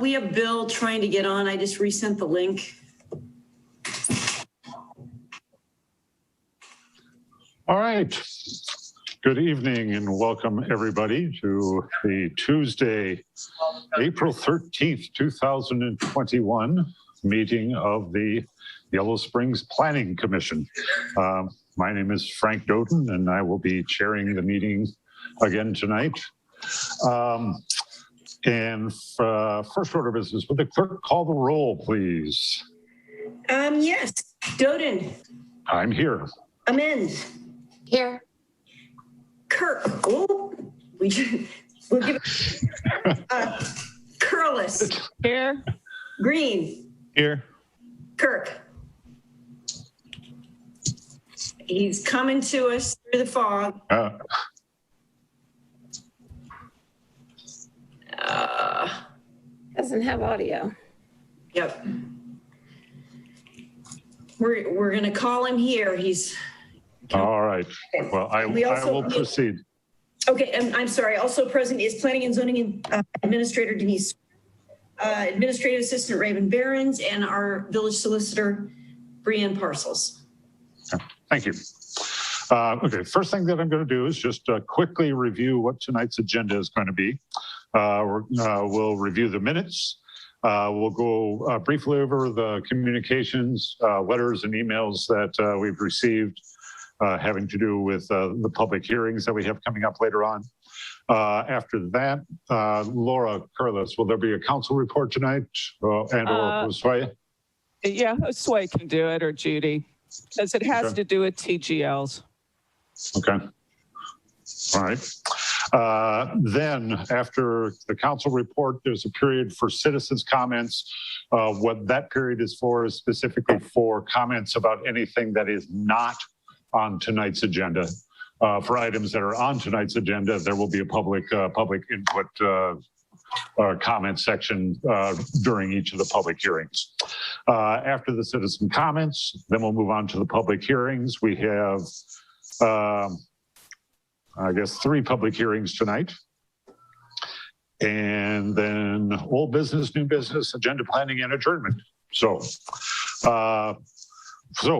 We have Bill trying to get on. I just resent the link. All right. Good evening and welcome everybody to the Tuesday, April 13th, 2021 meeting of the Yellow Springs Planning Commission. My name is Frank Doden and I will be chairing the meeting again tonight. First order of business, would the clerk call the roll, please? Yes. Doden. I'm here. Amend. Here. Kirk. Oh, we'll give it. Curlis. Here. Green. Here. Kirk. He's coming to us through the fog. Doesn't have audio. Yep. We're going to call him here. He's. All right. Well, I will proceed. Okay, and I'm sorry. Also present is Planning and Zoning Administrator Denise, Administrative Assistant Raven Behrens, and our Village Solicitor Brianne Parcels. Thank you. Okay, first thing that I'm going to do is just quickly review what tonight's agenda is going to be. We'll review the minutes. We'll go briefly over the communications, letters and emails that we've received having to do with the public hearings that we have coming up later on. After that, Laura Curlis, will there be a council report tonight and or Sway? Yeah, Sway can do it, or Judy, because it has to do with TGLs. Okay. All right. Then after the council report, there's a period for citizens' comments. What that period is for is specifically for comments about anything that is not on tonight's agenda. For items that are on tonight's agenda, there will be a public input comment section during each of the public hearings. After the citizen comments, then we'll move on to the public hearings. We have I guess 3 public hearings tonight. And then old business, new business, agenda planning and adjournment. So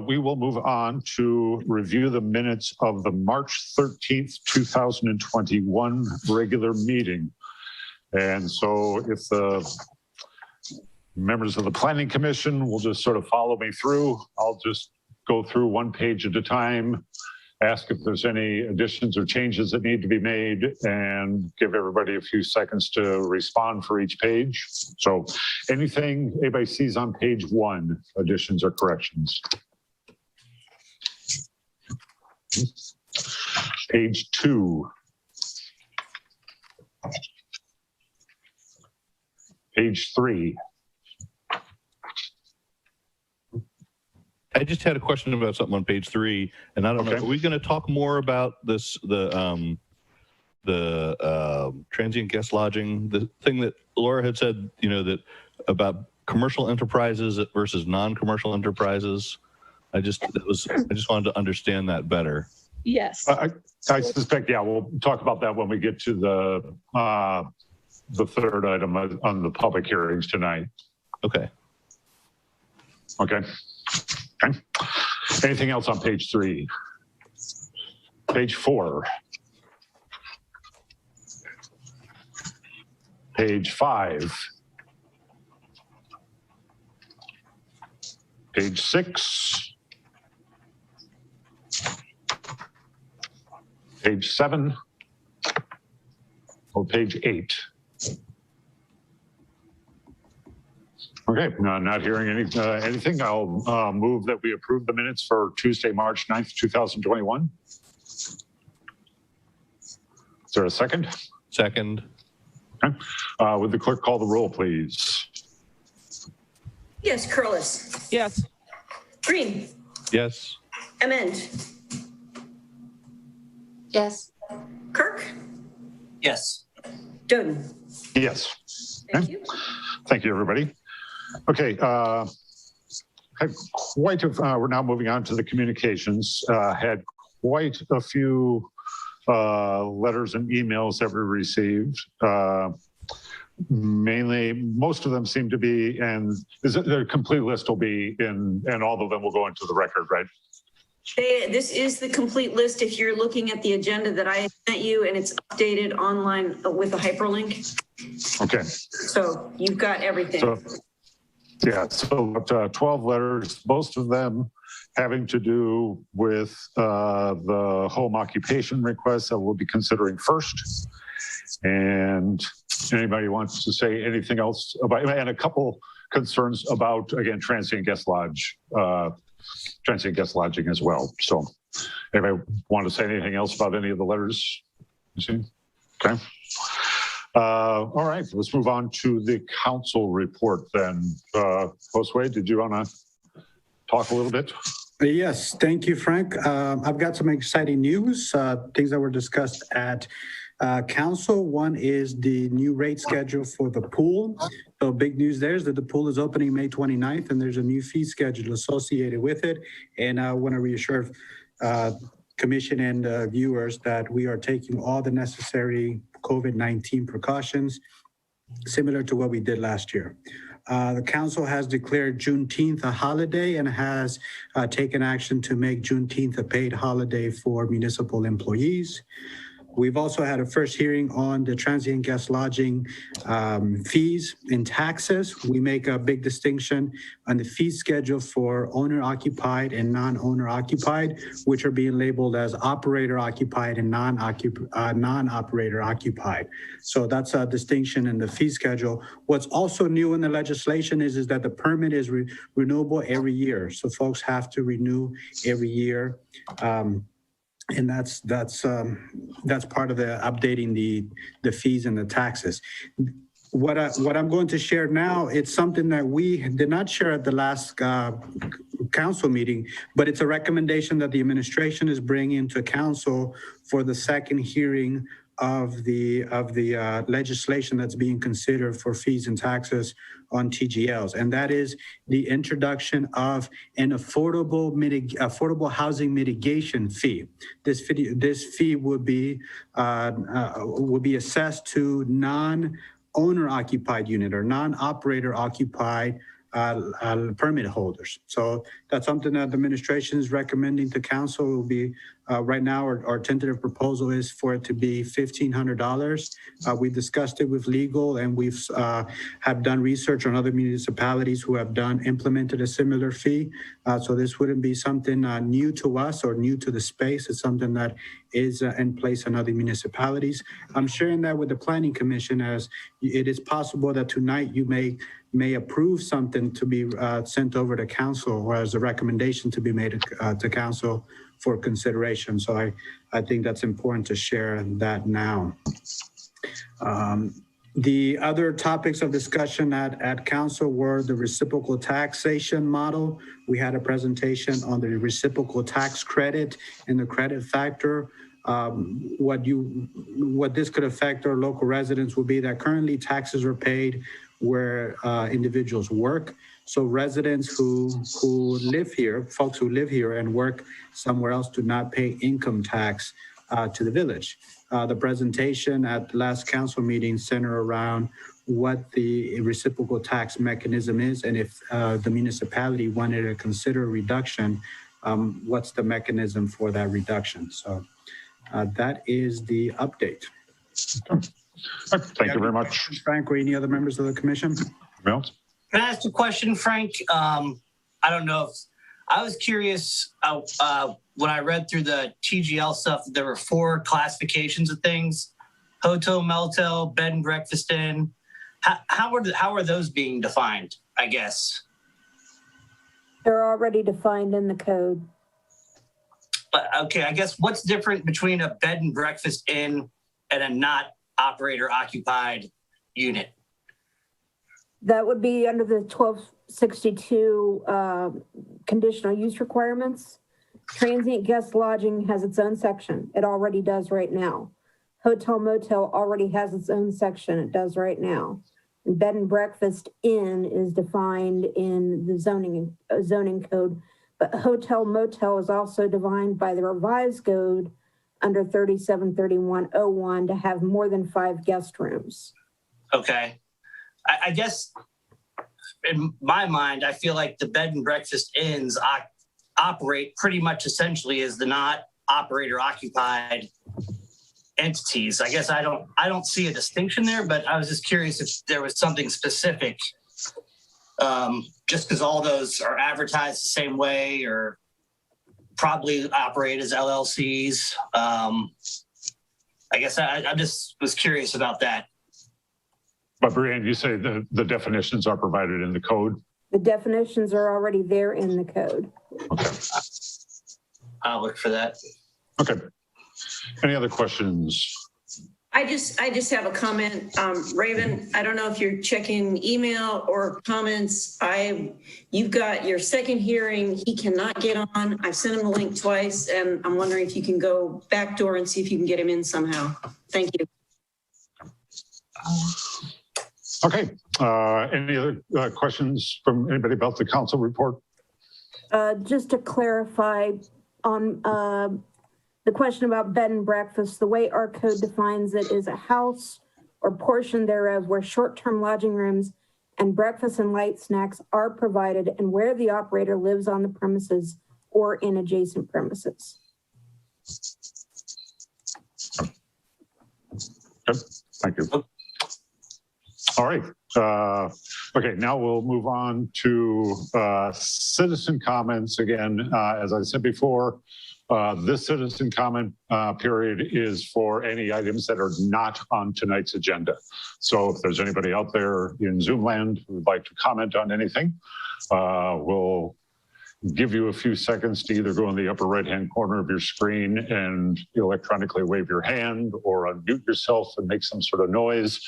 we will move on to review the minutes of the March 13th, 2021 regular meeting. And so if the members of the Planning Commission will just sort of follow me through, I'll just go through one page at a time, ask if there's any additions or changes that need to be made, and give everybody a few seconds to respond for each page. So anything anybody sees on page 1, additions or corrections? Page 2. Page 3. I just had a question about something on page 3, and I don't know. Are we going to talk more about this, the transient guest lodging, the thing that Laura had said, you know, that about commercial enterprises versus non-commercial enterprises? I just wanted to understand that better. Yes. I suspect, yeah, we'll talk about that when we get to the third item on the public hearings tonight. Okay. Okay. Okay. Anything else on page 3? Page 4. Page 5. Page 6. Page 7. Or page 8. Okay, not hearing anything. I'll move that we approve the minutes for Tuesday, March 9th, 2021. Is there a second? Second. Okay. Would the clerk call the roll, please? Yes, Curlis. Yes. Green. Yes. Amend. Yes. Kirk. Yes. Doden. Yes. Thank Okay. you. Thank you, everybody. Okay. We're now moving on to the communications. Had quite a few letters and emails that we received. mainly, most of them seem to be, and their complete list will be in, and all of them will go into the record, right? This is the complete list if you're looking at the agenda that I sent you, and it's updated online with a hyperlink. Okay. So you've got everything. So, yeah, so 12 letters, most of them having to do with the home occupation requests that we'll be considering first. And anybody wants to say anything else about, and a couple concerns about, again, transient guest lodging as well. So anybody want to say anything else about any of the letters? Okay. All right, let's move on to the council report then. Josue, did you want to talk a little bit? Yes, thank you, Frank. I've got some exciting news, things that were discussed at council. One is the new rate schedule for the pool. So big news there is that the pool is opening May 29th, and there's a new fee schedule associated with it. And I want to reassure commission and viewers that we are taking all the necessary COVID-19 precautions, similar to what we did last year. The council has declared Juneteenth a holiday and has taken action to make Juneteenth a paid holiday for municipal employees. We've also had a first hearing on the transient guest lodging fees and taxes. We make a big distinction on the fee schedule for owner occupied and non-owner occupied, which are being labeled as operator occupied and non-operator occupied. So that's a distinction in the fee schedule. What's also new in the legislation is that the permit is renewable every year. So folks have to renew every year. And that's part of the updating the fees and the taxes. What I'm going to share now, it's something that we did not share at the last council meeting, but it's a recommendation that the administration is bringing to council for the second hearing of the legislation that's being considered for fees and taxes on TGLs, and that is the introduction of an affordable housing mitigation fee. This fee would be assessed to non-owner occupied unit or non-operator occupied permit holders. So that's something that the administration is recommending to council. It will be right now our tentative proposal is for it to be $1,500. We discussed it with legal, and we've have done research on other municipalities who have implemented a similar fee. So this wouldn't be something new to us or new to the space. It's something that is in place in other municipalities. I'm sharing that with the Planning Commission, as it is possible that tonight you may approve something to be sent over to council, or as a recommendation to be made to council for consideration. So I think that's important to share that now. The other topics of discussion at council were the reciprocal taxation model. We had a presentation on the reciprocal tax credit and the credit factor. What this could affect our local residents will be that currently taxes are paid where individuals work. So residents who live here, folks who live here and work somewhere else, do not pay income tax to the village. The presentation at the last council meeting centered around what the reciprocal tax mechanism is, and if the municipality wanted to consider a reduction, what's the mechanism for that reduction? So that is the update. Thank you very much. Frank, or any other members of the commission? Else? Can I ask a question, Frank? I don't know if I was curious when I read through the TGL stuff, there were 4 classifications of things: hotel, motel, bed and breakfast inn. How are those being defined, I guess? They're already defined in the code. But okay, I guess what's different between a bed and breakfast inn and a not operator occupied unit? That would be under the 1262 conditional use requirements. Transient guest lodging has its own section. It already does right now. Hotel motel already has its own section. It does right now. And bed and breakfast inn is defined in the zoning code, but hotel motel is also defined by the revised code under 373101 to have more than 5 guest rooms. Okay. I guess in my mind, I feel like the bed and breakfast inns operate pretty much essentially as the not operator occupied entities. I guess I don't see a distinction there, but I was just curious if there was something specific, just because all those are advertised the same way or probably operate as LLCs. I guess I just was curious about that. But Brianne, you say the definitions are provided in the code? The definitions are already there in the code. Okay. I'll look for that. Okay. Any other questions? I just have a comment. Raven, I don't know if you're checking email or comments. You've got your second hearing. He cannot get on. I've sent him the link twice, and I'm wondering if you can go backdoor and see if you can get him in somehow. Thank you. Okay. Any other questions from anybody about the council report? Just to clarify on the question about bed and breakfast, the way our code defines it is a house or portion thereof where short-term lodging rooms and breakfast and light snacks are provided and where the operator lives on the premises or in adjacent premises. Okay. Thank you. All right. Okay, now we'll move on to citizen comments. Again, as I said before, this citizen comment period is for any items that are not on tonight's agenda. So if there's anybody out there in Zoom land who would like to comment on anything, we'll give you a few seconds to either go in the upper right-hand corner of your screen and electronically wave your hand or unmute yourself and make some sort of noise.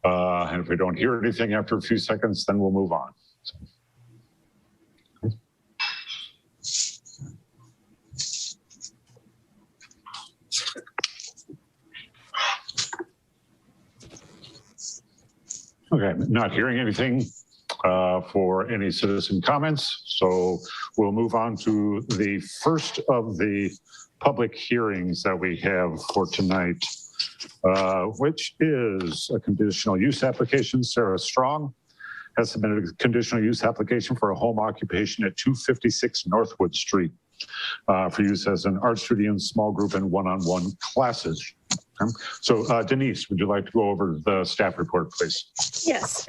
And if we don't hear anything after a few seconds, then we'll move on. Okay, not hearing anything for any citizen comments. So we'll move on to the first of the public hearings that we have for tonight. Which is a conditional use application. Sarah Strong has submitted a conditional use application for a home occupation at 256 Northwood Street for use as an art studio and small group and one-on-one classes. So Denise, would you like to go over the staff report, please? Yes,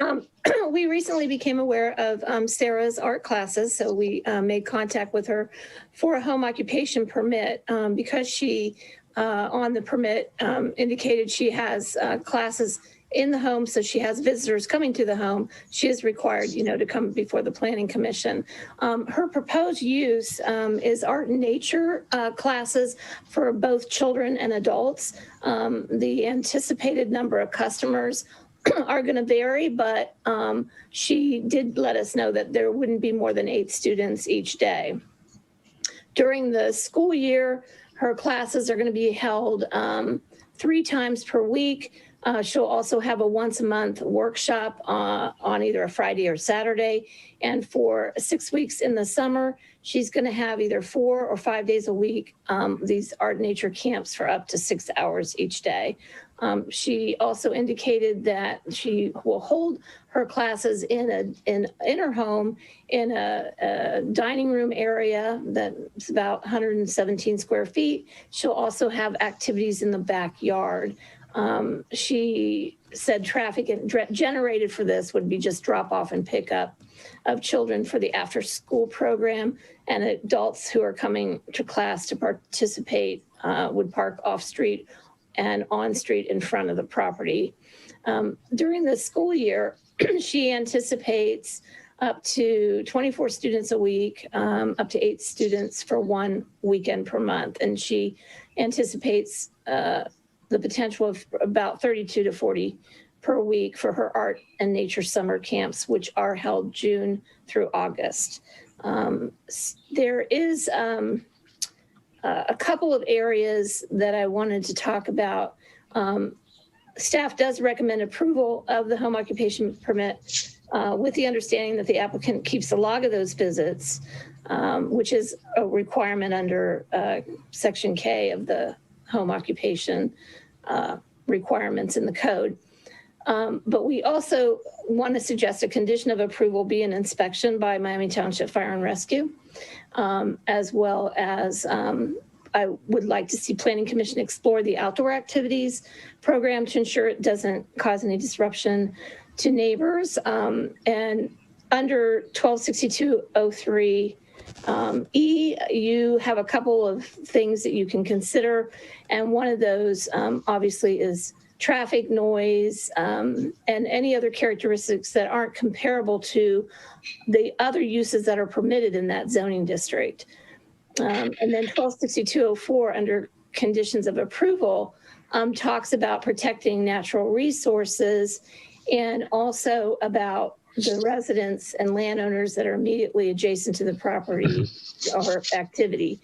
we recently became aware of Sarah's art classes, so we made contact with her for a home occupation permit because she on the permit indicated she has classes in the home, so she has visitors coming to the home. She is required, to come before the Planning Commission. Her proposed use is art and nature classes for both children and adults. The anticipated number of customers are going to vary, but she did let us know that there wouldn't be more than 8 students each day. During the school year, her classes are going to be held 3 times per week. She'll also have a once a month workshop on either a Friday or Saturday. And for 6 weeks in the summer, she's going to have either 4 or 5 days a week, these art nature camps for up to 6 hours each day. She also indicated that she will hold her classes in her home in a dining room area that's about 117 square feet. She'll also have activities in the backyard. She said traffic generated for this would be just drop off and pick up of children for the after school program, and adults who are coming to class to participate would park off street and on street in front of the property. During the school year, she anticipates up to 24 students a week, up to 8 students for 1 weekend per month. And she anticipates the potential of about 32 to 40 per week for her art and nature summer camps, which are held June through August. There is a couple of areas that I wanted to talk about. Staff does recommend approval of the home occupation permit with the understanding that the applicant keeps a log of those visits, which is a requirement under Section K of the home occupation requirements in the code. But we also want to suggest a condition of approval be an inspection by Miami Township Fire and Rescue, as well as I would like to see Planning Commission explore the outdoor activities program to ensure it doesn't cause any disruption to neighbors. And under 126203 E, you have a couple of things that you can consider. And one of those obviously is traffic noise and any other characteristics that aren't comparable to the other uses that are permitted in that zoning district. And then 126204 under conditions of approval talks about protecting natural resources and also about the residents and landowners that are immediately adjacent to the property or activity.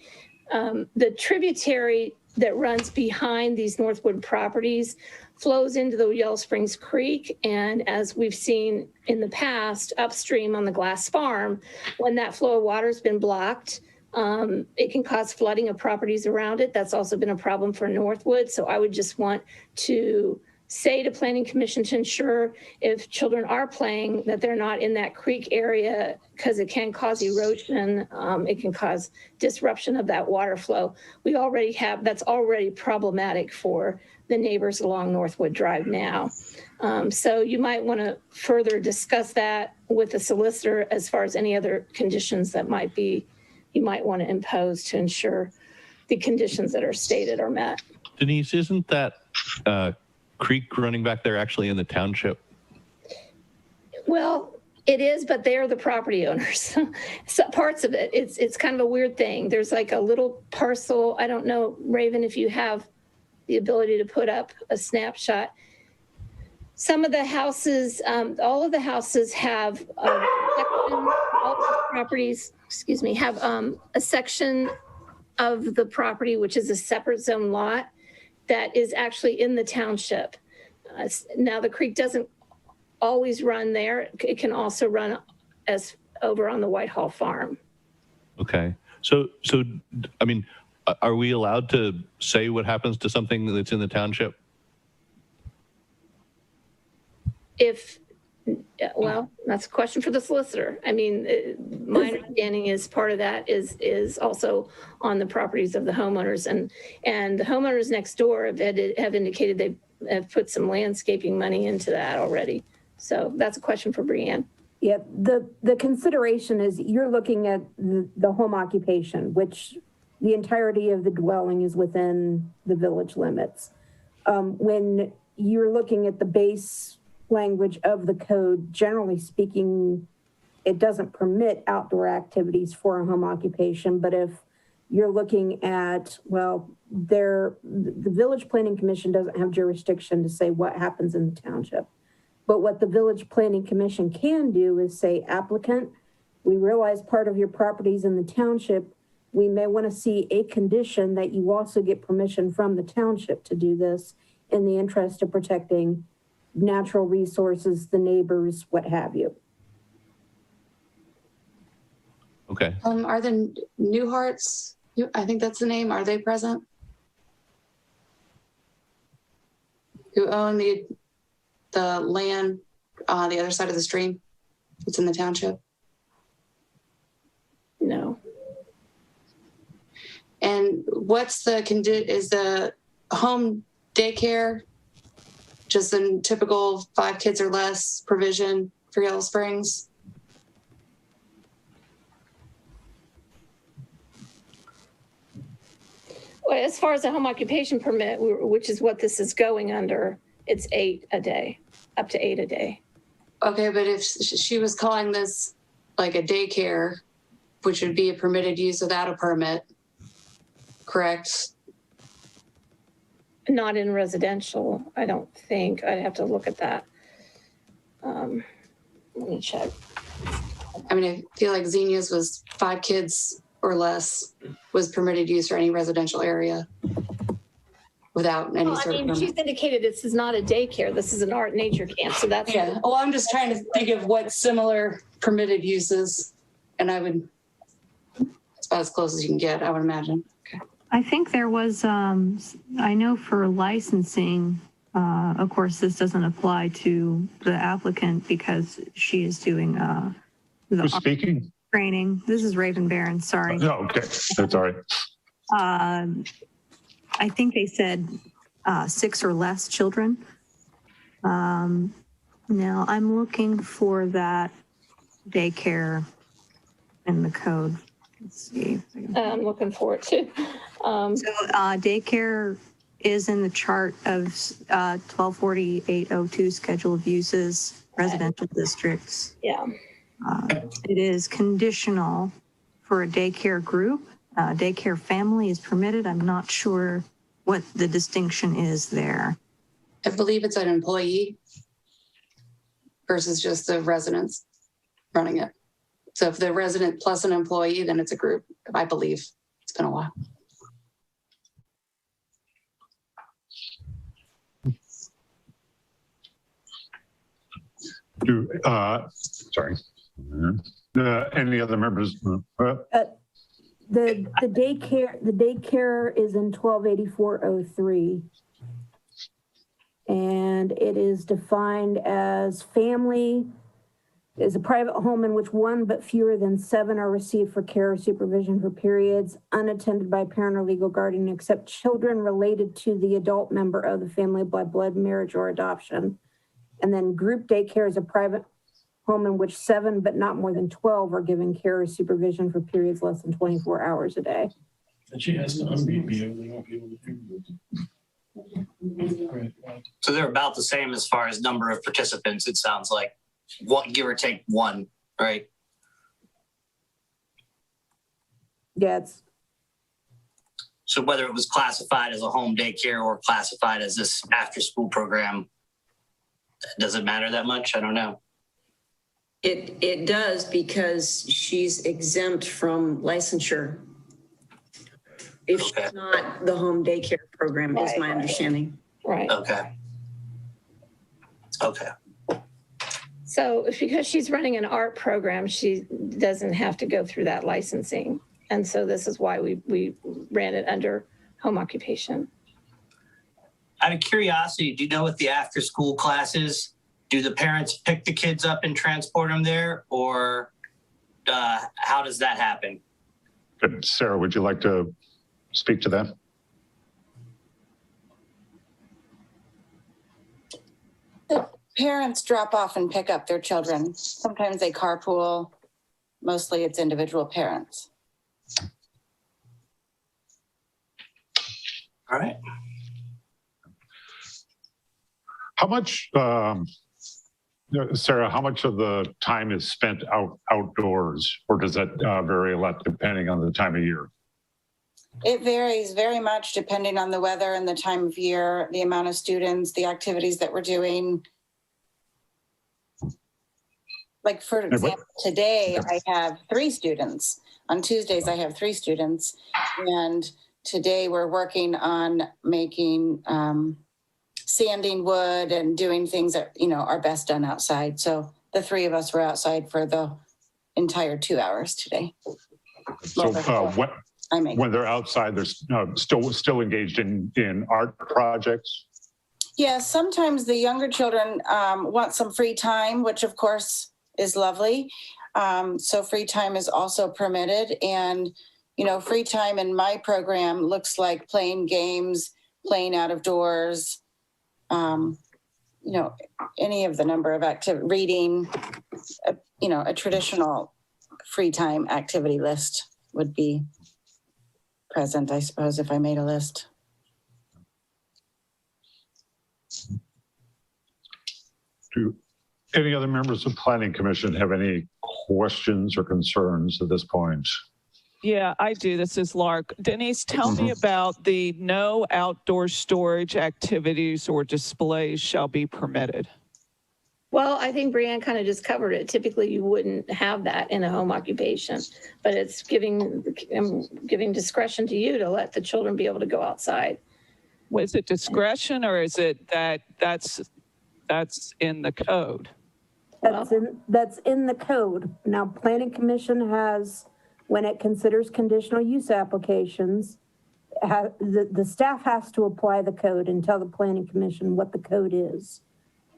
The tributary that runs behind these Northwood properties flows into the Yellow Springs Creek. And as we've seen in the past, upstream on the Glass Farm, when that flow of water has been blocked, it can cause flooding of properties around it. That's also been a problem for Northwood. So I would just want to say to Planning Commission to ensure if children are playing that they're not in that creek area because it can cause erosion. It can cause disruption of that water flow. We already have, that's already problematic for the neighbors along Northwood Drive now. So you might want to further discuss that with the solicitor as far as any other conditions that might be, you might want to impose to ensure the conditions that are stated are met. Denise, isn't that creek running back there actually in the township? Well, it is, but they're the property owners. So parts of it, it's kind of a weird thing. There's like a little parcel. I don't know, Raven, if you have the ability to put up a snapshot. Some of the houses, all of the houses have all the properties, excuse me, have a section of the property, which is a separate zone lot that is actually in the township. Now the creek doesn't always run there. It can also run as over on the Whitehall Farm. Okay. So I mean, are we allowed to say what happens to something that's in the township? Well, that's a question for the solicitor. I mean, my understanding is part of that is also on the properties of the homeowners, and the homeowners next door have indicated they have put some landscaping money into that already. So that's a question for Brianne. Yeah, the consideration is you're looking at the home occupation, which the entirety of the dwelling is within the village limits. When you're looking at the base language of the code, generally speaking, it doesn't permit outdoor activities for a home occupation. But if you're looking at, well, the Village Planning Commission doesn't have jurisdiction to say what happens in the township. But what the Village Planning Commission can do is say, applicant, we realize part of your property's in the township. We may want to see a condition that you also get permission from the township to do this in the interest of protecting natural resources, the neighbors, what have you. Okay. Are the Newharts, I think that's the name, are they present? Who own the land on the other side of the stream? It's in the township? No. And what's is the home daycare just a typical 5 kids or less provision for Yellow Springs? Well, as far as a home occupation permit, which is what this is going under, it's 8 a day, up to 8 a day. Okay, but if she was calling this like a daycare, which would be a permitted use without a permit, correct? Not in residential, I don't think. I'd have to look at that. Let me check. I mean, I feel like Zinnia's was 5 kids or less was permitted use for any residential area without any sort of permit. She's indicated this is not a daycare. This is an art and nature camp. So that's Yeah. Well, I'm just trying to think of what similar permitted uses, and it's about as close as you can get, I would imagine. Okay. I think there was, I know for licensing, Of course, this doesn't apply to the applicant because she is doing Who's the speaking? training. This is Raven Barron, sorry. No, okay, that's all right. I think they said 6 or less children. Now I'm looking for that daycare in the code. Let's see. I'm looking forward to. So daycare is in the chart of 124802 Schedule of Uses, residential districts. Yeah. It is conditional for a daycare group. Daycare family is permitted. I'm not sure what the distinction is there. I believe it's an employee versus just the residents running it. So if the resident plus an employee, then it's a group, I believe. It's been a while. Sorry. Any other members? The daycare is in 128403. And it is defined as family is a private home in which one but fewer than 7 are received for care or supervision for periods unattended by a parent or legal guardian except children related to the adult member of the family by blood, marriage, or adoption. And then group daycare is a private home in which 7 but not more than 12 are given care or supervision for periods less than 24 hours a day. And she has to unmute me, or they won't be able to hear you. So they're about the same as far as number of participants, it sounds like. What, give or take one, right? Yeah, it's So whether it was classified as a home daycare or classified as this after-school program, does it matter that much? I don't know. It does because she's exempt from licensure. If Okay. she's not the home daycare program, is my understanding. Right. Okay. Okay. So it's because she's running an art program, she doesn't have to go through that licensing. And so this is why we ran it under home occupation. Out of curiosity, do you know what the after-school class is? Do the parents pick the kids up and transport them there, or how does that happen? Good. Sarah, would you like to speak to that? The parents drop off and pick up their children. Sometimes they carpool. Mostly it's individual parents. All right. How much, Sarah, how much of the time is spent outdoors, or does that vary a lot depending on the time of year? It varies very much depending on the weather and the time of year, the amount of students, the activities that we're doing. Like for example, today I have 3 students. On Tuesdays, I have 3 students. And today we're working on making, sanding wood and doing things that, are best done outside. So the 3 of us were outside for the entire 2 hours today. So when they're outside, they're still engaged in art projects? Yeah, sometimes the younger children want some free time, which of course is lovely. So free time is also permitted. And, free time in my program looks like playing games, playing out of doors, any of the number of reading, a traditional free time activity list would be present, I suppose, if I made a list. Do any other members of the Planning Commission have any questions or concerns at this point? Yeah, I do. This is Lark. Denise, tell me about the no outdoor storage activities or displays shall be permitted. Well, I think Brianne kind of just covered it. Typically, you wouldn't have that in a home occupation, but it's giving discretion to you to let the children be able to go outside. Was it discretion, or is it that's in the code? That's in the code. Now, Planning Commission has, when it considers conditional use applications, the staff has to apply the code and tell the planning commission what the code is.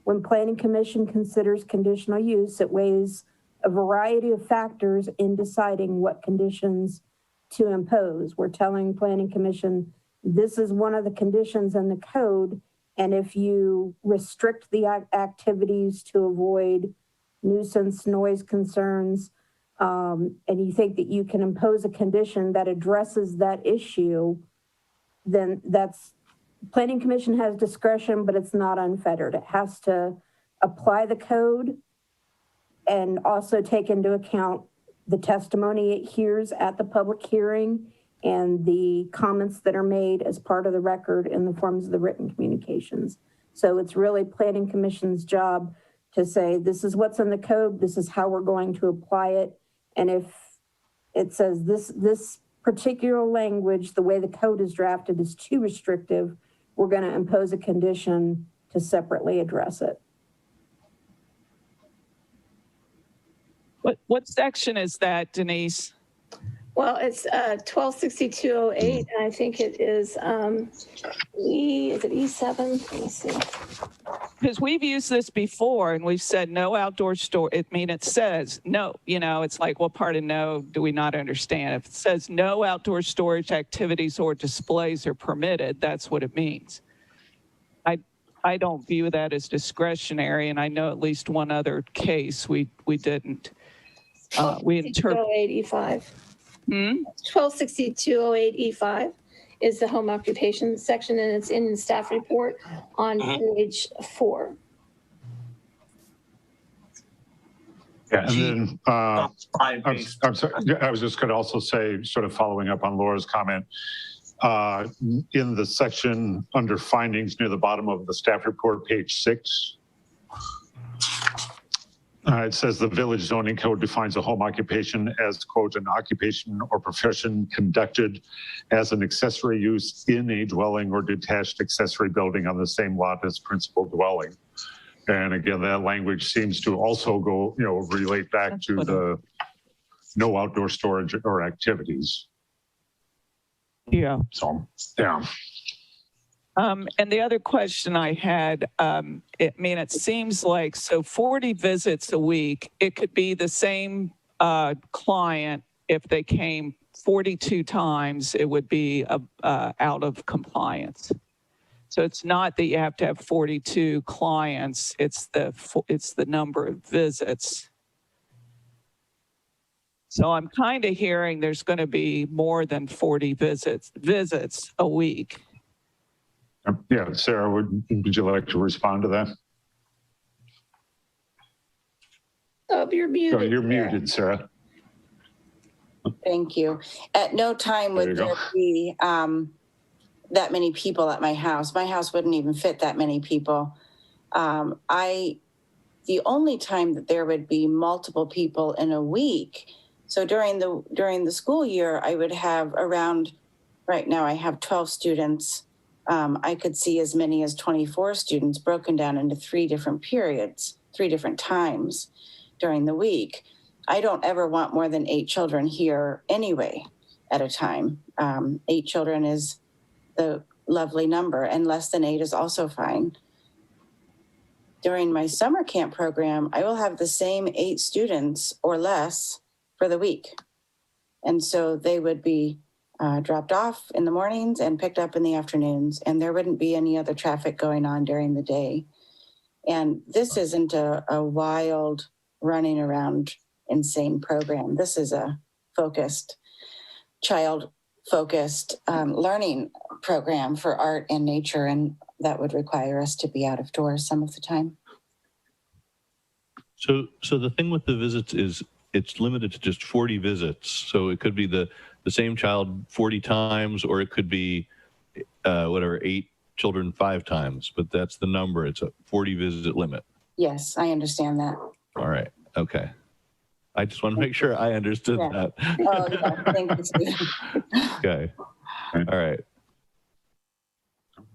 When planning commission considers conditional use, it weighs a variety of factors in deciding what conditions to impose. We're telling planning commission, this is one of the conditions in the code. And if you restrict the activities to avoid nuisance, noise concerns, and you think that you can impose a condition that addresses that issue, then that's, planning commission has discretion, but it's not unfettered. It has to apply the code and also take into account the testimony it hears at the public hearing and the comments that are made as part of the record in the forms of the written communications. So it's really planning commission's job to say, this is what's in the code, this is how we're going to apply it. And if it says this particular language, the way the code is drafted is too restrictive, we're going to impose a condition to separately address it. What section is that, Denise? Well, it's 126208, and I think it is is it E7? Let me see. Because we've used this before and we've said no outdoor store. It says no, it's like, what part of no do we not understand? If it says no outdoor storage activities or displays are permitted, that's what it means. I don't view that as discretionary, and I know at least one other case we didn't. We interpret 126208E5. 126208E5 is the home occupation section, and it's in the staff report on page 4. Yeah, and then I'm sorry, I was just going to also say, sort of following up on Laura's comment, in the section under findings near the bottom of the staff report, page 6, it says the village zoning code defines a home occupation as, quote, an occupation or profession conducted as an accessory use in a dwelling or detached accessory building on the same lot as principal dwelling. And again, that language seems to also go, relate back to the no outdoor storage or activities. Yeah. So, yeah. And the other question I had, it seems like, so 40 visits a week, it could be the same client. If they came 42 times, it would be out of compliance. So it's not that you have to have 42 clients, it's the number of visits. So I'm kind of hearing there's going to be more than 40 visits a week. Yeah, Sarah, would you like to respond to that? Oh, you're muted. Oh, you're muted, Sarah. Thank you. At no time would there be that many people at my house. My house wouldn't even fit that many people. The only time that there would be multiple people in a week, so during the school year, I would have around, right now I have 12 students. I could see as many as 24 students broken down into 3 different periods, 3 different times during the week. I don't ever want more than 8 children here anyway at a time. 8 children is the lovely number, and less than 8 is also fine. During my summer camp program, I will have the same 8 students or less for the week. And so they would be dropped off in the mornings and picked up in the afternoons, and there wouldn't be any other traffic going on during the day. And this isn't a wild running around insane program. This is a child-focused learning program for art and nature, and that would require us to be out of doors some of the time. So the thing with the visits is it's limited to just 40 visits. So it could be the same child 40 times, or it could be 8 children 5 times, but that's the number. It's a 40 visit limit. Yes, I understand that. All right. Okay. I just want to make sure I understood that. Oh, yeah. Thank you. Okay. All right.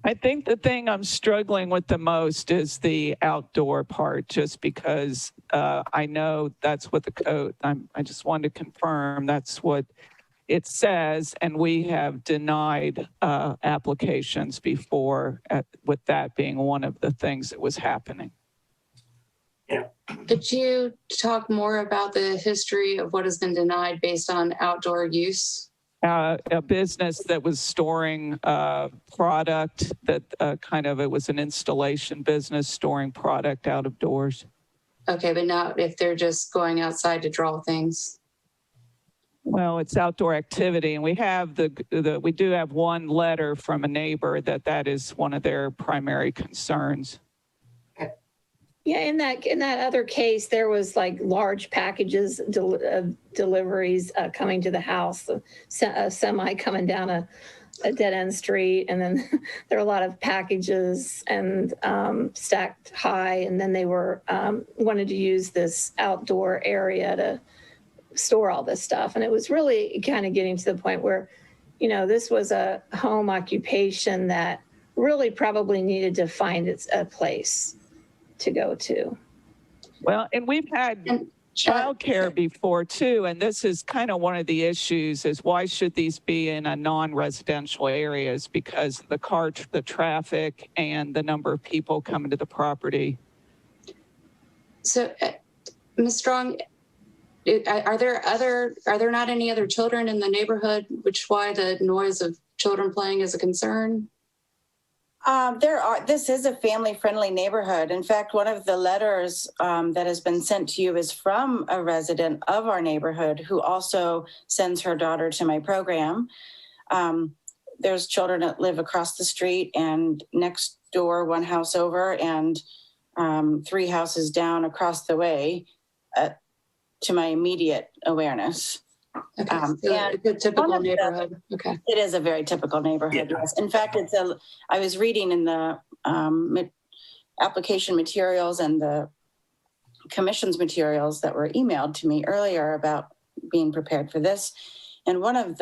I think the thing I'm struggling with the most is the outdoor part, just because I know that's what the code, I just wanted to confirm that's what it says, and we have denied applications before, with that being one of the things that was happening. Could you talk more about the history of what has been denied based on outdoor use? A business that was storing product that it was an installation business storing product out of doors. Okay, but now if they're just going outside to draw things. Well, it's outdoor activity, and we have we do have one letter from a neighbor that is one of their primary concerns. Yeah, in that other case, there was like large packages of deliveries coming to the house, a semi coming down a dead end street, and then there were a lot of packages and stacked high, and then they were wanted to use this outdoor area to store all this stuff, and it was really kind of getting to the point where, this was a home occupation that really probably needed to find a place to go to. Well, and we've had childcare before too, and this is kind of one of the issues: is why should these be in a non-residential areas? Because the traffic and the number of people coming to the property. So, Ms. Strong, are there not any other children in the neighborhood, which why the noise of children playing is a concern? This is a family-friendly neighborhood. In fact, one of the letters that has been sent to you is from a resident of our neighborhood who also sends her daughter to my program. There's children that live across the street and next door, one house over, and 3 houses down across the way to my immediate awareness. Okay, so a good typical neighborhood. Okay. It is a very typical neighborhood, yes. In fact, I was reading in the application materials and the commission's materials that were emailed to me earlier about being prepared for this. And one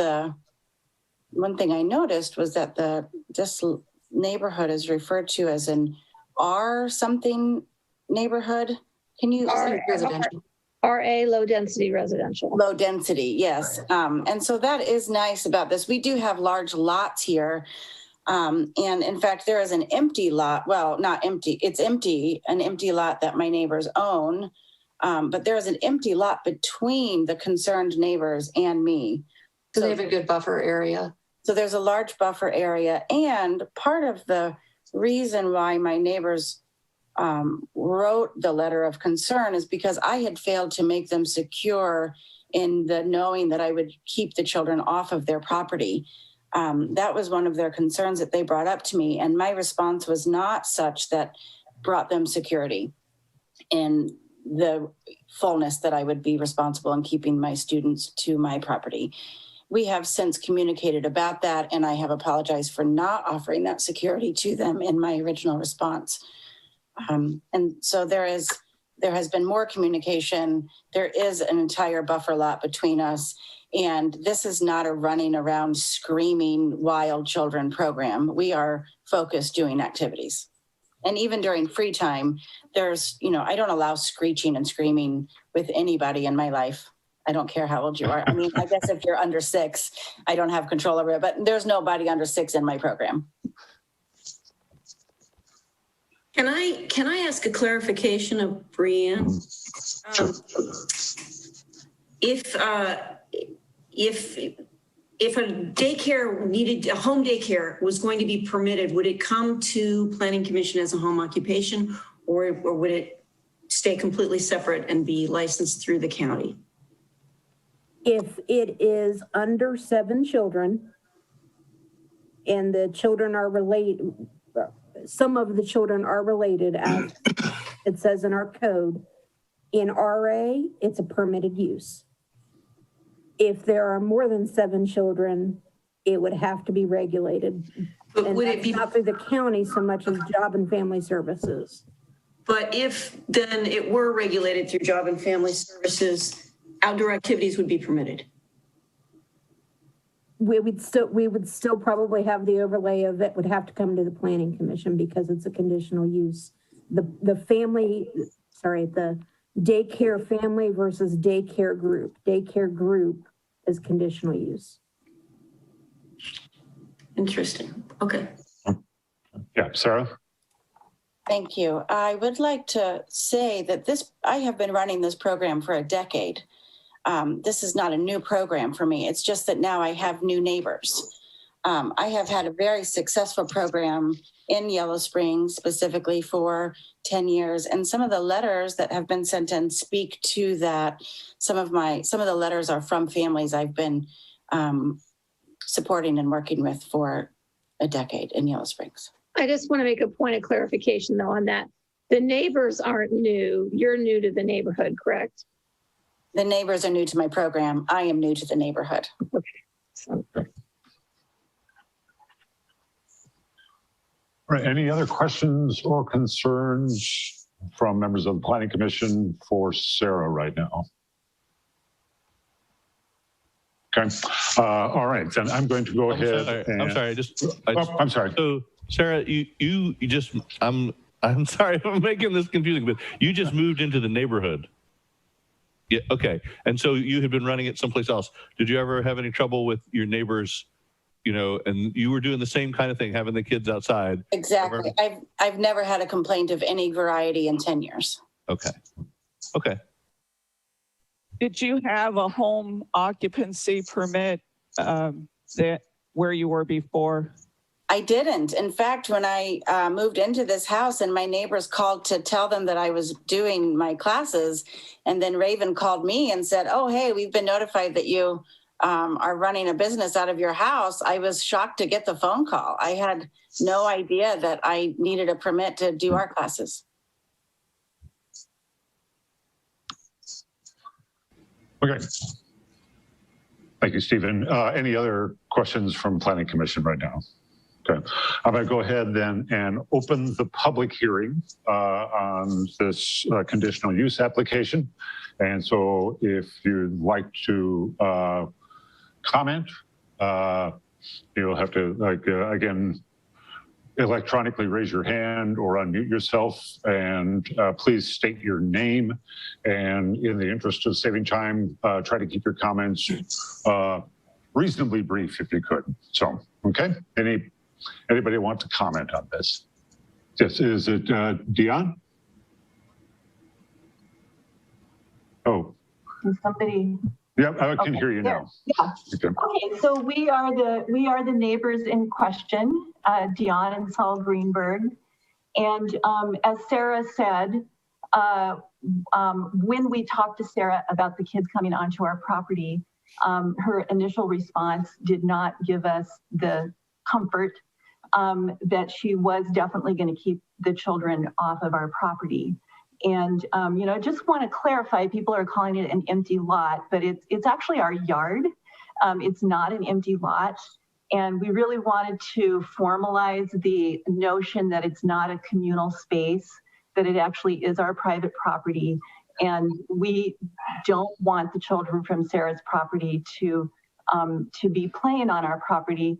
thing I noticed was that this neighborhood is referred to as an R something neighborhood. Can you? Residential. RA, low density residential. Low density, yes. And so that is nice about this. We do have large lots here. And in fact, there is an empty lot. Well, not empty, it's empty, an empty lot that my neighbors own. But there is an empty lot between the concerned neighbors and me. So they have a good buffer area. So there's a large buffer area. And part of the reason why my neighbors wrote the letter of concern is because I had failed to make them secure in the knowing that I would keep the children off of their property. That was one of their concerns that they brought up to me. And my response was not such that brought them security in the fullness that I would be responsible in keeping my students to my property. We have since communicated about that, and I have apologized for not offering that security to them in my original response. And so there has been more communication. There is an entire buffer lot between us. And this is not a running around screaming wild children program. We are focused doing activities. And even during free time, there's, I don't allow screeching and screaming with anybody in my life. I don't care how old you are. I mean, I guess if you're under 6, I don't have control over it, but there's nobody under 6 in my program. Can I ask a clarification of Brianne? If a daycare needed, a home daycare was going to be permitted, would it come to Planning Commission as a home occupation, or would it stay completely separate and be licensed through the county? If it is under 7 children and the children are related, some of the children are related, as it says in our code. In RA, it's a permitted use. If there are more than 7 children, it would have to be regulated. But And would it that's be, not through the county so much as Job and Family Services. but if then it were regulated through Job and Family Services, outdoor activities would be permitted? We would still probably have the overlay of it would have to come to the Planning Commission because it's a conditional use. The daycare family versus daycare group. Daycare group as conditional use. Interesting. Okay. Yeah, Sarah? Thank you. I would like to say that I have been running this program for a decade. This is not a new program for me. It's just that now I have new neighbors. I have had a very successful program in Yellow Springs, specifically for 10 years. And some of the letters that have been sent in speak to that. Some of the letters are from families I've been supporting and working with for a decade in Yellow Springs. I just want to make a point of clarification though on that. The neighbors aren't new. You're new to the neighborhood, correct? The neighbors are new to my program. I am new to the neighborhood. Okay. So, All right, any other questions or concerns from members of the Planning Commission for Sarah right now? Okay, all right, then I'm going to go ahead. I'm sorry. I'm sorry. So Sarah, you just, I'm sorry, I'm making this confusing, but you just moved into the neighborhood. Yeah, okay. And so you had been running it someplace else. Did you ever have any trouble with your neighbors, and you were doing the same kind of thing, having the kids outside? Exactly. I've never had a complaint of any variety in 10 years. Okay. Okay. Did you have a home occupancy permit where you were before? I didn't. In fact, when I moved into this house and my neighbors called to tell them that I was doing my classes, and then Raven called me and said, oh, hey, we've been notified that you are running a business out of your house. I was shocked to get the phone call. I had no idea that I needed a permit to do art classes. Okay. Thank you, Stephen. Any other questions from Planning Commission right now? Okay, I'm going to go ahead then and open the public hearing on this conditional use application. And so if you'd like to comment, you'll have to, again, electronically raise your hand or unmute yourself, and please state your name. And in the interest of saving time, try to keep your comments reasonably brief if you could. So, okay, anybody want to comment on this? Yes, is it Dion? Oh. Can somebody? Yeah, I can hear you now. Yeah. Okay, so we are the neighbors in question, Dion and Saul Greenberg. And as Sarah said, when we talked to Sarah about the kids coming onto our property, her initial response did not give us the comfort that she was definitely going to keep the children off of our property. And, just want to clarify, people are calling it an empty lot, but it's actually our yard. It's not an empty lot. And we really wanted to formalize the notion that it's not a communal space, that it actually is our private property. And we don't want the children from Sarah's property to be playing on our property,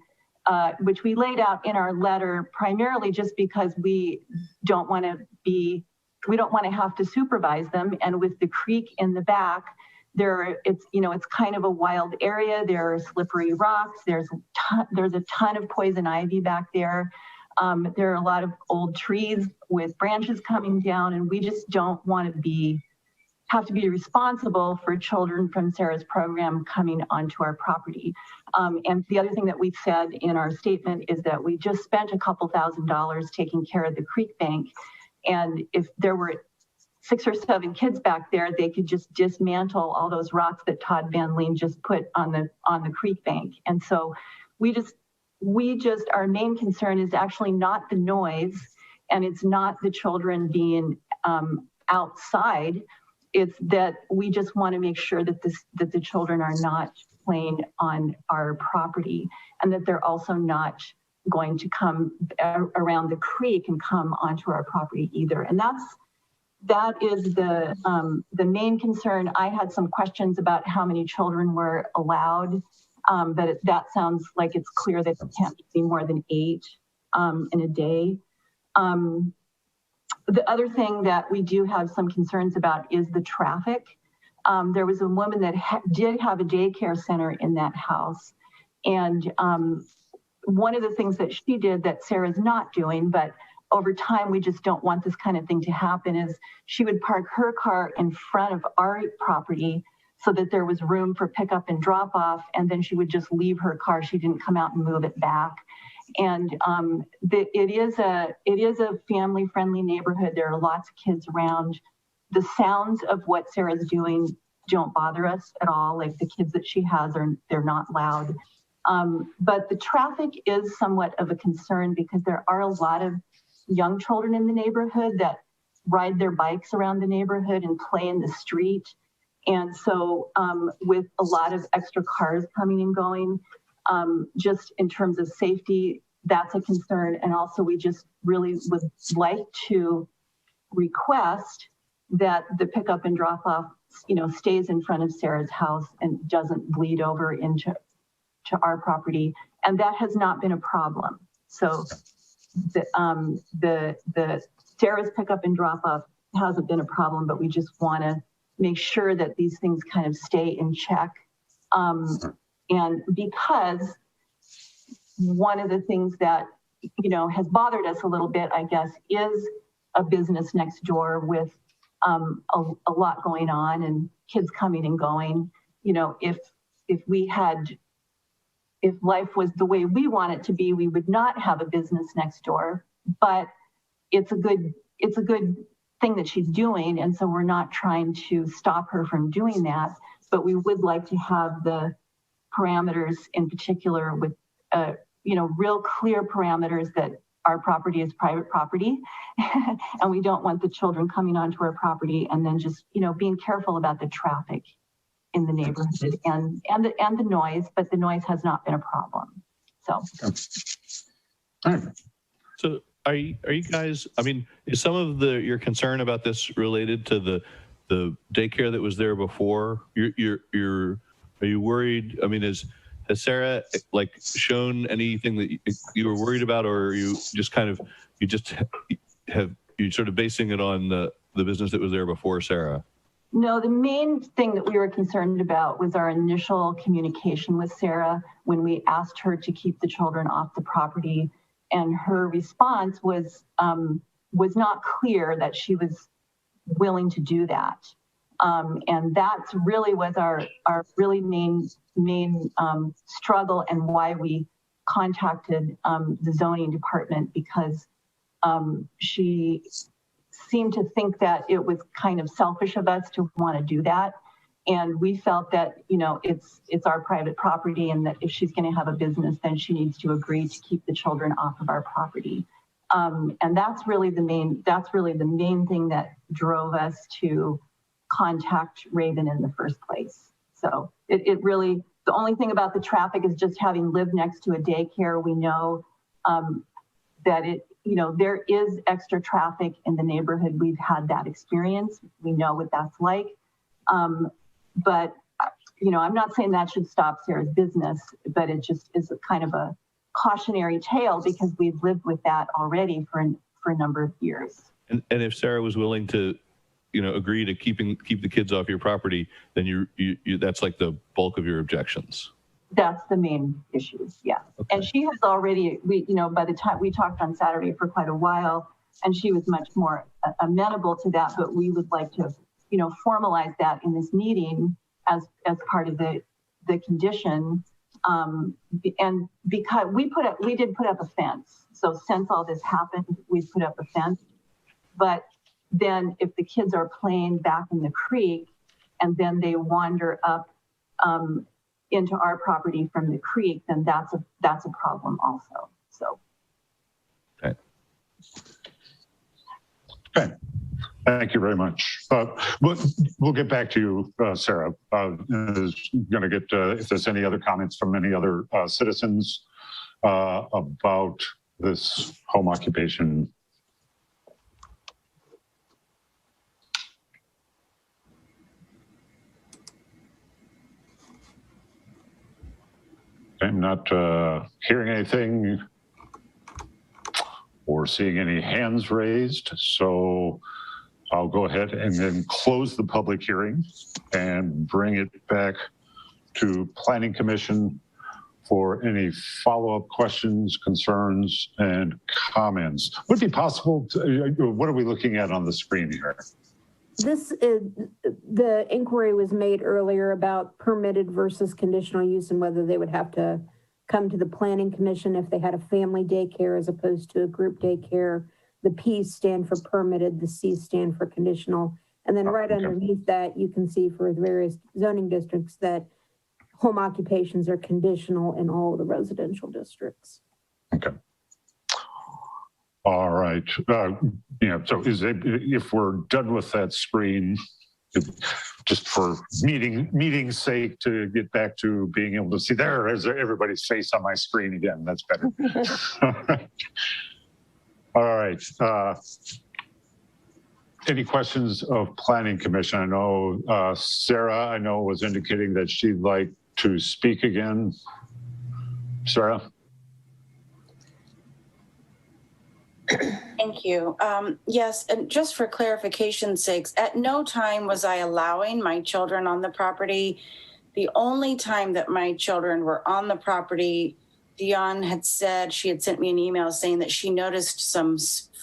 which we laid out in our letter, primarily just because we don't want to have to supervise them. And with the creek in the back, it's kind of a wild area. There are slippery rocks. There's a ton of poison ivy back there. There are a lot of old trees with branches coming down, and we just don't want to have to be responsible for children from Sarah's program coming onto our property. And the other thing that we said in our statement is that we just spent a couple $1,000s taking care of the creek bank. And if there were 6 or 7 kids back there, they could just dismantle all those rocks that Todd Van Leen just put on the creek bank. And so our main concern is actually not the noise, and it's not the children being outside. It's that we just want to make sure that the children are not playing on our property, and that they're also not going to come around the creek and come onto our property either. And that is the main concern. I had some questions about how many children were allowed, but that sounds like it's clear that it can't be more than 8 in a day. The other thing that we do have some concerns about is the traffic. There was a woman that did have a daycare center in that house. And one of the things that she did that Sarah's not doing, but over time, we just don't want this kind of thing to happen, is she would park her car in front of our property so that there was room for pickup and drop off. And then she would just leave her car. She didn't come out and move it back. And it is a family friendly neighborhood. There are lots of kids around. The sounds of what Sarah's doing don't bother us at all. Like the kids that she has they're not loud. But the traffic is somewhat of a concern because there are a lot of young children in the neighborhood that ride their bikes around the neighborhood and play in the street. And so with a lot of extra cars coming and going, just in terms of safety, that's a concern. And also we just really would like to request that the pickup and drop off, stays in front of Sarah's house and doesn't bleed over into our property. And that has not been a problem. So the Sarah's pickup and drop off hasn't been a problem, but we just want to make sure that these things kind of stay in check. And because one of the things that, has bothered us a little bit, I guess, is a business next door with a lot going on and kids coming and going. If life was the way we want it to be, we would not have a business next door, but it's a good thing that she's doing. And so we're not trying to stop her from doing that, but we would like to have the parameters in particular with, real clear parameters that our property is private property and we don't want the children coming onto our property and then just, being careful about the traffic in the neighborhood and the noise, but the noise has not been a problem. So. All right. So are you guys, is some of your concern about this related to the daycare that was there before? Are you worried? Has Sarah shown anything that you were worried about, or are you just sort of basing it on the business that was there before Sarah? No, the main thing that we were concerned about was our initial communication with Sarah when we asked her to keep the children off the property, and her response was not clear that she was willing to do that. And that's really was our really main struggle and why we contacted the zoning department, because she seemed to think that it was kind of selfish of us to want to do that. And we felt that, it's our private property, and that if she's going to have a business, then she needs to agree to keep the children off of our property. And that's really the main thing that drove us to contact Raven in the first place. So it really, the only thing about the traffic is just having lived next to a daycare, we know that there is extra traffic in the neighborhood. We've had that experience. We know what that's like. But, I'm not saying that should stop Sarah's business, but it just is a kind of a cautionary tale because we've lived with that already for a number of years. And if Sarah was willing to, agree to keep the kids off your property, then you that's like the bulk of your objections. That's the main issues, yeah. Okay. And she has already, by the time we talked on Saturday for quite a while, and she was much more amenable to that, but we would like to, formalize that in this meeting as part of the condition. And because we did put up a fence. So since all this happened, we put up a fence. But then if the kids are playing back in the creek and then they wander up into our property from the creek, then that's a problem also. So. Okay. Okay. Thank you very much. We'll get back to you, Sarah. Is going to get if there's any other comments from any other citizens about this home occupation. I'm not hearing anything or seeing any hands raised. So I'll go ahead and then close the public hearing and bring it back to Planning Commission for any follow-up questions, concerns, and comments. Would it be possible to, what are we looking at on the screen here? This is, the inquiry was made earlier about permitted versus conditional use and whether they would have to come to the Planning Commission if they had a family daycare as opposed to a group daycare. The P's stand for permitted, the C's stand for conditional. And then right underneath that, you can see for the various zoning districts that home occupations are conditional in all of the residential districts. Okay. All right. So is it, if we're done with that screen, just for meeting's sake, to get back to being able to see, there is everybody's face on my screen again. That's better. All right. Any questions of Planning Commission? I know Sarah, was indicating that she'd like to speak again. Sarah? Thank you. Yes, and just for clarification's sakes, at no time was I allowing my children on the property. The only time that my children were on the property, Dion had said, she had sent me an email saying that she noticed some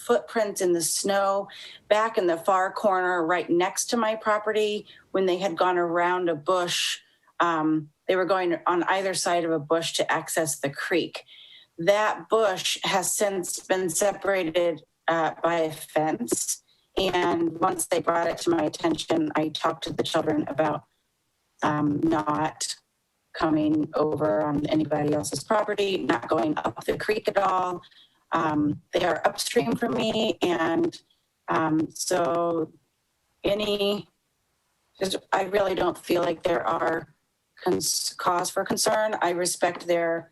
footprints in the snow back in the far corner right next to my property when they had gone around a bush. They were going on either side of a bush to access the creek. That bush has since been separated by a fence. And once they brought it to my attention, I talked to the children about not coming over on anybody else's property, not going up the creek at all. They are upstream from me. And so I really don't feel like there are cause for concern. I respect their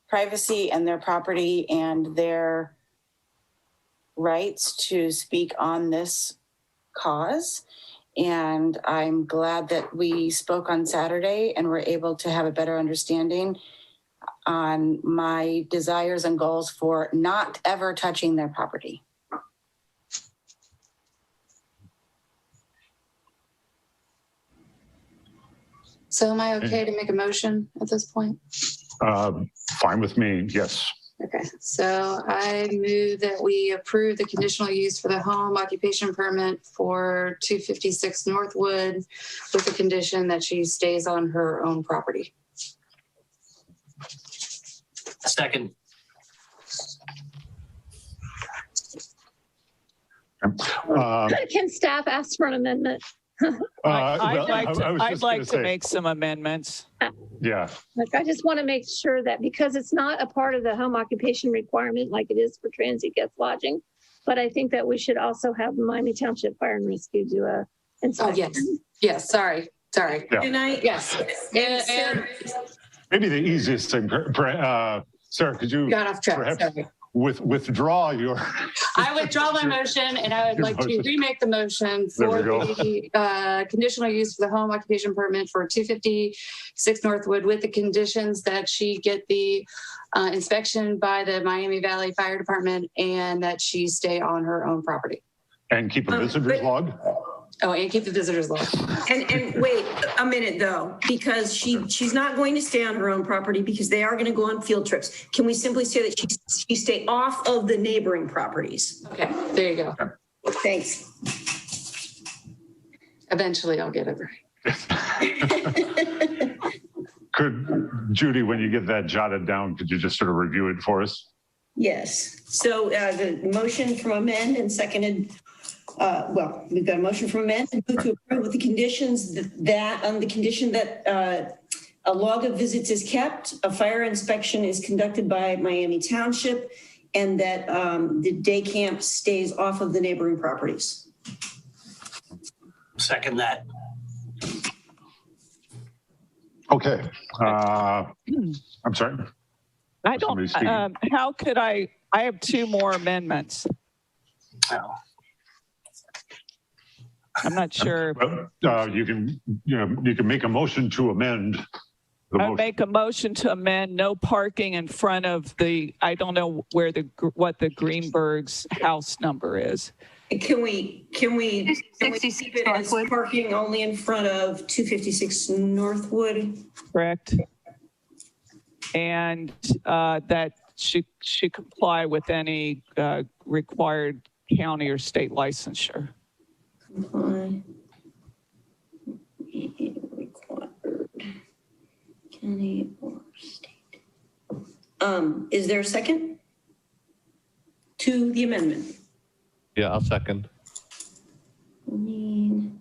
privacy and their property and their rights to speak on this cause. And I'm glad that we spoke on Saturday and were able to have a better understanding on my desires and goals for not ever touching their property. So am I okay to make a motion at this point? Fine with me, yes. Okay, so I move that we approve the conditional use for the home occupation permit for 256 Northwood with the condition that she stays on her own property. Second. Can staff ask for an amendment? I'd like to make some amendments. Yeah. Like, I just want to make sure that because it's not a part of the home occupation requirement like it is for transient guest lodging, but I think that we should also have Miami Township Fire and Rescue do a inspection. Oh, yes. Yes, sorry. Yeah. And Yes. And Maybe the easiest thing, Sarah, could you got off track, perhaps sorry. withdraw your... I withdraw my motion and I would like to remake the motion for the conditional use for the home occupation permit for 256 Northwood with the conditions that she get the inspection by the Miami Valley Fire Department and that she stay on her own property. And keep a visitor's log? Oh, and keep the visitor's log. And wait a minute though, because she's not going to stay on her own property because they are going to go on field trips. Can we simply say that she stay off of the neighboring properties? Okay, there you go. Thanks. Eventually I'll get it right. Could, Judy, when you get that jotted down, could you just sort of review it for us? Yes. So the motion from amend and seconded. We've got a motion from amend and move to approve with the conditions that on the condition that a log of visits is kept, a fire inspection is conducted by Miami Township, and that the day camp stays off of the neighboring properties. Second that. Okay. I'm sorry. I don't, how could I have two more amendments. Oh. I'm not sure. Well, you can make a motion to amend the I motion. make a motion to amend no parking in front of the, I don't know what the Greenberg's house number is. Can we keep 66 it as Northwood. parking only in front of 256 Northwood? Correct. And that she comply with any required county or state licensure. Comply. Required county or state. Is there a second to the amendment? Yeah, I'll second. And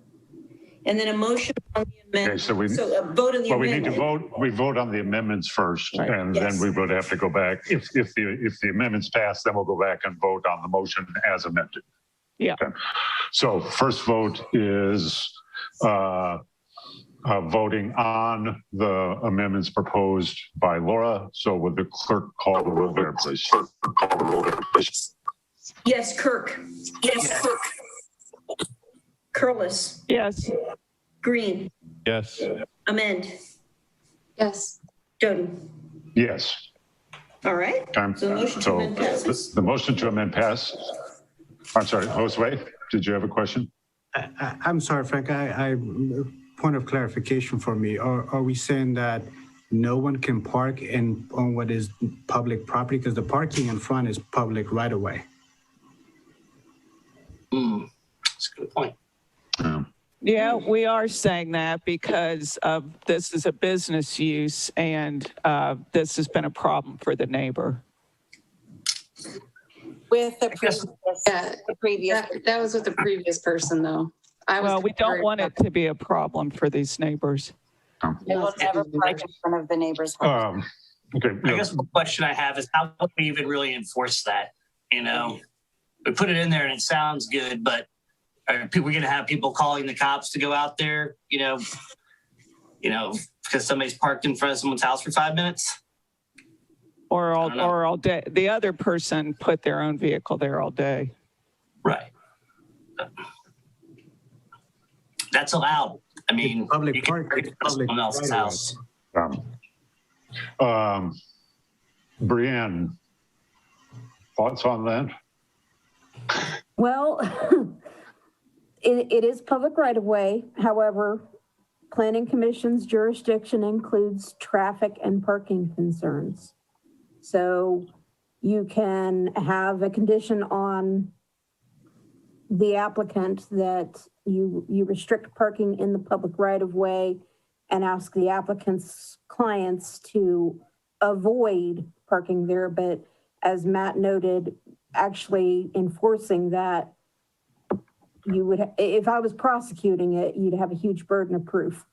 then a motion on the amendment. Okay, so a vote on the well, we amendment. need to vote. We vote on the amendments first, Right. and Yes. then we would have to go back. If the amendments pass, then we'll go back and vote on the motion as amended. Yeah. Okay. So first vote is voting on the amendments proposed by Laura. So would the clerk call the roll there, please? Yes, Kirk. Yes, Kirk. Curlis. Yes. Green. Yes. Amend. Yes. Doden. Yes. All right. So the motion to amend passes. The motion to amend pass. I'm sorry, Josue, did you have a question? I'm sorry, Frank, point of clarification for me. Are we saying that no one can park on what is public property? Because the parking in front is public right away. That's a good point. Yeah, we are saying that because this is a business use and this has been a problem for the neighbor. With the Yeah. previous. That was with the previous person, though. Well, we don't want it to be a problem for these neighbors. They will never park in front of the neighbor's house. Okay. I guess the question I have is how would we even really enforce that? You know, we put it in there and it sounds good, but are we going to have people calling the cops to go out there, you know, because somebody's parked in front of someone's house for 5 minutes? Or all day. The other person put their own vehicle there all day. Right. That's allowed. I mean, Public you can park, park in front of someone else's house. Brianne, thoughts on that? Well, it is public right of way. However, Planning Commission's jurisdiction includes traffic and parking concerns. So you can have a condition on the applicant that you restrict parking in the public right of way and ask the applicant's clients to avoid parking there. But as Matt noted, actually enforcing that, you would, if I was prosecuting it, you'd have a huge burden of proof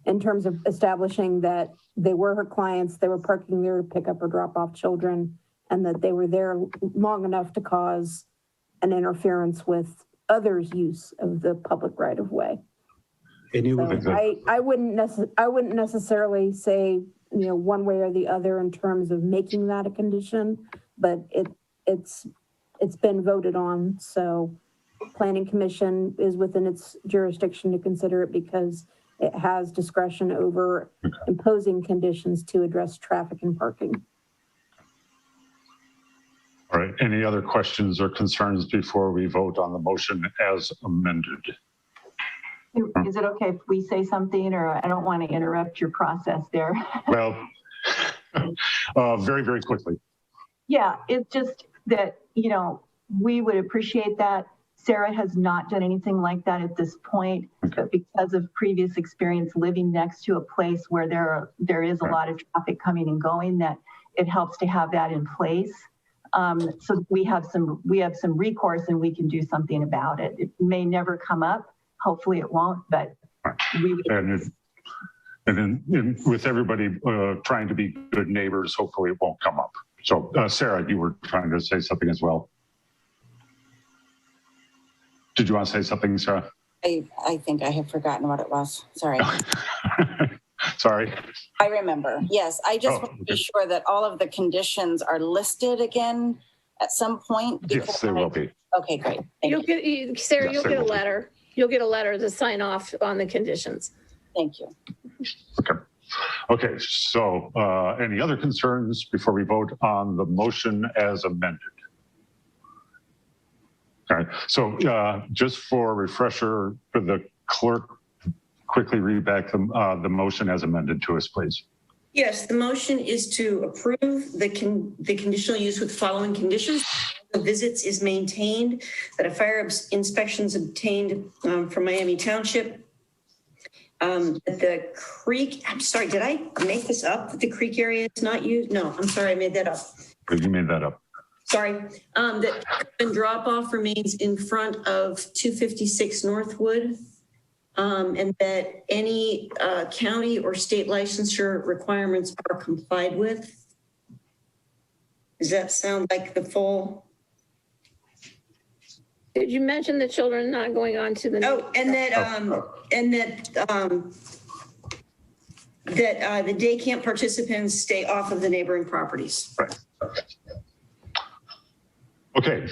in terms of establishing that they were her clients, they were parking there to pick up or drop off children, and that they were there long enough to cause an interference with others' use of the public right of way. So I wouldn't necessarily say, one way or the other in terms of making that a condition, but it's been voted on. So Planning Commission is within its jurisdiction to consider it because it has discretion over imposing conditions to address traffic and parking. All right, any other questions or concerns before we vote on the motion as amended? Is it okay if we say something, or I don't want to interrupt your process there? Well, very, very quickly. Yeah, it's just that, we would appreciate that. Sarah has not done anything like that at this point, but because of previous experience living next to a place where there is a lot of traffic coming and going, that it helps to have that in place. So we have some recourse and we can do something about it. It may never come up. Hopefully it won't, but we would. And with everybody trying to be good neighbors, hopefully it won't come up. So Sarah, you were trying to say something as well. Did you want to say something, Sarah? I think I have forgotten what it was. Sorry. Sorry. I remember. Yes, I just want to be sure that all of the conditions are listed again at some point. Yes, they will be. Okay, great. Sarah, Yes, you'll they get a will be. letter. You'll get a letter to sign off on the conditions. Thank you. Okay. Okay, so any other concerns before we vote on the motion as amended? All right. So just for a refresher, for the clerk, quickly read back the motion as amended to us, please. Yes, the motion is to approve the conditional use with the following conditions. The visits is maintained, that a fire inspection is obtained from Miami Township. The creek, I'm sorry, did I make this up? That the creek area is not used? No, I'm sorry, I made that up. You made that up. Sorry. That drop off remains in front of 256 Northwood. And that any county or state licensure requirements are complied with. Does that sound like the full? Did you mention the children not going on to the? Oh, and that the day camp participants stay off of the neighboring properties. Right. Okay.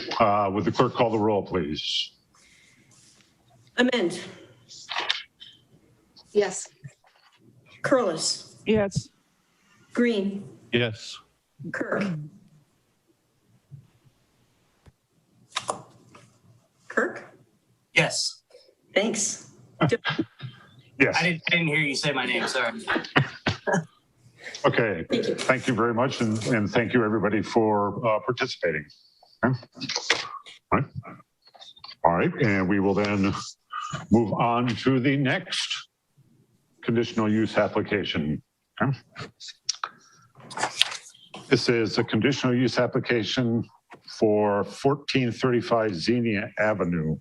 Would the clerk call the roll, please? Amend. Yes. Curlis. Yes. Green. Yes. Kirk. Kirk? Yes. Thanks. Yes. I didn't hear you say my name, sorry. Okay. Thank you very much. And thank you everybody for participating. Okay. All right. And we will then move on to the next conditional use application. Okay. This is a conditional use application for 1435 Xenia Avenue.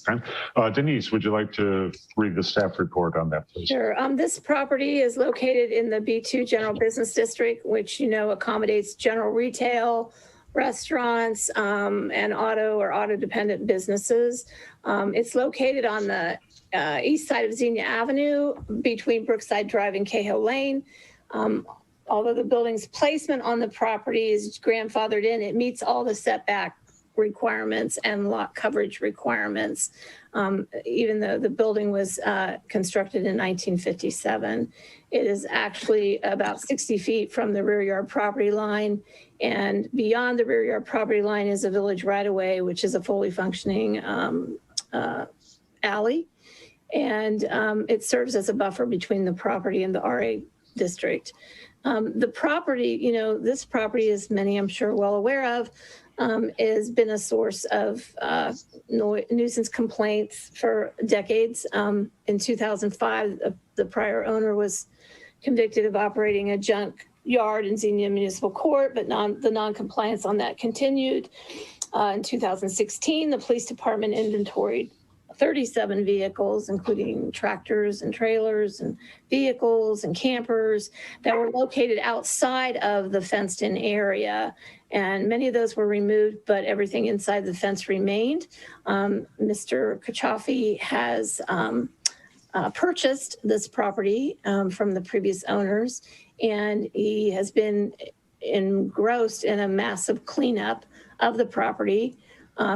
Okay. Denise, would you like to read the staff report on that, please? Sure. This property is located in the B2 General Business District, which, accommodates general retail, restaurants, and auto-dependent businesses. It's located on the east side of Xenia Avenue between Brookside Drive and Cahill Lane. Although the building's placement on the property is grandfathered in, it meets all the setback requirements and lot coverage requirements, even though the building was constructed in 1957. It is actually about 60 feet from the rear yard property line, and beyond the rear yard property line is a village right-of-way, which is a fully functioning alley. And it serves as a buffer between the property and the RA district. The property, this property, as many I'm sure well aware of, has been a source of nuisance complaints for decades. In 2005, the prior owner was convicted of operating a junk yard in Xenia Municipal Court, but the non-compliance on that continued. In 2016, the police department inventoried 37 vehicles, including tractors and trailers and vehicles and campers that were located outside of the fenced-in area. And many of those were removed, but everything inside the fence remained. Mr. Kachafi has purchased this property from the previous owners, and he has been engrossed in a massive cleanup of the property.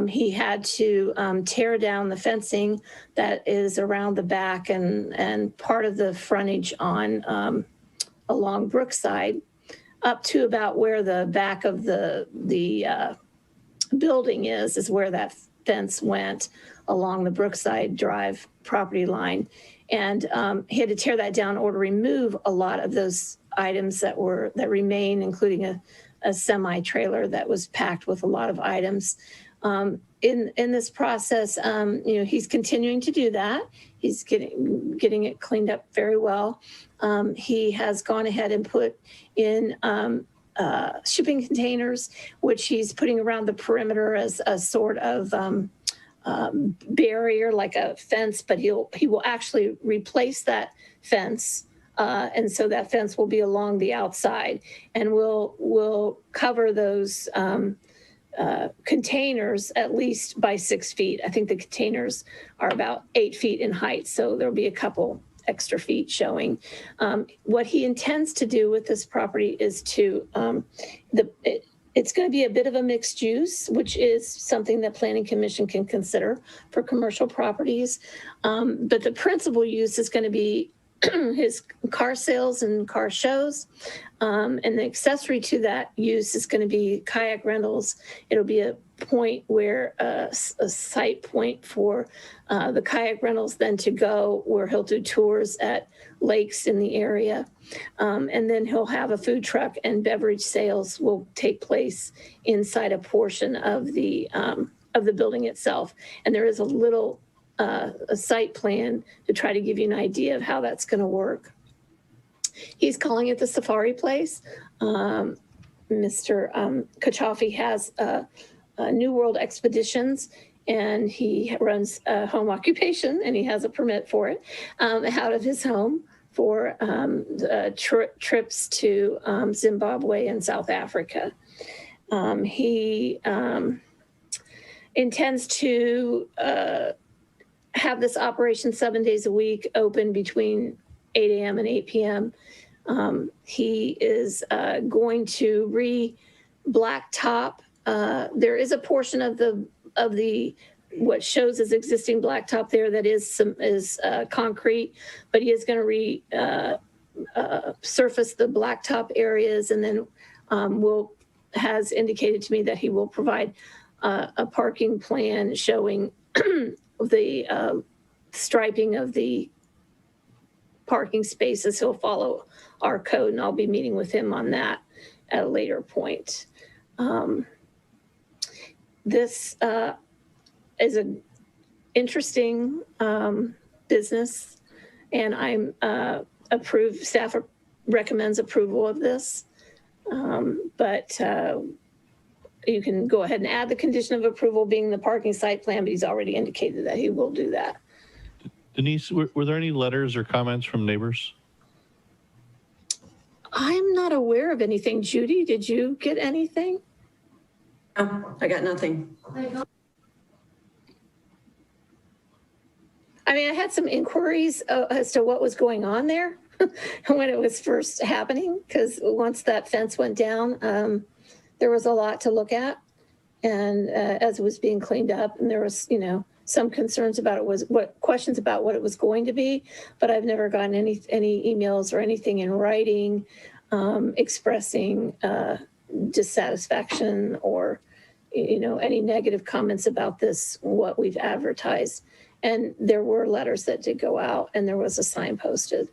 He had to tear down the fencing that is around the back and part of the frontage on along Brookside, up to about where the back of the building is where that fence went along the Brookside Drive property line. And he had to tear that down in order to remove a lot of those items that remain, including a semi-trailer that was packed with a lot of items. In this process, he's continuing to do that. He's getting it cleaned up very well. He has gone ahead and put in shipping containers, which he's putting around the perimeter as a sort of barrier, like a fence, but he will actually replace that fence. And so that fence will be along the outside, and we'll cover those containers at least by 6 feet. I think the containers are about 8 feet in height, so there'll be a couple extra feet showing. What he intends to do with this property is to, it's going to be a bit of a mixed use, which is something that Planning Commission can consider for commercial properties. But the principal use is going to be his car sales and car shows. And the accessory to that use is going to be kayak rentals. It'll be a point where a site point for the kayak rentals then to go, where he'll do tours at lakes in the area. And then he'll have a food truck, and beverage sales will take place inside a portion of the building itself. And there is a little a site plan to try to give you an idea of how that's going to work. He's calling it the Safari Place. Mr. Kachafi has New World Expeditions, and he runs a home occupation, and he has a permit for it out of his home for trips to Zimbabwe and South Africa. He intends to have this operation 7 days a week, open between 8 a.m. and 8 p.m. He is going to re-blacktop. There is a portion of the what shows as existing blacktop there that is concrete, but he is going to surface the blacktop areas, and then has indicated to me that he will provide a parking plan showing the striping of the parking spaces. He'll follow our code, and I'll be meeting with him on that at a later point. This is an interesting business, and I'm staff recommends approval of this. But you can go ahead and add the condition of approval being the parking site plan, but he's already indicated that he will do that. Denise, were there any letters or comments from neighbors? I'm not aware of anything. Judy, did you get anything? No, I got nothing. I mean, I had some inquiries as to what was going on there when it was first happening, because once that fence went down, there was a lot to look at. And as it was being cleaned up, and there was, some concerns about questions about what it was going to be, but I've never gotten any emails or anything in writing expressing dissatisfaction or, any negative comments about this, what we've advertised. And there were letters that did go out, and there was a sign posted.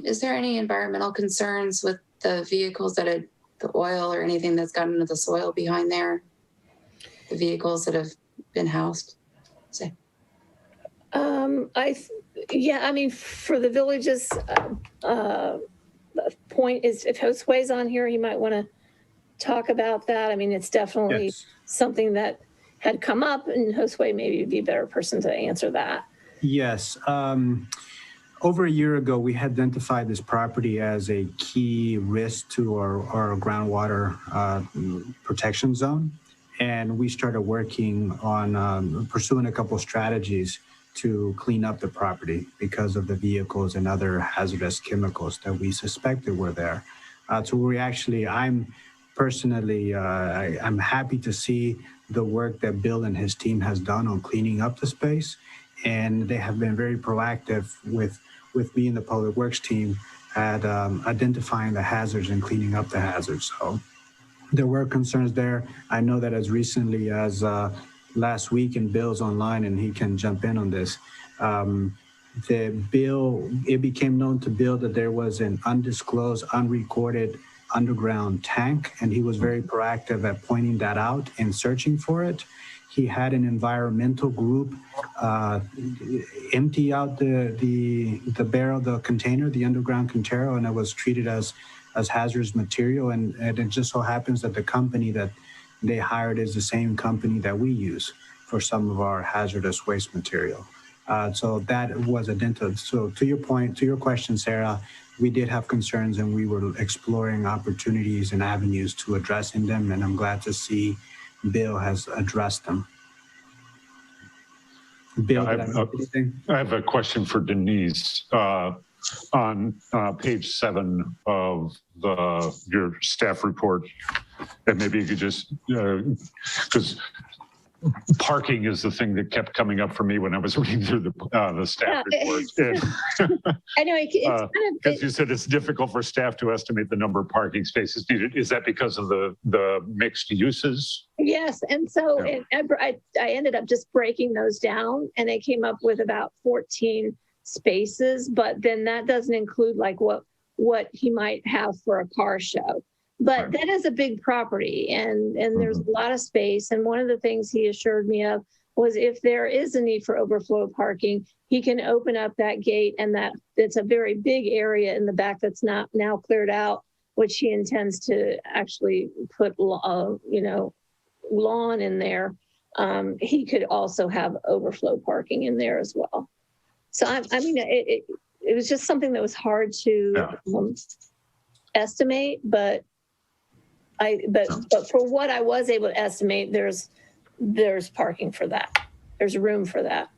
Is there any environmental concerns with the vehicles that had the oil or anything that's gotten into the soil behind there? The vehicles that have been housed? Say. For the village's point is, if Josue on here, he might want to talk about that. I mean, it's definitely something that had come up, and Josue maybe would be a better person to answer that. Yes. Over a year ago, we identified this property as a key risk to our groundwater protection zone. And we started working on pursuing a couple of strategies to clean up the property because of the vehicles and other hazardous chemicals that we suspected were there. I'm personally, I'm happy to see the work that Bill and his team has done on cleaning up the space. And they have been very proactive with me and the public works team at identifying the hazards and cleaning up the hazards. So there were concerns there. I know that as recently as last week, and Bill's online and he can jump in on this, it became known to Bill that there was an undisclosed, unrecorded underground tank, and he was very proactive at pointing that out and searching for it. He had an environmental group empty out the barrel, the container, the underground container, and it was treated as hazardous material. And it just so happens that the company that they hired is the same company that we use for some of our hazardous waste material. So that was identified. So to your point, to your question, Sarah, we did have concerns, and we were exploring opportunities and avenues to addressing them. And I'm glad to see Bill has addressed them. Bill, I have a question for Denise. On page 7 of your staff report, and maybe you could just, because parking is the thing that kept coming up for me when I was reading through the staff report. Anyway, it's kind of, Because you said it's difficult for staff to estimate the number of parking spaces needed. Is that because of the mixed uses? yes. And so Yeah. I ended up just breaking those down, and I came up with about 14 spaces, but then that doesn't include like what he might have for a car show. But Right. that is a big property, and there's a lot of space. And one of the things he assured me of was if there is a need for overflow parking, he can open up that gate, and that it's a very big area in the back that's not now cleared out, which he intends to actually put, lawn in there. He could also have overflow parking in there as well. So it was just something that was hard to estimate, but for what I was able to estimate, there's parking for that. There's room for that.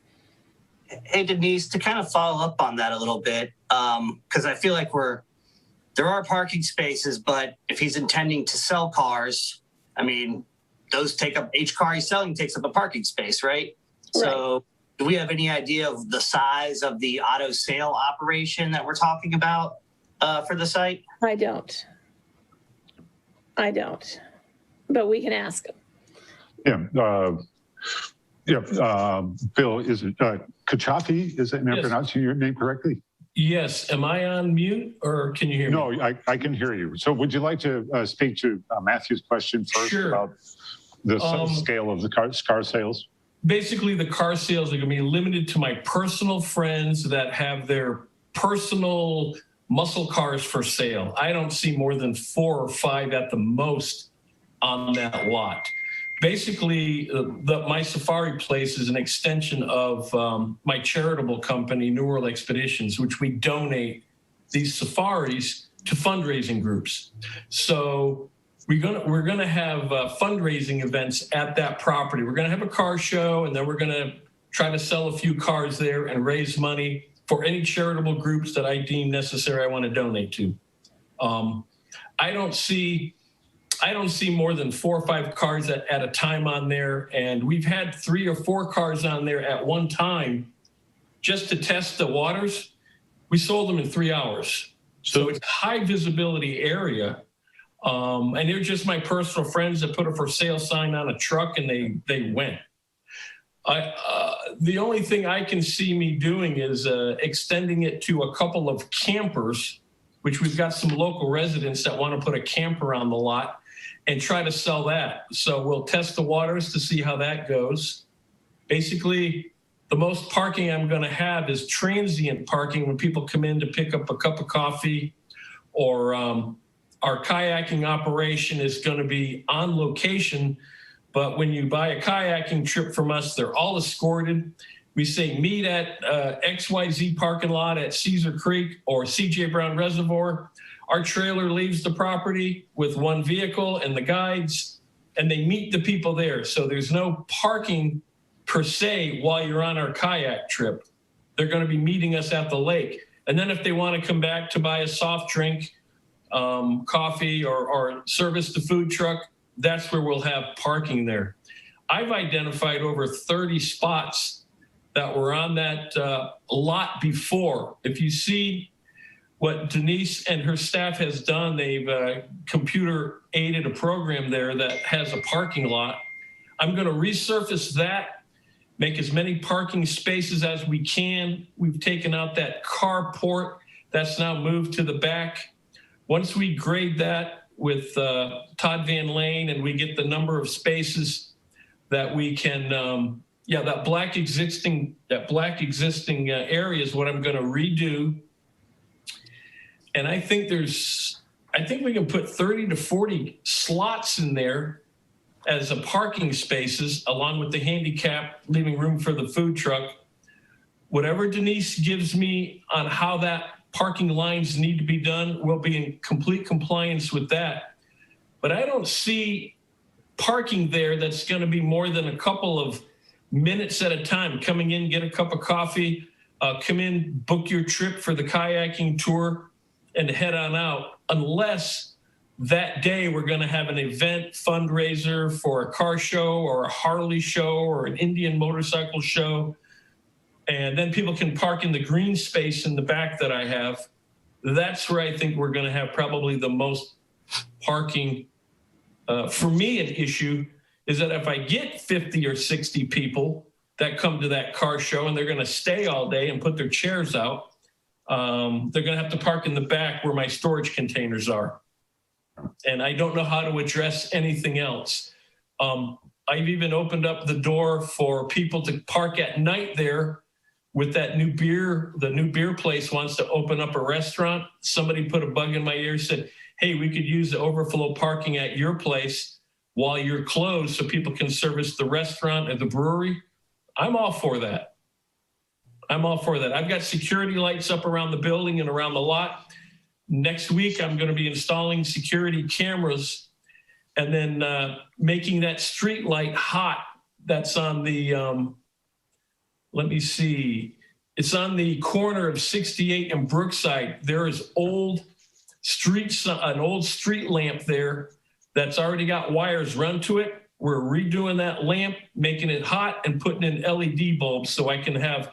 Hey, Denise, to kind of follow up on that a little bit, because I feel like there are parking spaces, but if he's intending to sell cars, I mean, those take up, each car he's selling takes up a parking space, right? So do we have any idea of the size of the auto sale operation that we're talking about for the site? I don't. But we can ask him. Bill, is it Kachafi? Am I Yes. pronouncing your name correctly? Yes, am I on mute or can you hear me? No, I can hear you. So would you like to speak to Matthew's question first Sure. about the scale of the car sales? Basically, the car sales are going to be limited to my personal friends that have their personal muscle cars for sale. I don't see more than 4 or 5 at the most on that lot. Basically, my safari place is an extension of my charitable company, New World Expeditions, which we donate these safaris to fundraising groups. So we're gonna have fundraising events at that property. We're gonna have a car show, and then we're gonna try to sell a few cars there and raise money for any charitable groups that I deem necessary I want to donate to. I don't see more than 4 or 5 cars at a time on there, and we've had 3 or 4 cars on there at one time just to test the waters. We sold them in 3 hours. So it's a high visibility area. And they're just my personal friends that put a for sale sign on a truck, and they went. The only thing I can see me doing is extending it to a couple of campers, which we've got some local residents that want to put a camper on the lot, and try to sell that. So we'll test the waters to see how that goes. Basically, the most parking I'm going to have is transient parking when people come in to pick up a cup of coffee, or our kayaking operation is going to be on location. But when you buy a kayaking trip from us, they're all escorted. We say meet at XYZ parking lot at Cedar Creek or CJ Brown Reservoir. Our trailer leaves the property with 1 vehicle and the guides, and they meet the people there. So there's no parking per se while you're on our kayak trip. They're going to be meeting us at the lake. And then if they want to come back to buy a soft drink, coffee, or service the food truck, that's where we'll have parking there. I've identified over 30 spots that were on that lot before. If you see what Denise and her staff has done, they've computer aided a program there that has a parking lot. I'm going to resurface that, make as many parking spaces as we can. We've taken out that carport that's now moved to the back. Once we grade that with Todd Van Lane and we get the number of spaces that we can, that black existing area is what I'm going to redo. And I think we can put 30 to 40 slots in there as a parking spaces, along with the handicap, leaving room for the food truck. Whatever Denise gives me on how that parking lines need to be done, we'll be in complete compliance with that. But I don't see parking there that's going to be more than a couple of minutes at a time. Coming in, get a cup of coffee, come in, book your trip for the kayaking tour, and head on out, unless that day we're going to have an event fundraiser for a car show or a Harley show or an Indian motorcycle show. And then people can park in the green space in the back that I have. That's where I think we're going to have probably the most parking. For me, an issue is that if I get 50 or 60 people that come to that car show and they're going to stay all day and put their chairs out, they're going to have to park in the back where my storage containers are. And I don't know how to address anything else. I've even opened up the door for people to park at night there with that new beer. The new beer place wants to open up a restaurant. Somebody put a bug in my ear, said, hey, we could use the overflow parking at your place while you're closed so people can service the restaurant or the brewery. I'm all for that. I'm all for that. I've got security lights up around the building and around the lot. Next week, I'm going to be installing security cameras and then making that street light hot. That's on the, let me see. It's on the corner of 68 and Brookside. There is an old street lamp there that's already got wires run to it. We're redoing that lamp, making it hot and putting in LED bulbs so I can have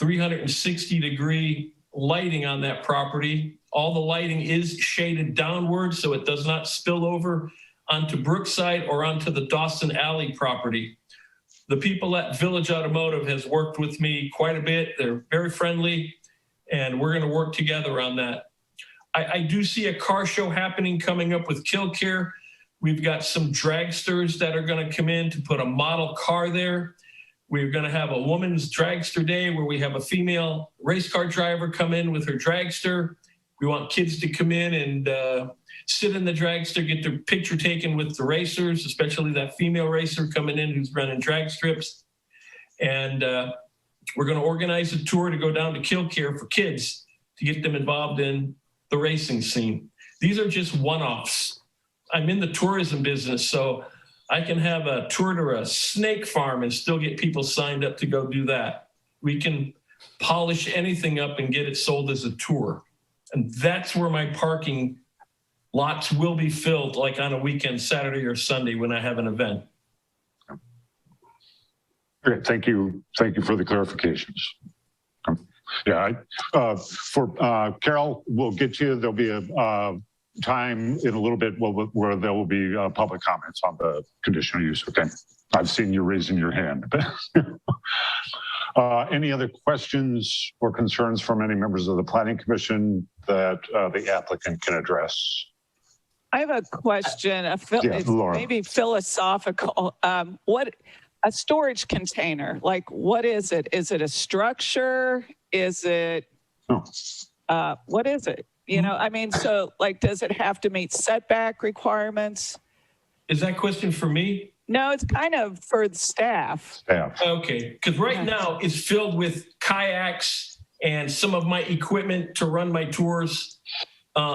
360-degree lighting on that property. All the lighting is shaded downward so it does not spill over onto Brookside or onto the Dawson Alley property. The people at Village Automotive has worked with me quite a bit. They're very friendly, and we're going to work together on that. I do see a car show happening coming up with KillCare. We've got some dragsters that are going to come in to put a model car there. We're going to have a woman's dragster day where we have a female race car driver come in with her dragster. We want kids to come in and sit in the dragster, get their picture taken with the racers, especially that female racer coming in who's running drag strips. And we're going to organize a tour to go down to KillCare for kids to get them involved in the racing scene. These are just one-offs. I'm in the tourism business, so I can have a tour to a snake farm and still get people signed up to go do that. We can polish anything up and get it sold as a tour. And that's where my parking lots will be filled, like on a weekend, Saturday or Sunday when I have an event. Great, thank you. Thank you for the clarifications. Yeah, Carol, we'll get to you. There'll be a time in a little bit where there will be public comments on the conditional use. Okay, I've seen you raising your hand. Any other questions or concerns from any members of the Planning Commission that the applicant can address? I have a question, it's maybe philosophical. What a storage container, like what is it? Is it a structure? Is it, what is it? You know, I mean, so like, does it have to meet setback requirements? Is that question for me? No, it's kind of for the staff. Okay, because right now it's filled with kayaks and some of my equipment to run my tours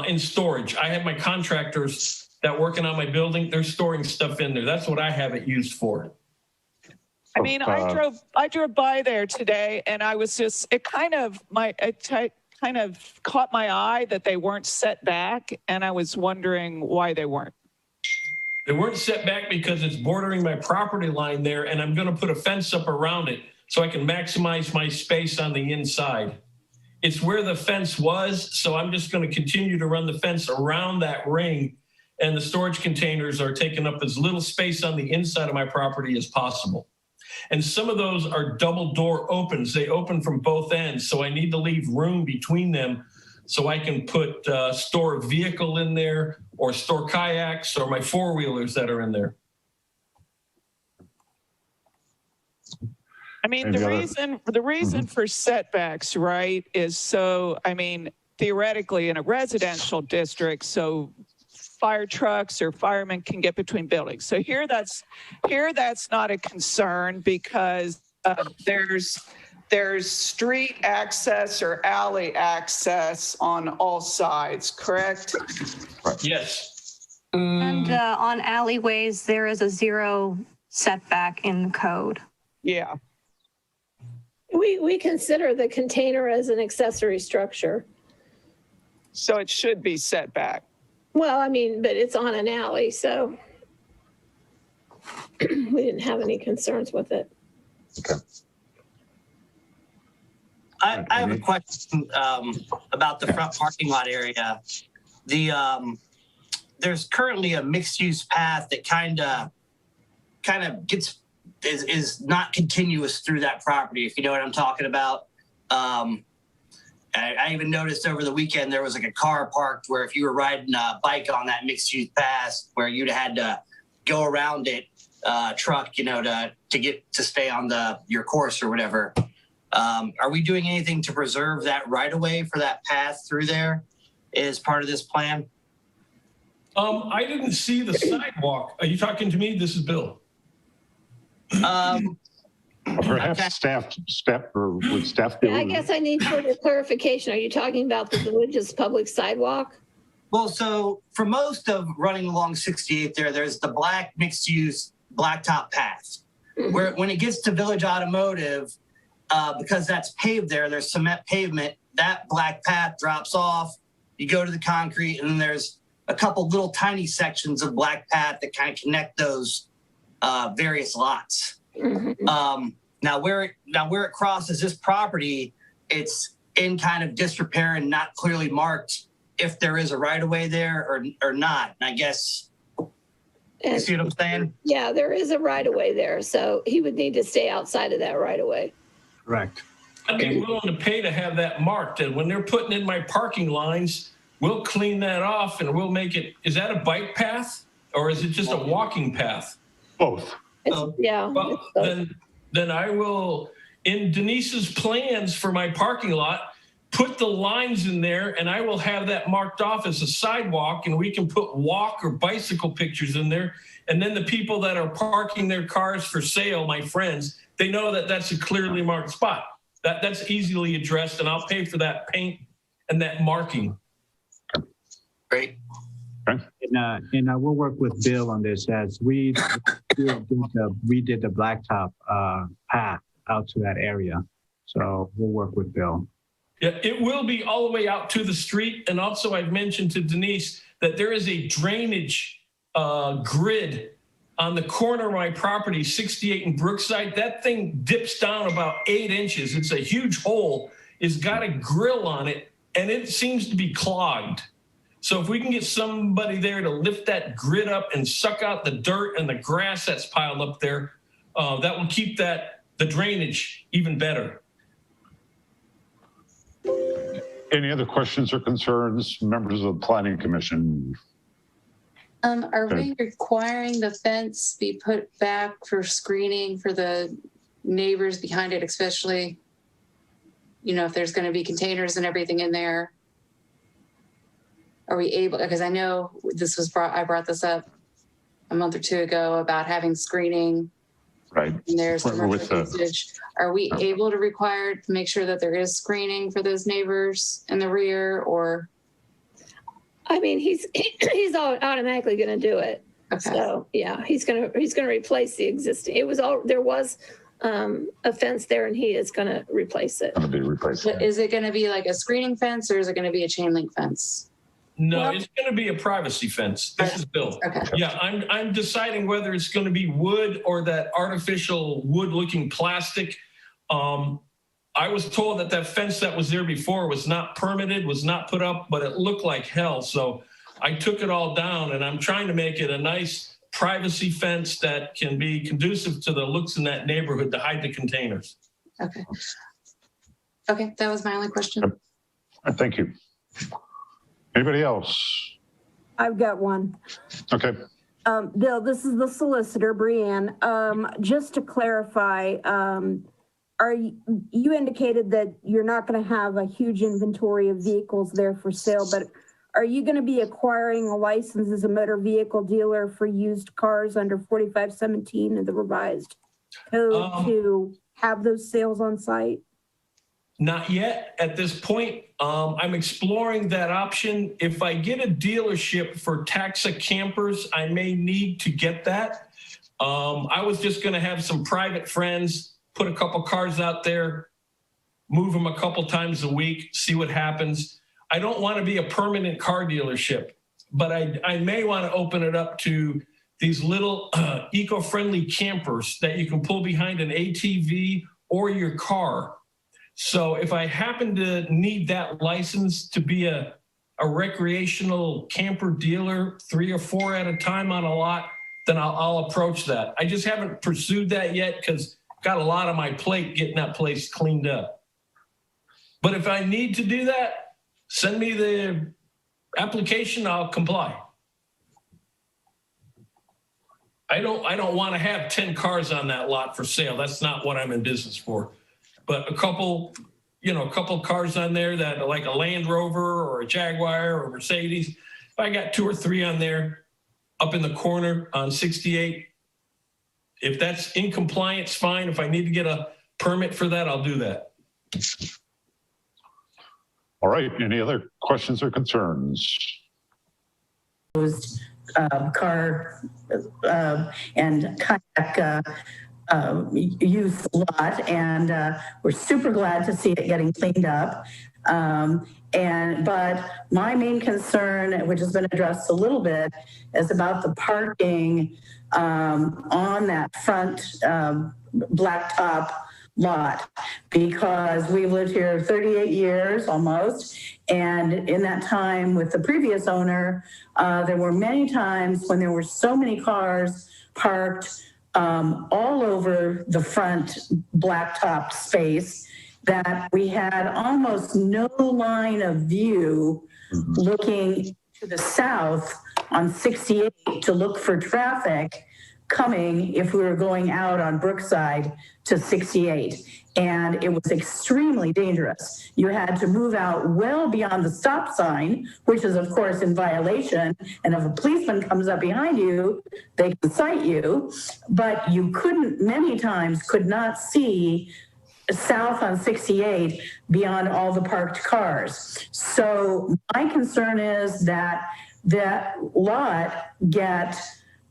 in storage. I have my contractors that working on my building, they're storing stuff in there. That's what I have it used for. I mean, I drove by there today and I was just, it kind of caught my eye that they weren't set back, and I was wondering why they weren't. They weren't set back because it's bordering my property line there, and I'm going to put a fence up around it so I can maximize my space on the inside. It's where the fence was, so I'm just going to continue to run the fence around that ring, and the storage containers are taking up as little space on the inside of my property as possible. And some of those are double door opens. They open from both ends, so I need to leave room between them so I can put store a vehicle in there or store kayaks or my four-wheelers that are in there. I mean, the reason for setbacks, right, is so, I mean, theoretically in a residential district, so fire trucks or firemen can get between buildings. So here that's not a concern because there's street access or alley access on all sides, correct? Yes. And on alleyways, there is a 0 setback in the code. Yeah. We consider the container as an accessory structure. So it should be set back. Well, I mean, but it's on an alley, so we didn't have any concerns with it. Okay. I have a question about the front parking lot area. There's currently a mixed-use path that kind of is not continuous through that property, if you know what I'm talking about. I even noticed over the weekend there was like a car parked where if you were riding a bike on that mixed-use path, where you'd had to go around it, truck, you know, to stay on your course or whatever. Are we doing anything to preserve that right of way for that path through there as part of this plan? I didn't see the sidewalk. Are you talking to me? This is Bill. Perhaps staff or would staff be Yeah, I guess I need further clarification. Are you talking about the village's public sidewalk? Well, so for most of running along 68 there's the black mixed-use blacktop path. Where when it gets to Village Automotive, because that's paved there's cement pavement, that black path drops off, you go to the concrete, and then there's a couple little tiny sections of black path that kind of connect those various lots. Now where it crosses this property, it's in kind of disrepair and not clearly marked if there is a right of way there or not. And I guess, you see what I'm saying? Yeah, there is a right of way there, so he would need to stay outside of that right of way. Correct. I'd be willing to pay to have that marked, and when they're putting in my parking lines, we'll clean that off and we'll make it, is that a bike path or is it just a walking path? Both. Yeah. Well, then I will, in Denise's plans for my parking lot, put the lines in there and I will have that marked off as a sidewalk, and we can put walk or bicycle pictures in there. And then the people that are parking their cars for sale, my friends, they know that that's a clearly marked spot. That's easily addressed, and I'll pay for that paint and that marking. Great. And I will work with Bill on this as we did the blacktop path out to that area. So we'll work with Bill. Yeah, it will be all the way out to the street. And also I've mentioned to Denise that there is a drainage grid on the corner of my property, 68 and Brookside. That thing dips down about 8 inches. It's a huge hole. It's got a grill on it, and it seems to be clogged. So if we can get somebody there to lift that grid up and suck out the dirt and the grass that's piled up there, that will keep the drainage even better. Any other questions or concerns, members of the Planning Commission? Are we requiring the fence be put back for screening for the neighbors behind it, especially, you know, if there's going to be containers and everything in there? Are we able, because I know I brought this up a month or two ago about having screening. Right. And there's commercial usage. Are we able to require to make sure that there is screening for those neighbors in the rear, or? I mean, he's automatically going to do it. Okay. So yeah, he's going to replace the existing. There was a fence there, and he is going to replace it. Going to be replaced. Is it going to be like a screening fence, or is it going to be a chain link fence? No, it's going to be a privacy fence. This is Bill. Okay. Yeah, I'm deciding whether it's going to be wood or that artificial wood-looking plastic. I was told that fence that was there before was not permitted, was not put up, but it looked like hell. So I took it all down, and I'm trying to make it a nice privacy fence that can be conducive to the looks in that neighborhood to hide the containers. Okay. Okay, that was my only question. Thank you. Anybody else? I've got one. Okay. Bill, this is the solicitor, Brianne. Just to clarify, you indicated that you're not going to have a huge inventory of vehicles there for sale, but are you going to be acquiring a license as a motor vehicle dealer for used cars under 4517 of the revised code to have those sales on site? Not yet at this point. I'm exploring that option. If I get a dealership for taxa campers, I may need to get that. I was just going to have some private friends put a couple cars out there, move them a couple times a week, see what happens. I don't want to be a permanent car dealership, but I may want to open it up to these little eco-friendly campers that you can pull behind an ATV or your car. So if I happen to need that license to be a recreational camper dealer, 3 or 4 at a time on a lot, then I'll approach that. I just haven't pursued that yet because got a lot on my plate getting that place cleaned up. But if I need to do that, send me the application, I'll comply. I don't want to have 10 cars on that lot for sale. That's not what I'm in business for. But a couple cars on there that are like a Land Rover or a Jaguar or a Mercedes. If I got 2 or 3 on there up in the corner on 68, if that's in compliance, fine. If I need to get a permit for that, I'll do that. All right, any other questions or concerns? Car and kayak use lot, and we're super glad to see it getting cleaned up. But my main concern, which has been addressed a little bit, is about the parking on that front blacktop lot, because we've lived here 38 years almost, and in that time with the previous owner, there were many times when there were so many cars parked all over the front blacktop space that we had almost no line of view looking to the south on 68 to look for traffic coming if we were going out on Brookside to 68. And it was extremely dangerous. You had to move out well beyond the stop sign, which is of course in violation. And if a policeman comes up behind you, they can cite you. But you many times could not see south on 68 beyond all the parked cars. So my concern is that that lot get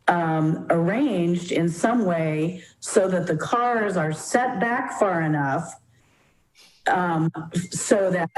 arranged in some way so that the cars are set back far enough so that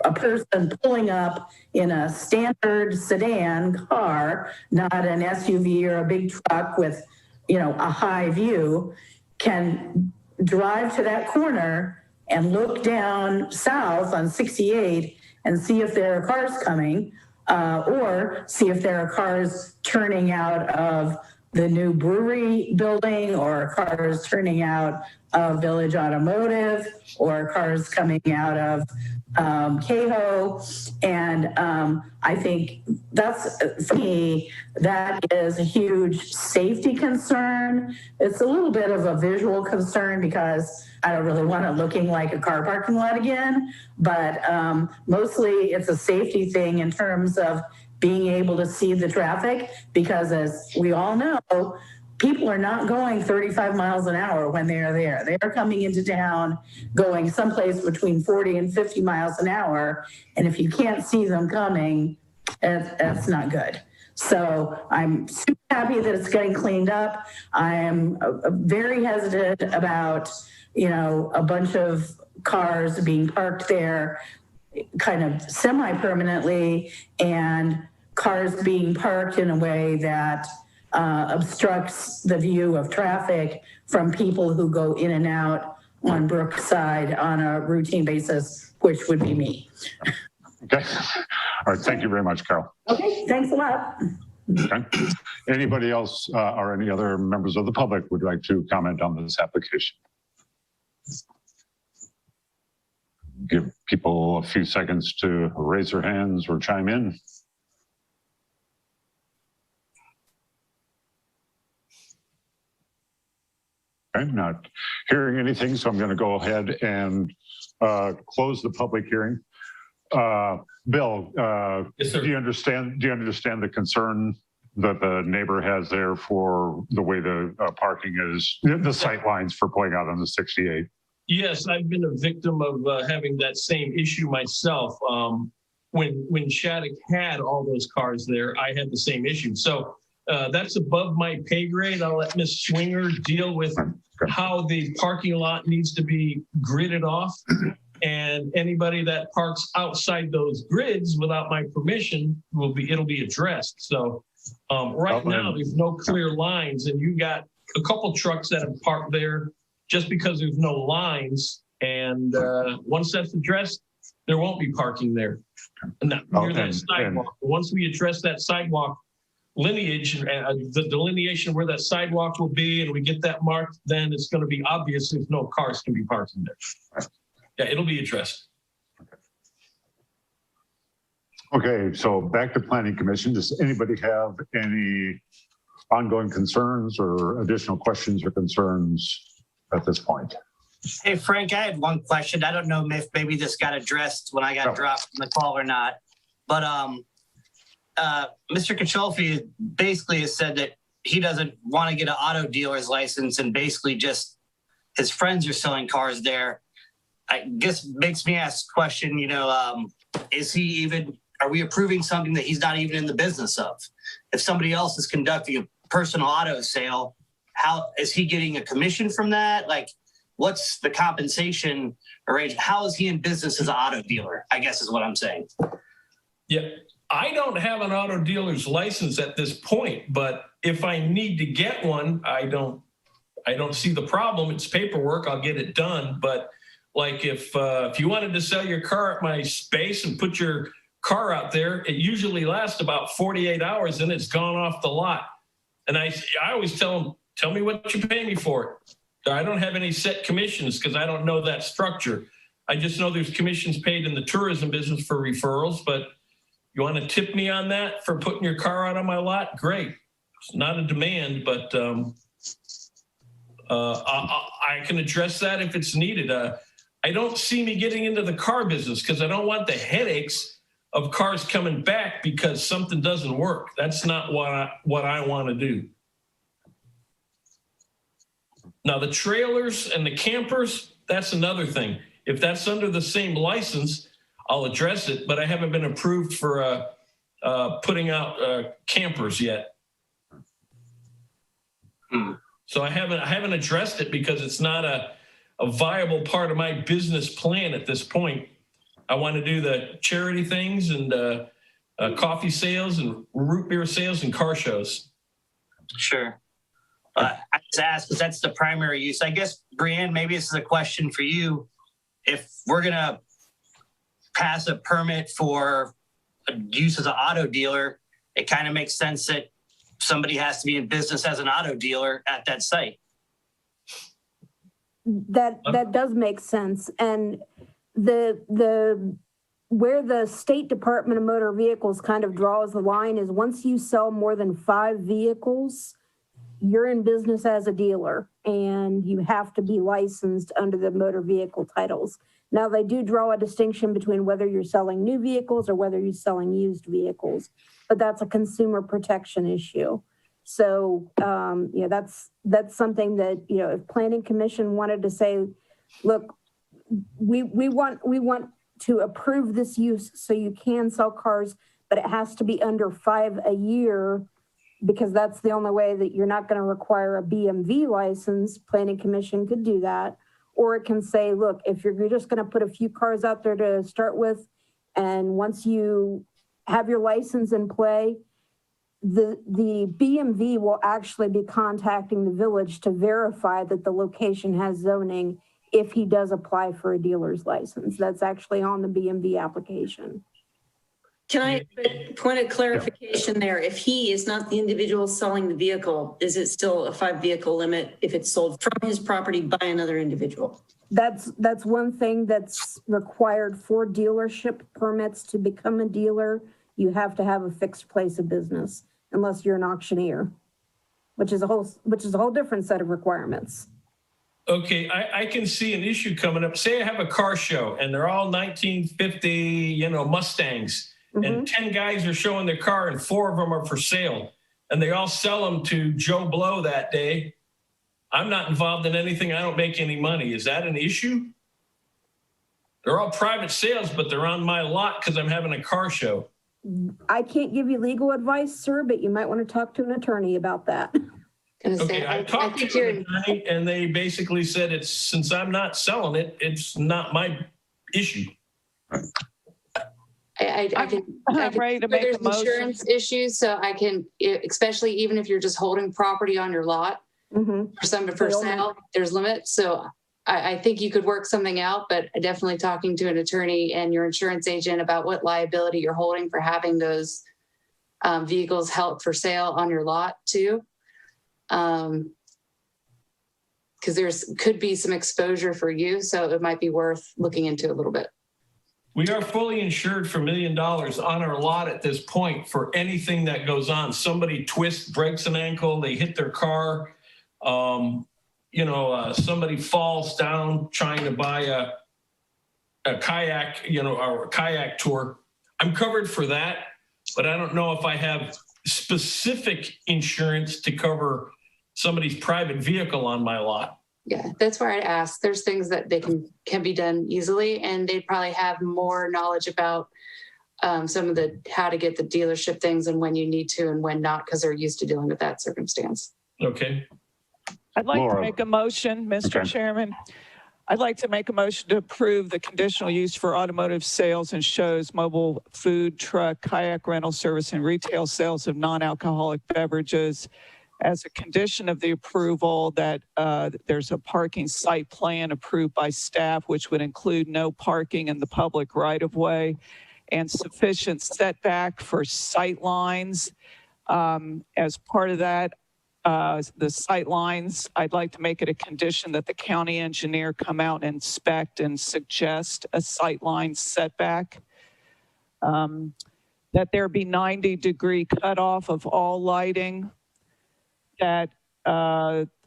a person pulling up in a standard sedan car, not an SUV or a big truck with, a high view, can drive to that corner and look down south on 68 and see if there are cars coming, or see if there are cars turning out of the new brewery building, or cars turning out of Village Automotive, or cars coming out of Kehoe. And I think that's, for me, that is a huge safety concern. It's a little bit of a visual concern because I don't really want it looking like a car parking lot again, but mostly it's a safety thing in terms of being able to see the traffic, because as we all know, people are not going 35 miles an hour when they are there. They are coming into town going someplace between 40 and 50 miles an hour. And if you can't see them coming, that's not good. So I'm super happy that it's getting cleaned up. I am very hesitant about, a bunch of cars being parked there kind of semi-permanently, and cars being parked in a way that obstructs the view of traffic from people who go in and out on Brookside on a routine basis, which would be me. Okay. All right. Thank you very much, Carol. Okay. Thanks a lot. Okay. Anybody else or any other members of the public would like to comment on this application? Give people a few seconds to raise their hands or chime in. I'm not hearing anything, so I'm going to go ahead and close the public hearing. Bill, Yes, sir. do you understand the concern that the neighbor has there for the way the parking is, the sight lines for pulling out on the 68? Yes, I've been a victim of having that same issue myself. When Shattuck had all those cars there, I had the same issue. So that's above my pay grade. I'll let Ms. Swinger deal with how the parking lot needs to be gridded off. And anybody that parks outside those grids without my permission it'll be addressed. So right now there's no clear lines, and you got a couple trucks that have parked there just because there's no lines. And once that's addressed, there won't be parking there. Near that sidewalk. Once we address that sidewalk lineage, the delineation where that sidewalk will be, and we get that marked, then it's going to be obvious if no cars can be parking there. Yeah, it'll be addressed. Okay, so back to Planning Commission. Does anybody have any ongoing concerns or additional questions or concerns at this point? Hey, Frank, I had one question. I don't know if maybe this got addressed when I got dropped from the call or not, but Mr. Kacholfi basically has said that he doesn't want to get an auto dealer's license, and basically just his friends are selling cars there. I guess makes me ask the question, are we approving something that he's not even in the business of? If somebody else is conducting a personal auto sale, how is he getting a commission from that? Like, what's the compensation arrangement? How is he in business as an auto dealer, I guess is what I'm saying. Yeah, I don't have an auto dealer's license at this point, but if I need to get one, I don't see the problem. It's paperwork, I'll get it done. But like if you wanted to sell your car at my space and put your car out there, it usually lasts about 48 hours and it's gone off the lot. And I always tell them, tell me what you pay me for it. I don't have any set commissions because I don't know that structure. I just know there's commissions paid in the tourism business for referrals, but you want to tip me on that for putting your car out on my lot? Great. It's not a demand, but I can address that if it's needed. I don't see me getting into the car business because I don't want the headaches of cars coming back because something doesn't work. That's not what I want to do. Now, the trailers and the campers, that's another thing. If that's under the same license, I'll address it, but I haven't been approved for putting out campers yet. So I haven't addressed it because it's not a viable part of my business plan at this point. I want to do the charity things and coffee sales and root beer sales and car shows. Sure. I just asked because that's the primary use. I guess, Brianne, maybe this is a question for you. If we're going to pass a permit for use as an auto dealer, it kind of makes sense that somebody has to be in business as an auto dealer at that site. That does make sense. And where the State Department of Motor Vehicles kind of draws the line is once you sell more than 5 vehicles, you're in business as a dealer and you have to be licensed under the motor vehicle titles. Now, they do draw a distinction between whether you're selling new vehicles or whether you're selling used vehicles, but that's a consumer protection issue. So, that's something that, if Planning Commission wanted to say, look, we want to approve this use so you can sell cars, but it has to be under 5 a year because that's the only way that you're not going to require a BMV license. Planning Commission could do that. Or it can say, look, if you're just going to put a few cars out there to start with, and once you have your license in play, the BMV will actually be contacting the village to verify that the location has zoning if he does apply for a dealer's license. That's actually on the BMV application. Can I point of clarification there? If he is not the individual selling the vehicle, is it still a 5 vehicle limit if it's sold from his property by another individual? That's one thing that's required for dealership permits. To become a dealer, you have to have a fixed place of business unless you're an auctioneer, which is a whole different set of requirements. Okay, I can see an issue coming up. Say I have a car show and they're all 1950, Mustangs. And 10 guys are showing their car and 4 of them are for sale. And they all sell them to Joe Blow that day. I'm not involved in anything. I don't make any money. Is that an issue? They're all private sales, but they're on my lot because I'm having a car show. I can't give you legal advice, sir, but you might want to talk to an attorney about that. Okay, I talked to an attorney and they basically said since I'm not selling it, it's not my issue. I can, I'm ready to make there's a motion. insurance issues, so I can, especially even if you're just holding property on your lot Mhm. for sale, there's limits. So I think you could work something out, but definitely talking to an attorney and your insurance agent about what liability you're holding for having those vehicles held for sale on your lot too. Because could be some exposure for you, so it might be worth looking into a little bit. We are fully insured for $1 million on our lot at this point for anything that goes on. Somebody twists, breaks an ankle, they hit their car. Somebody falls down trying to buy a kayak, or a kayak tour. I'm covered for that, but I don't know if I have specific insurance to cover somebody's private vehicle on my lot. Yeah, that's where I asked. There's things that they can be done easily, and they probably have more knowledge about some of how to get the dealership things and when you need to and when not, because they're used to dealing with that circumstance. Okay. I'd like Laura. to make a motion, Mr. Okay. Chairman. I'd like to make a motion to approve the conditional use for automotive sales and shows, mobile food truck, kayak rental service, and retail sales of non-alcoholic beverages as a condition of the approval that there's a parking site plan approved by staff, which would include no parking in the public right-of-way and sufficient setback for sight lines. As part of that, the sight lines, I'd like to make it a condition that the county engineer come out and inspect and suggest a sight line setback. That there be 90-degree cutoff of all lighting. And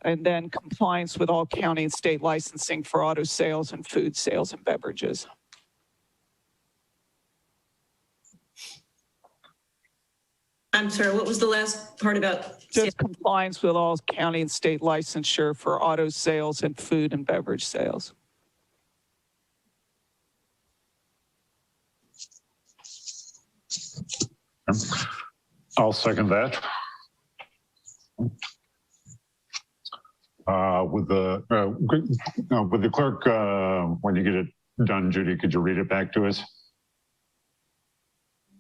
then compliance with all county and state licensing for auto sales and food sales and beverages. I'm sorry, what was the last part about? Just compliance with all county and state licensure for auto sales and food and beverage sales. I'll second that. With the clerk, when you get it done, Judy, could you read it back to us?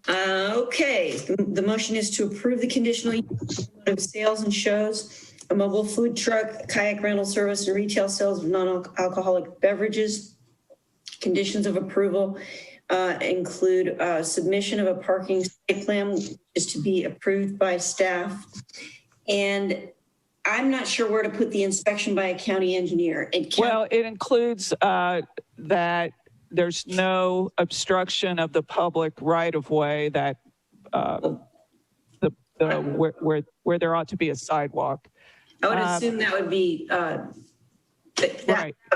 Okay, the motion is to approve the conditional use of sales and shows, a mobile food truck, kayak rental service, and retail sales of non-alcoholic beverages. Conditions of approval include submission of a parking site plan, which is to be approved by staff. And I'm not sure where to put the inspection by a county engineer. Well, it includes that there's no obstruction of the public right-of-way, that where there ought to be a sidewalk. I would assume that would be, that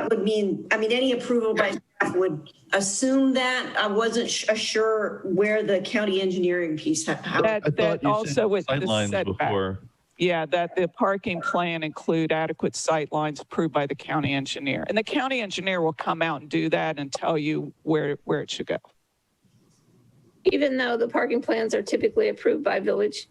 would mean, any approval by staff would assume that. I wasn't sure where the county engineering piece, That also with the Sightlines setback. before. Yeah, that the parking plan include adequate sight lines approved by the county engineer. And the county engineer will come out and do that and tell you where it should go. Even though the parking plans are typically approved by village.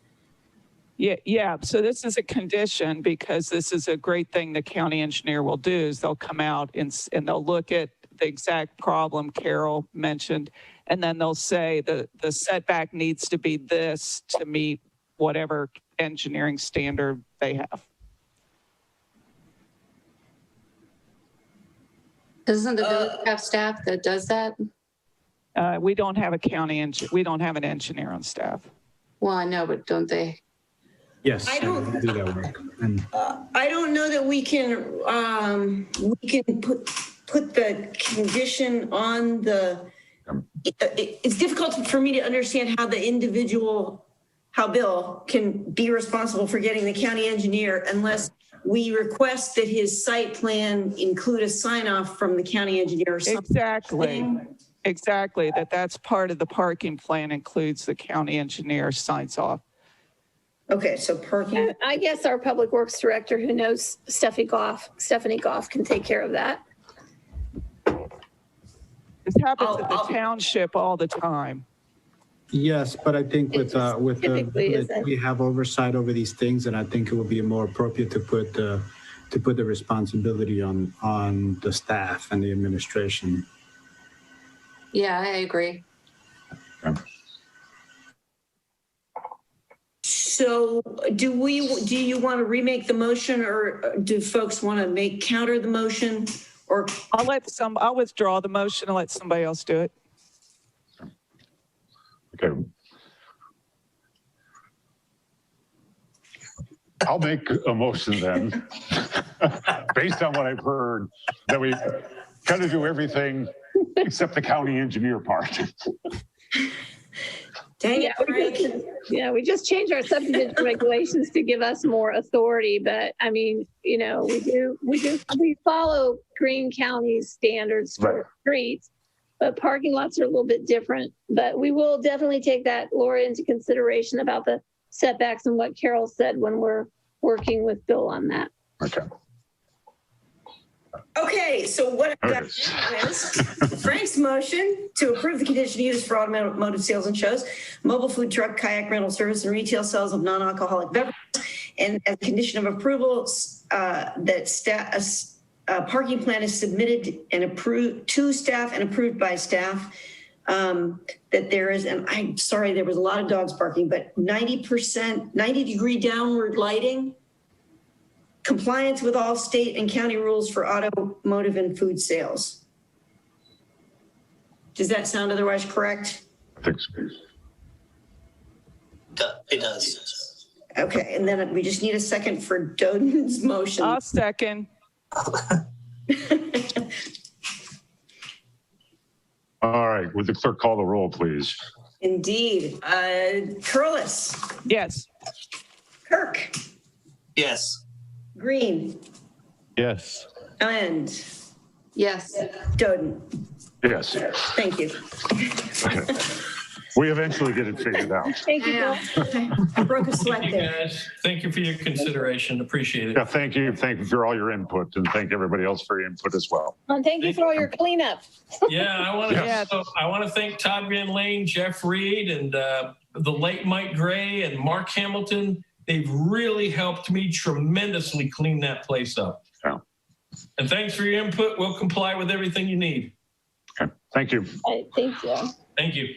Yeah. So this is a condition, because this is a great thing the county engineer will do, is they'll come out and they'll look at the exact problem Carol mentioned, and then they'll say the setback needs to be this to meet whatever engineering standard they have. Doesn't the village have staff that does that? We don't have we don't have an engineer on staff. Well, I know, but don't they? Yes, I don't- we do that work. And I don't know that we can put the condition on it's difficult for me to understand how Bill can be responsible for getting the county engineer unless we request that his site plan include a sign off from the county engineer or something. Exactly. That's part of the parking plan, includes the county engineer signs off. Okay, so parking. I guess our public works director, who knows Stephanie Goff, can take care of that. This happens at the township all the time. yes, but I think with the typically village, isn't. we have oversight over these things, and I think it would be more appropriate to put the responsibility on the staff and the administration. Yeah, I agree. So do you want to remake the motion, or do folks want to counter the motion? Or I'll withdraw the motion and let somebody else do it. Okay. I'll make a motion then, based on what I've heard, that we kind of do everything except the county engineer part. Dang it, we just changed our subdivision regulations to give us more authority. But I mean, we follow Greene County's standards for streets, but parking lots are a little bit different. But we will definitely take that, Laura, into consideration about the setbacks and what Carol said when we're working with Bill on that. Okay. Okay, so what I've got is Frank's motion to approve the conditional use for automotive sales and shows, mobile food truck, kayak rental service, and retail sales of non-alcoholic beverages. And as a condition of approval, that a parking plan is submitted and approved to staff and approved by staff. That there is, and I'm sorry, there was a lot of dogs barking, but 90-degree downward lighting, compliance with all state and county rules for automotive and food sales. Does that sound otherwise correct? I think so. It does. Okay, and then we just need a second for Doden's motion. I'll second. All right, would the clerk call the roll, please? Indeed. Curlis. Yes. Kirk. Yes. Green. Yes. And Yes. Doden. Yes. Thank you. Okay. We eventually get it figured out. Thank you, Bill. I broke a sweat Thank you, there. guys. Thank you for your consideration. Appreciate it. Yeah, thank you. Thank you for all your input, and thank everybody else for your input as well. And thank you for all your cleanup. Yeah, I want to thank Todd Van Lane, Jeff Reed, and the late Mike Gray and Mark Hamilton. They've really helped me tremendously clean that place up. Yeah. And thanks for your input. We'll comply with everything you need. Okay. Thank you. Thank you. Thank you.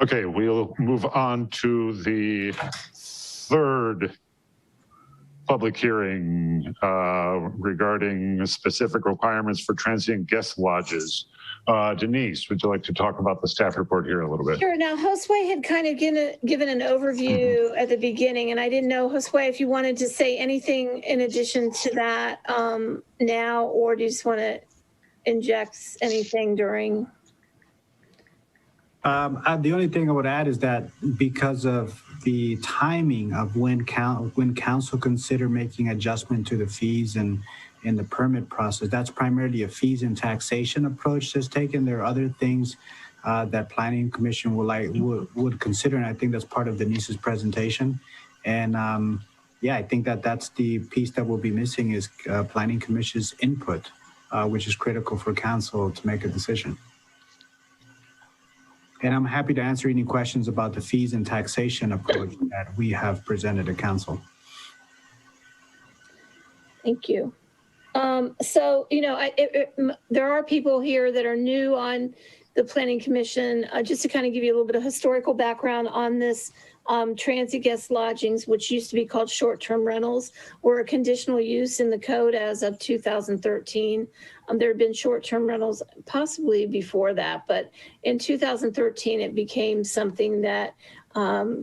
Okay, we'll move on to the third public hearing regarding specific requirements for transient guest lodges. Denise, would you like to talk about the staff report here a little bit? Sure. Now, Josue had kind of given an overview at the beginning, and I didn't know, Josue, if you wanted to say anything in addition to that now, or do you just want to inject anything during? The only thing I would add is that because of the timing of when council consider making adjustment to the fees and in the permit process, that's primarily a fees and taxation approach that's taken. There are other things that Planning Commission would consider, and I think that's part of Denise's presentation. And yeah, I think that's the piece that will be missing is Planning Commission's input, which is critical for council to make a decision. And I'm happy to answer any questions about the fees and taxation approach that we have presented to council. Thank you. So, there are people here that are new on the Planning Commission. Just to kind of give you a little bit of historical background on this, transient guest lodgings, which used to be called short-term rentals, were a conditional use in the code as of 2013. There had been short-term rentals possibly before that, but in 2013, it became something that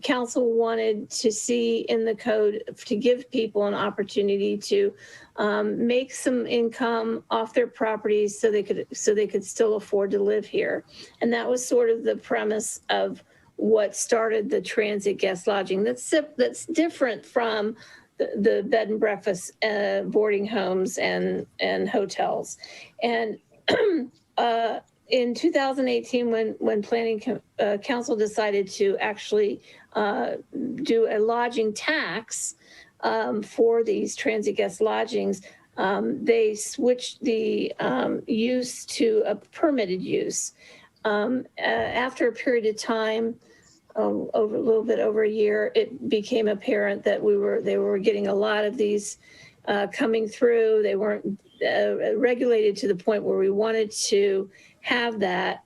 council wanted to see in the code to give people an opportunity to make some income off their properties so they could still afford to live here. And that was sort of the premise of what started the transit guest lodging. That's different from the bed and breakfast, boarding homes and hotels. And in 2018, when Planning Council decided to actually do a lodging tax for these transit guest lodgings, they switched the use to a permitted use. After a period of time, over a little bit over a year, it became apparent that they were getting a lot of these coming through. They weren't regulated to the point where we wanted to have that.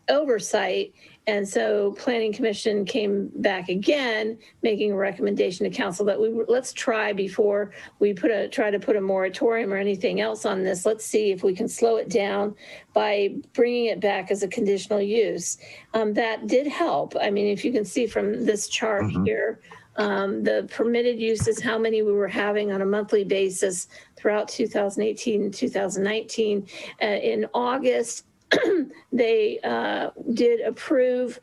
oversight. And so Planning Commission came back again, making a recommendation to council that let's try before we try to put a moratorium or anything else on this. Let's see if we can slow it down by bringing it back as a conditional use. That did help. I mean, if you can see from this chart here, the permitted uses, how many we were having on a monthly basis throughout 2018 and 2019. In August, they did approve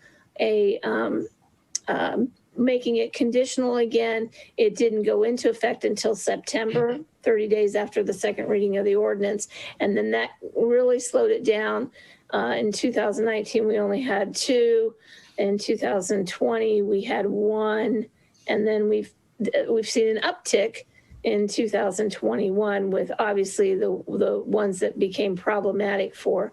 making it conditional again. It didn't go into effect until September, 30 days after the second reading of the ordinance. And then that really slowed it down. In 2019, we only had 2. In 2020, we had 1. And then we've seen an uptick in 2021 with obviously the ones that became problematic for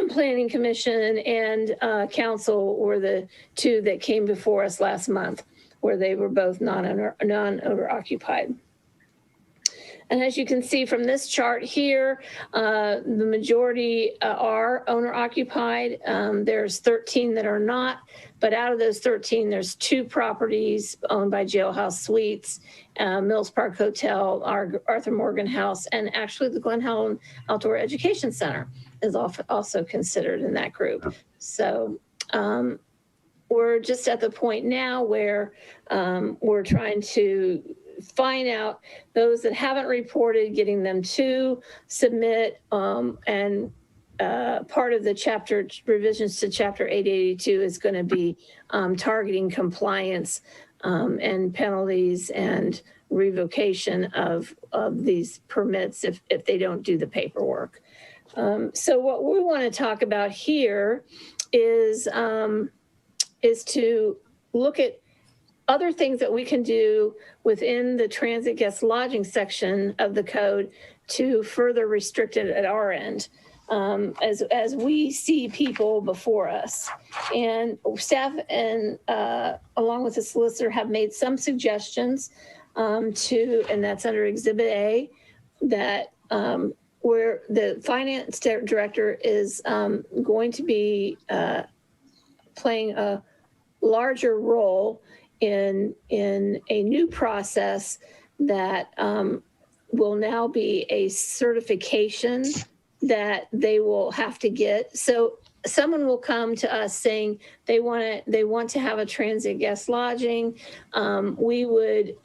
Planning Commission and council were the 2 that came before us last month, where they were both non-owner occupied. And as you can see from this chart here, the majority are owner occupied. There's 13 that are not, but out of those 13, there's 2 properties owned by Jailhouse Suites, Mills Park Hotel, Arthur Morgan House, and actually the Glen Helen Outdoor Education Center is also considered in that group. So we're just at the point now where we're trying to find out those that haven't reported, getting them to submit, and part of the chapter revisions to chapter 882 is going to be targeting compliance and penalties and revocation of these permits if they don't do the paperwork. So what we want to talk about here is to look at other things that we can do within the transit guest lodging section of the code to further restrict it at our end, as we see people before us. And staff and along with the solicitor have made some suggestions and that's under Exhibit A, that where the finance director is going to be playing a larger role in a new process that will now be a certification that they will have to get. So someone will come to us saying they want to have a transient guest lodging. We would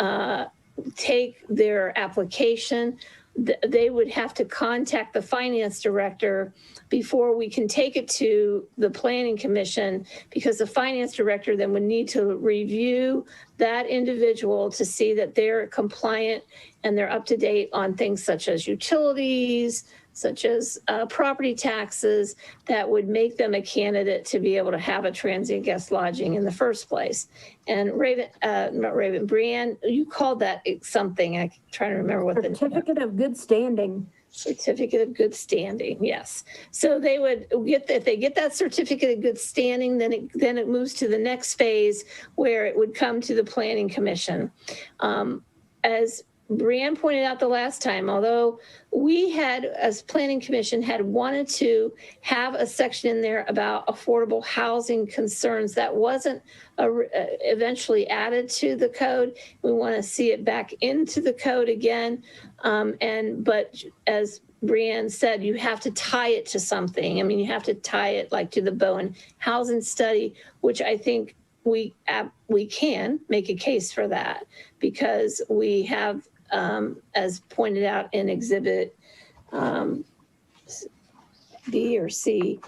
take their application. They would have to contact the finance director before we can take it to the Planning Commission, because the finance director then would need to review that individual to see that they're compliant and they're up to date on things such as utilities, such as property taxes, that would make them a candidate to be able to have a transient guest lodging in the first place. And Brianne, you called that something. I'm trying to remember what the certificate of good standing. Certificate of good standing, yes. So they would if they get that certificate of good standing, then it moves to the next phase where it would come to the Planning Commission. As Brianne pointed out the last time, although we had, as Planning Commission, had wanted to have a section in there about affordable housing concerns, that wasn't eventually added to the code. We want to see it back into the code again. But as Brianne said, you have to tie it to something. I mean, you have to tie it like to the Bowen Housing Study, which I think we can make a case for that, because we have, as pointed out in Exhibit B or C,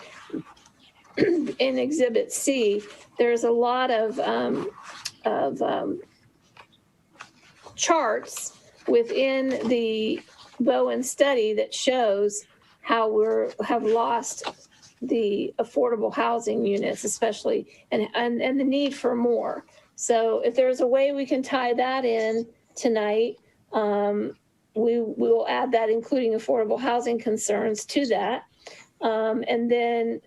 in Exhibit C, there's a lot of charts within the Bowen study that shows how have lost the affordable housing units, especially, and the need for more. So if there's a way we can tie that in tonight, we will add that, including affordable housing concerns, to that. And then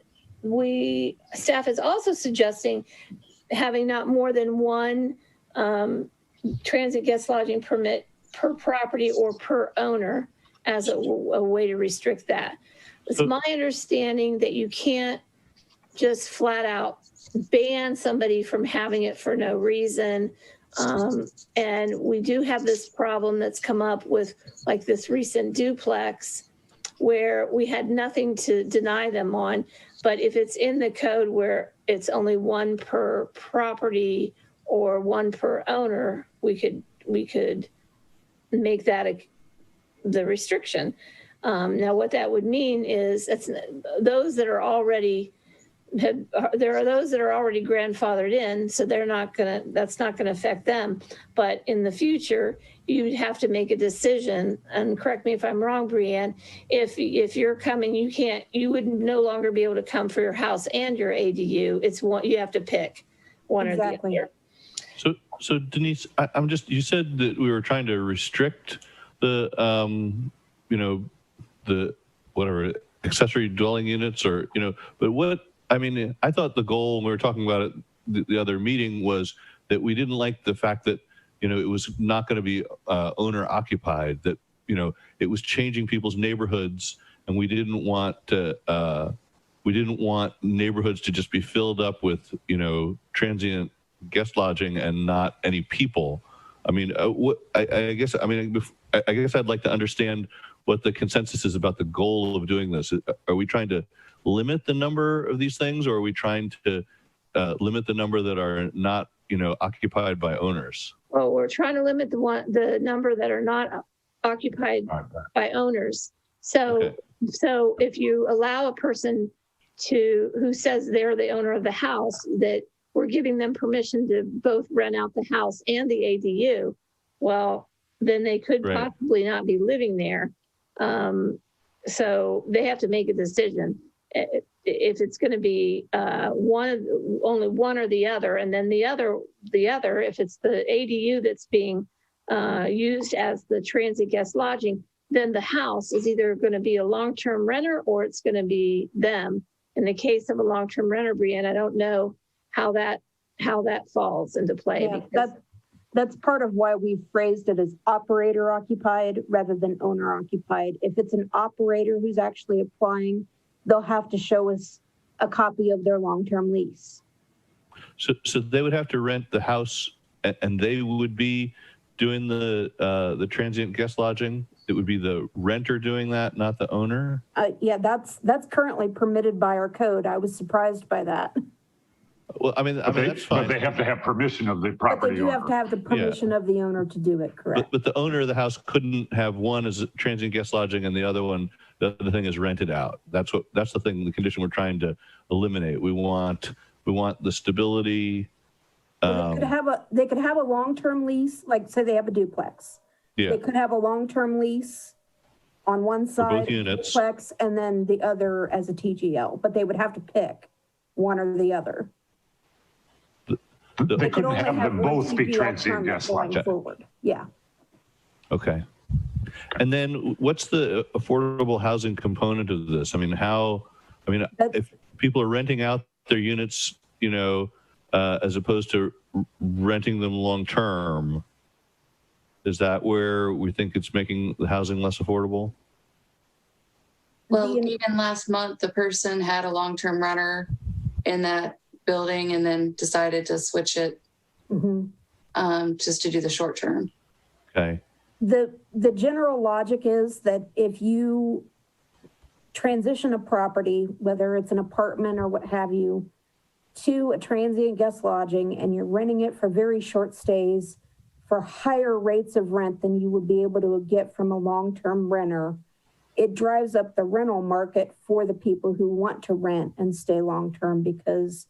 staff is also suggesting having not more than one transit guest lodging permit per property or per owner as a way to restrict that. It's my understanding that you can't just flat out ban somebody from having it for no reason. And we do have this problem that's come up with like this recent duplex where we had nothing to deny them on. But if it's in the code where it's only one per property or one per owner, we could make that the restriction. Now, what that would mean is those that are already there are those that are already grandfathered in, so that's not gonna affect them. But in the future, you'd have to make a decision, and correct me if I'm wrong, Brianne, if you're coming, you would no longer be able to come for your house and your ADU. It's one, you have to pick one or the other. So Denise, you said that we were trying to restrict the, the whatever accessory dwelling units or, but I thought the goal, when we were talking about it, the other meeting, was that we didn't like the fact that, it was not going to be owner occupied, that, it was changing people's neighborhoods, and we didn't want neighborhoods to just be filled up with, transient guest lodging and not any people. I guess I'd like to understand what the consensus is about the goal of doing this. Are we trying to limit the number of these things, or are we trying to limit the number that are not, occupied by owners? Well, we're trying to limit the number that are not occupied by owners. So if you allow a person who says they're the owner of the house, that we're giving them permission to both rent out the house and the ADU, well, then they could possibly not be living there. So they have to make a decision if it's going to be only one or the other, and then the other, if it's the ADU that's being used as the transient guest lodging, then the house is either going to be a long-term renter or it's going to be them. In the case of a long-term renter, Brianne, I don't know how that falls into play. Yeah, that's part of why we phrased it as operator occupied rather than owner occupied. If it's an operator who's actually applying, they'll have to show us a copy of their long-term lease. So they would have to rent the house, and they would be doing the transient guest lodging. It would be the renter doing that, not the owner. Yeah, that's currently permitted by our code. I was surprised by that. Well, that's fine. But they have to have permission of the property But they do owner. have to have the permission of the owner to do it, correct? But the owner of the house couldn't have one as transient guest lodging and the other thing is rented out. That's the thing, the condition we're trying to eliminate. We want the stability. They could have a long-term lease, like say they have a duplex. Yeah. They could have a long-term lease on one side, duplex, and then the other as a TGL, but they would have to pick one or the other. They couldn't have them both be transient guest lodging. Yeah. Okay. And then what's the affordable housing component of this? If people are renting out their units, as opposed to renting them long-term, is that where we think it's making the housing less affordable? Well, even last month, the person had a long-term renter in that building and then decided to switch it just to do the short term. Okay. The general logic is that if you transition a property, whether it's an apartment or what have you, to a transient guest lodging, and you're renting it for very short stays for higher rates of rent than you would be able to get from a long-term renter, it drives up the rental market for the people who want to rent and stay long-term because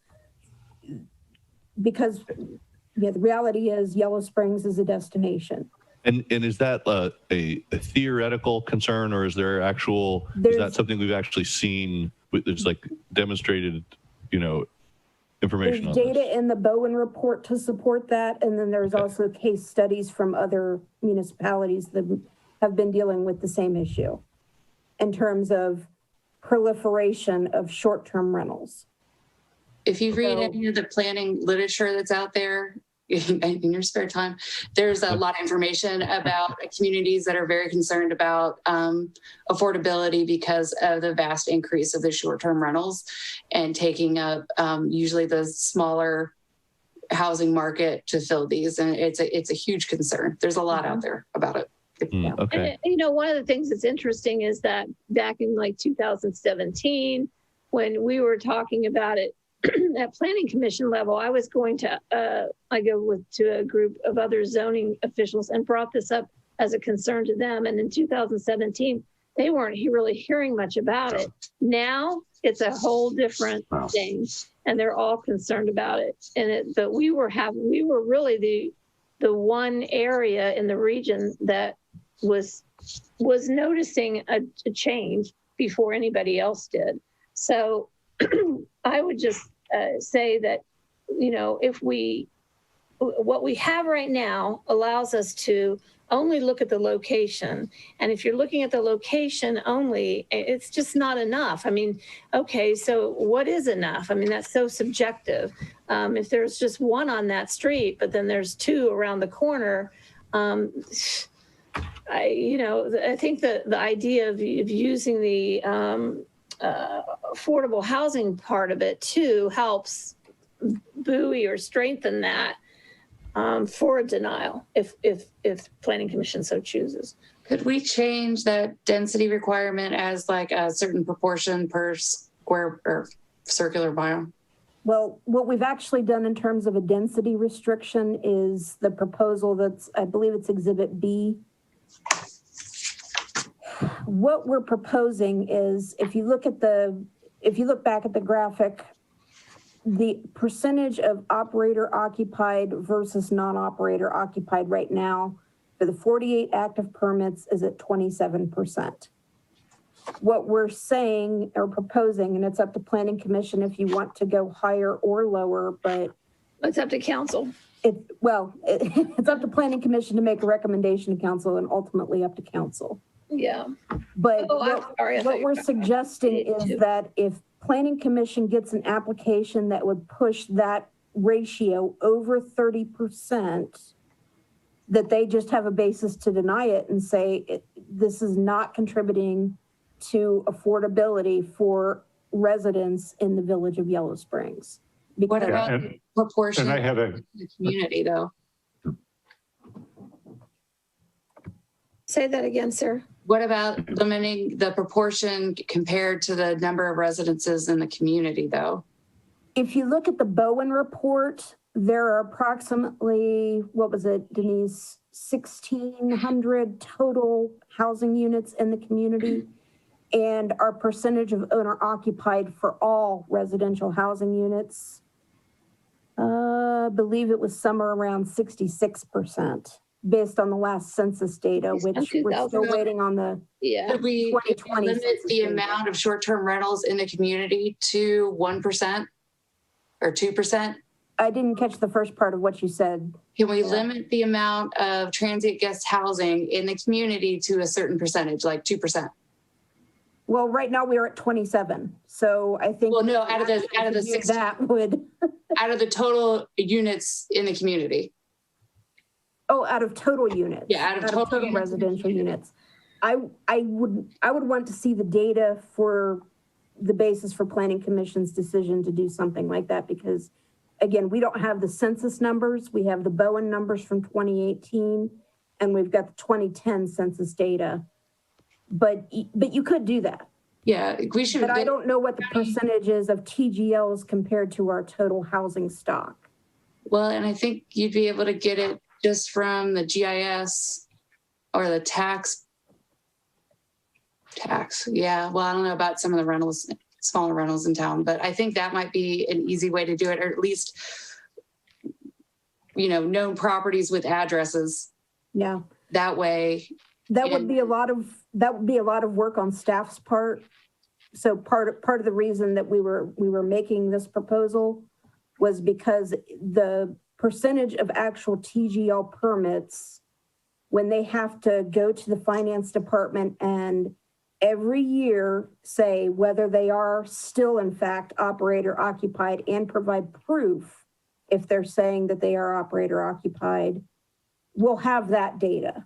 the reality is Yellow Springs is a destination. And is that a theoretical concern, or is there is that something we've actually seen? There's like demonstrated, information There's on data this. in the Bowen report to support that. And then there's also case studies from other municipalities that have been dealing with the same issue in terms of proliferation of short-term rentals. If you read any of the planning literature that's out there, in your spare time, there's a lot of information about communities that are very concerned about affordability because of the vast increase of the short-term rentals and taking up usually the smaller housing market to fill these. And it's a huge concern. There's a lot out there about it. Okay. And, one of the things that's interesting is that back in like 2017, when we were talking about it at planning commission level, I was going to, I go to a group of other zoning officials and brought this up as a concern to them. And in 2017, they weren't really hearing much about it. Now it's a whole different thing, and they're all concerned about it. But we were really the one area in the region that was noticing a change before anybody else did. So I would just say that, what we have right now allows us to only look at the location. And if you're looking at the location only, it's just not enough. I mean, okay, so what is enough? I mean, that's so subjective. If there's just one on that street, but then there's two around the corner, I think the idea of using the affordable housing part of it too helps buoy or strengthen that for a denial if planning commission so chooses. Could we change that density requirement as like a certain proportion per square or circular mile? Well, what we've actually done in terms of a density restriction is the proposal that's, I believe it's Exhibit B. What we're proposing is if you look back at the graphic, the percentage of operator occupied versus non-operator occupied right now for the 48 active permits is at 27%. What we're saying or proposing, and it's up to planning commission if you want to go higher or lower, but it's up to council. It's up to planning commission to make a recommendation to council and ultimately up to council. Yeah. But what we're suggesting is that if planning commission gets an application that would push that ratio over 30%, that they just have a basis to deny it and say this is not contributing to affordability for residents in the village of Yellow Springs. What about proportion in the community though? Say that again, sir. What about limiting the proportion compared to the number of residences in the community though? If you look at the Bowen report, there are approximately, what was it, Denise, 1,600 total housing units in the community. And our percentage of owner occupied for all residential housing units, I believe it was somewhere around 66%. Based on the last census data, which we're still waiting on the Could we 2020 limit the amount of short-term rentals in the community to 1% or 2%? I didn't catch the first part of what you said. Can we limit the amount of transient guest housing in the community to a certain percentage, like 2%? Well, right now we are at 27. So I think. Well, no, out of the 6 that would. Out of the total units in the community. Oh, out of total units. Yeah, out of total residential units. I would want to see the data for the basis for planning commission's decision to do something like that, because again, we don't have the census numbers. We have the Bowen numbers from 2018 and we've got the 2010 census data. But you could do that. Yeah, we should. But I don't know what the percentage is of TGLs compared to our total housing stock. Well, and I think you'd be able to get it just from the GIS or the tax. Yeah, well, I don't know about some of the rentals, smaller rentals in town, but I think that might be an easy way to do it, or at least, known properties with addresses. Yeah. That way. That would be a lot of work on staff's part. So part of the reason that we were making this proposal was because the percentage of actual TGL permits, when they have to go to the finance department and every year say whether they are still in fact operator occupied and provide proof if they're saying that they are operator occupied, we'll have that data.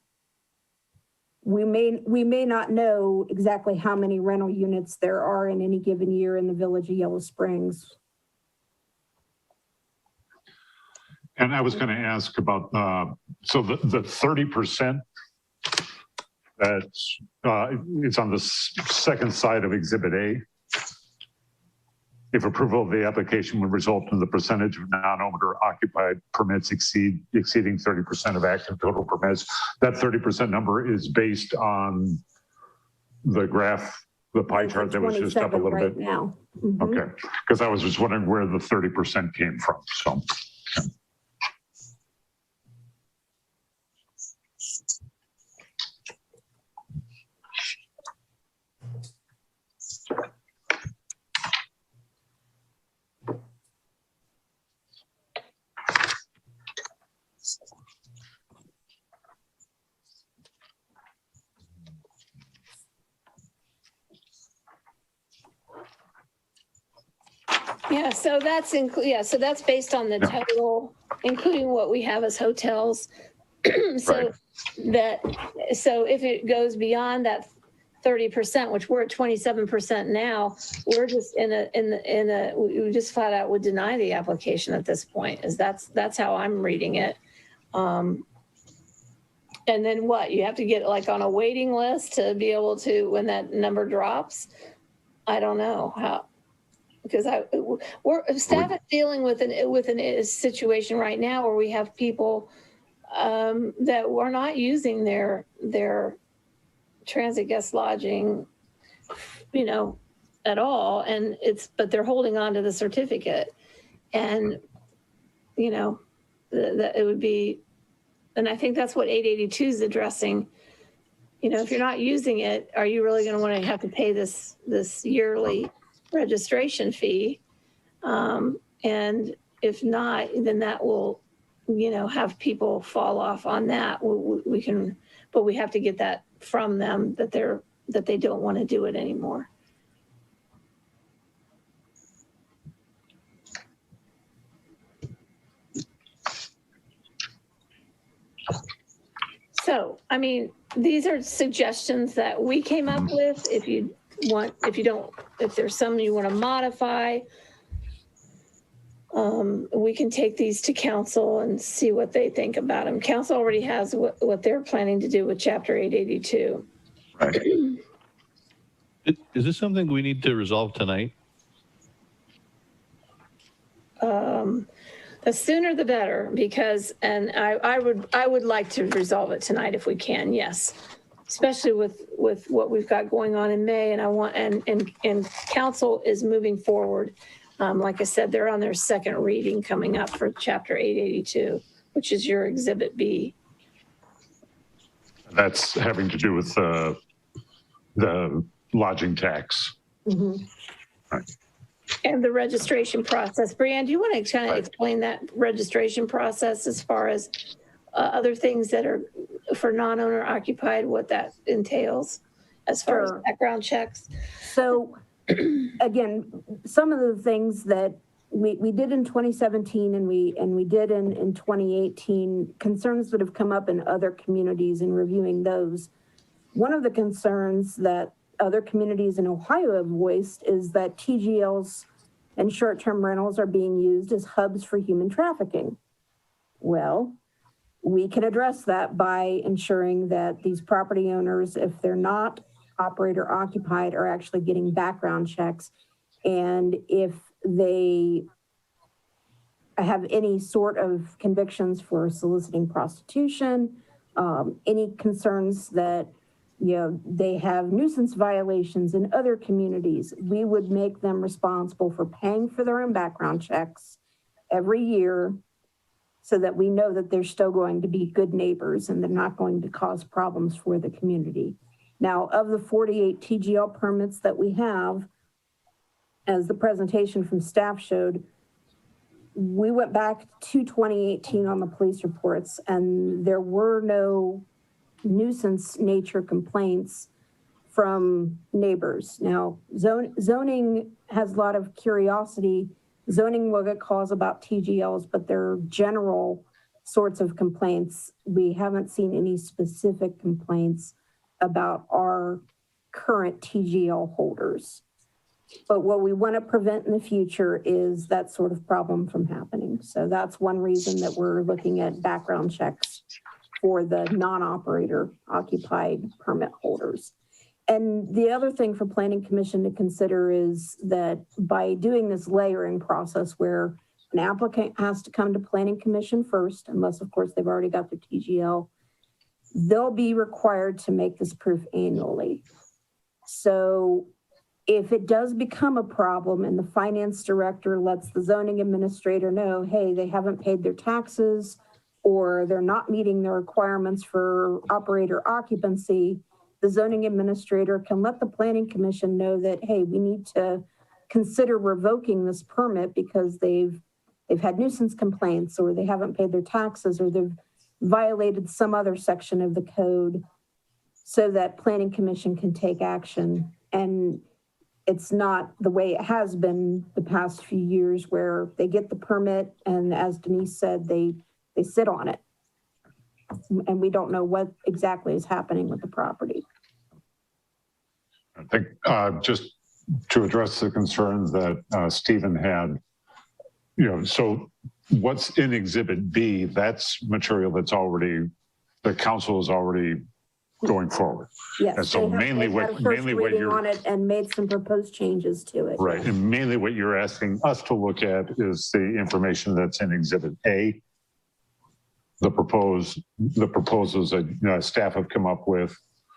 We may not know exactly how many rental units there are in any given year in the Village of Yellow Springs. And I was going to ask about, so the 30% that's, it's on the second side of Exhibit A. If approval of the application would result in the percentage of non-owner occupied permits exceeding 30% of active total permits, that 30% number is based on the graph, the pie chart that was just up a little right bit. Now. Okay, because I was just wondering where the 30% came from, so. Yeah, so that's so that's based on the total, including what we have as hotels. So so if it goes beyond that 30%, which we're at 27% now, we're just we just flat out would deny the application at this point. That's how I'm reading it. And then what? You have to get like on a waiting list to be able to, when that number drops. I don't know how. Because staff is dealing with a situation right now where we have people that were not using their transit guest lodging, at all, and but they're holding on to the certificate, and that it would be, and I think that's what 882 is addressing. If you're not using it, are you really going to want to have to pay this yearly registration fee? And if not, then that will, have people fall off on that. We can, but we have to get that from them that they don't want to do it anymore. So, these are suggestions that we came up with. If there's some you want to modify, we can take these to council and see what they think about them. Council already has what they're planning to do with Chapter 882. Right. Is this something we need to resolve tonight? The sooner the better, because, and I would like to resolve it tonight if we can, yes. Especially with what we've got going on in May, and I want, and council is moving forward. Like I said, they're on their second reading coming up for Chapter 882, which is your Exhibit B. That's having to do with the lodging tax. Mm-hmm. Right. And the registration process. Brianne, do you want to kind of explain that registration process as far as other things that are for non-owner occupied, what that entails as far as background checks? So again, some of the things that we did in 2017 and we did in 2018, concerns that have come up in other communities in reviewing those. One of the concerns that other communities in Ohio have voiced is that TGLs and short-term rentals are being used as hubs for human trafficking. Well, we can address that by ensuring that these property owners, if they're not operator occupied, are actually getting background checks. And if they have any sort of convictions for soliciting prostitution, any concerns that they have nuisance violations in other communities, we would make them responsible for paying for their own background checks every year so that we know that they're still going to be good neighbors and they're not going to cause problems for the community. Now, of the 48 TGL permits that we have, as the presentation from staff showed, we went back to 2018 on the police reports, and there were no nuisance nature complaints from neighbors. Now, zoning has a lot of curiosity Zoning will get calls about TGLs, but they're general sorts of complaints. We haven't seen any specific complaints about our current TGL holders. But what we want to prevent in the future is that sort of problem from happening. So that's one reason that we're looking at background checks for the non-operator occupied permit holders. And the other thing for Planning Commission to consider is that by doing this layering process where an applicant has to come to Planning Commission first, unless of course they've already got their TGL, they'll be required to make this proof annually. So if it does become a problem and the finance director lets the zoning administrator know, hey, they haven't paid their taxes or they're not meeting the requirements for operator occupancy, the zoning administrator can let the Planning Commission know that, hey, we need to consider revoking this permit because they've had nuisance complaints or they haven't paid their taxes or they've violated some other section of the code, so that Planning Commission can take action. And it's not the way it has been the past few years where they get the permit and, as Denise said, they sit on it. And we don't know what exactly is happening with the property. I think just to address the concerns that Stephen had, so what's in Exhibit B, that's material that's already, the council is already going forward. Yes. And so mainly what you're on it and made some proposed changes to it. Right. And mainly what you're asking us to look at is the information that's in Exhibit A, the proposals that staff have come up with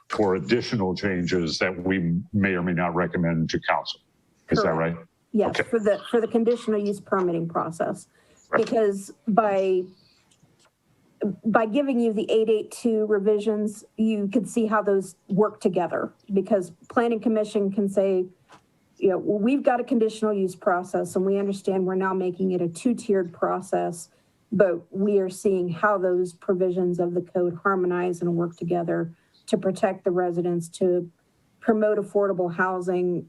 for additional changes that we may or may not recommend to council. Is that right? Yes, okay. for the conditional use permitting process. Right. Because by giving you the 882 revisions, you could see how those work together, because Planning Commission can say, well, we've got a conditional use process and we understand we're now making it a 2-tiered process, but we are seeing how those provisions of the code harmonize and work together to protect the residents, to promote affordable housing,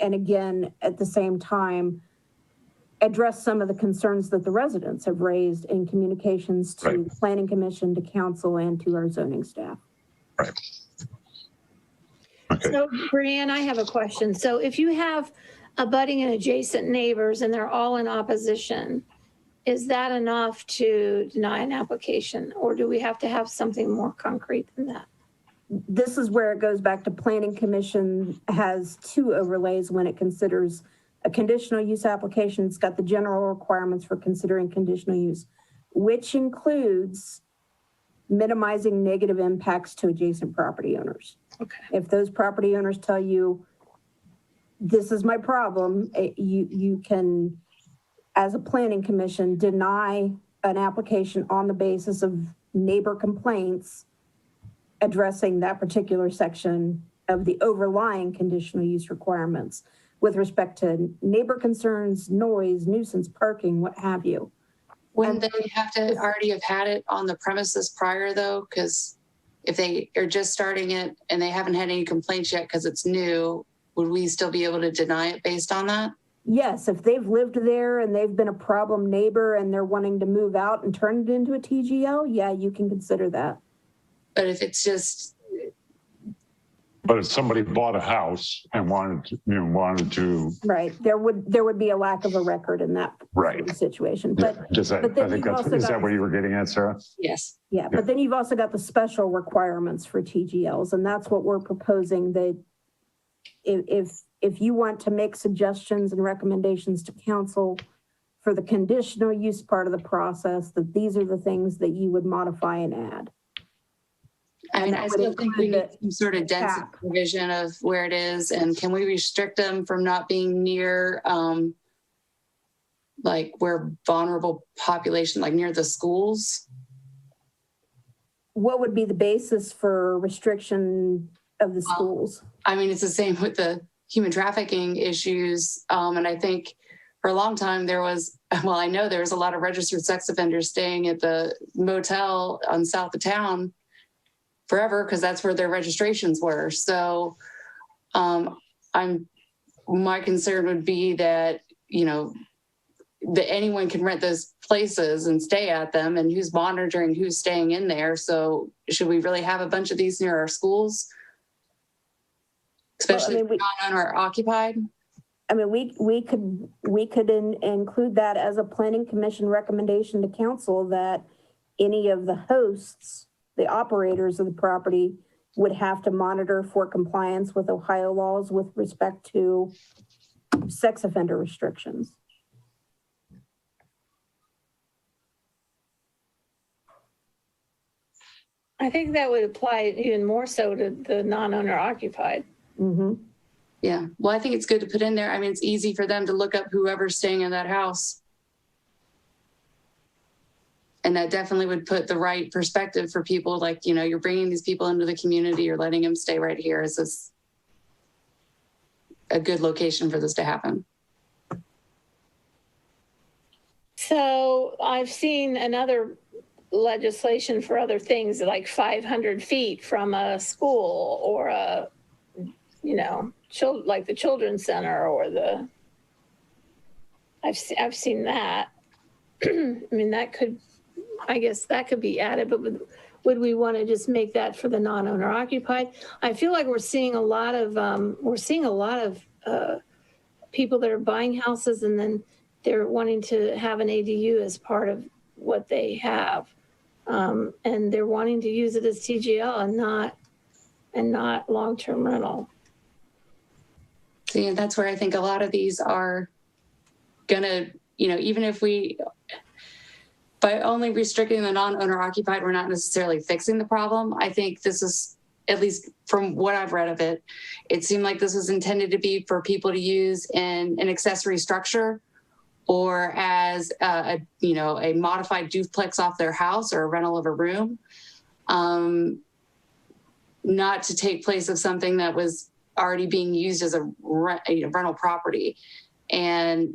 and again, at the same time, address some of the concerns that the residents have raised in communications to the Planning Commission, to council, and to our zoning staff. Right. Okay. So, Brianne, I have a question. So if you have abutting and adjacent neighbors and they're all in opposition, is that enough to deny an application, or do we have to have something more concrete than that? This is where it goes back to Planning Commission has 2 overlays when it considers a conditional use application. It's got the general requirements for considering conditional use, which includes minimizing negative impacts to adjacent property owners. Okay. If those property owners tell you, this is my problem, you can, as a Planning Commission, deny an application on the basis of neighbor complaints addressing that particular section of the overlying conditional use requirements with respect to neighbor concerns, noise, nuisance, parking, what have you. Wouldn't they have to already have had it on the premises prior though? Because if they are just starting it and they haven't had any complaints yet because it's new, would we still be able to deny it based on that? Yes, if they've lived there and they've been a problem neighbor and they're wanting to move out and turn it into a TGL, yeah, you can consider that. But if it's just, but if somebody bought a house and wanted to, right, there would be a lack of a record in that situation. But, is that what you were getting at, Sarah? Yes. Yeah, but then you've also got the special requirements for TGLs, and that's what we're proposing, that if you want to make suggestions and recommendations to council for the conditional use part of the process, that these are the things that you would modify and add. I mean, I still think we need some sort of density provision of where it is, and can we restrict them from not being near, like where vulnerable population, like near the schools? What would be the basis for restriction of the schools? I mean, it's the same with the human trafficking issues. And I think for a long time I know there was a lot of registered sex offenders staying at the motel on south of town forever because that's where their registrations were. So my concern would be that, that anyone can rent those places and stay at them, and who's monitoring who's staying in there. So should we really have a bunch of these near our schools? Especially if non-owner occupied? I mean, we could include that as a planning commission recommendation to council, that any of the hosts, the operators of the property, would have to monitor for compliance with Ohio laws with respect to sex offender restrictions. I think that would apply even more so to the non-owner occupied. Mm-hmm. Yeah. Well, I think it's good to put in there. I mean, it's easy for them to look up whoever's staying in that house. And that definitely would put the right perspective for people. Like, you know, you're bringing these people into the community, you're letting them stay right here. Is this a good location for this to happen? So I've seen another legislation for other things, like 500 feet from a school or a, you know, like the children's center or the, I've seen that. I mean, that could, I guess that could be added, but would we want to just make that for the non-owner occupied? I feel like we're seeing a lot of people that are buying houses and then they're wanting to have an ADU as part of what they have. And they're wanting to use it as TGL and not long-term rental. See, and that's where I think a lot of these are gonna, you know, even if we, by only restricting the non-owner occupied, we're not necessarily fixing the problem. I think this is, at least from what I've read of it, it seemed like this was intended to be for people to use in an accessory structure or as a modified duplex off their house or a rental of a room, not to take place of something that was already being used as a rental property. And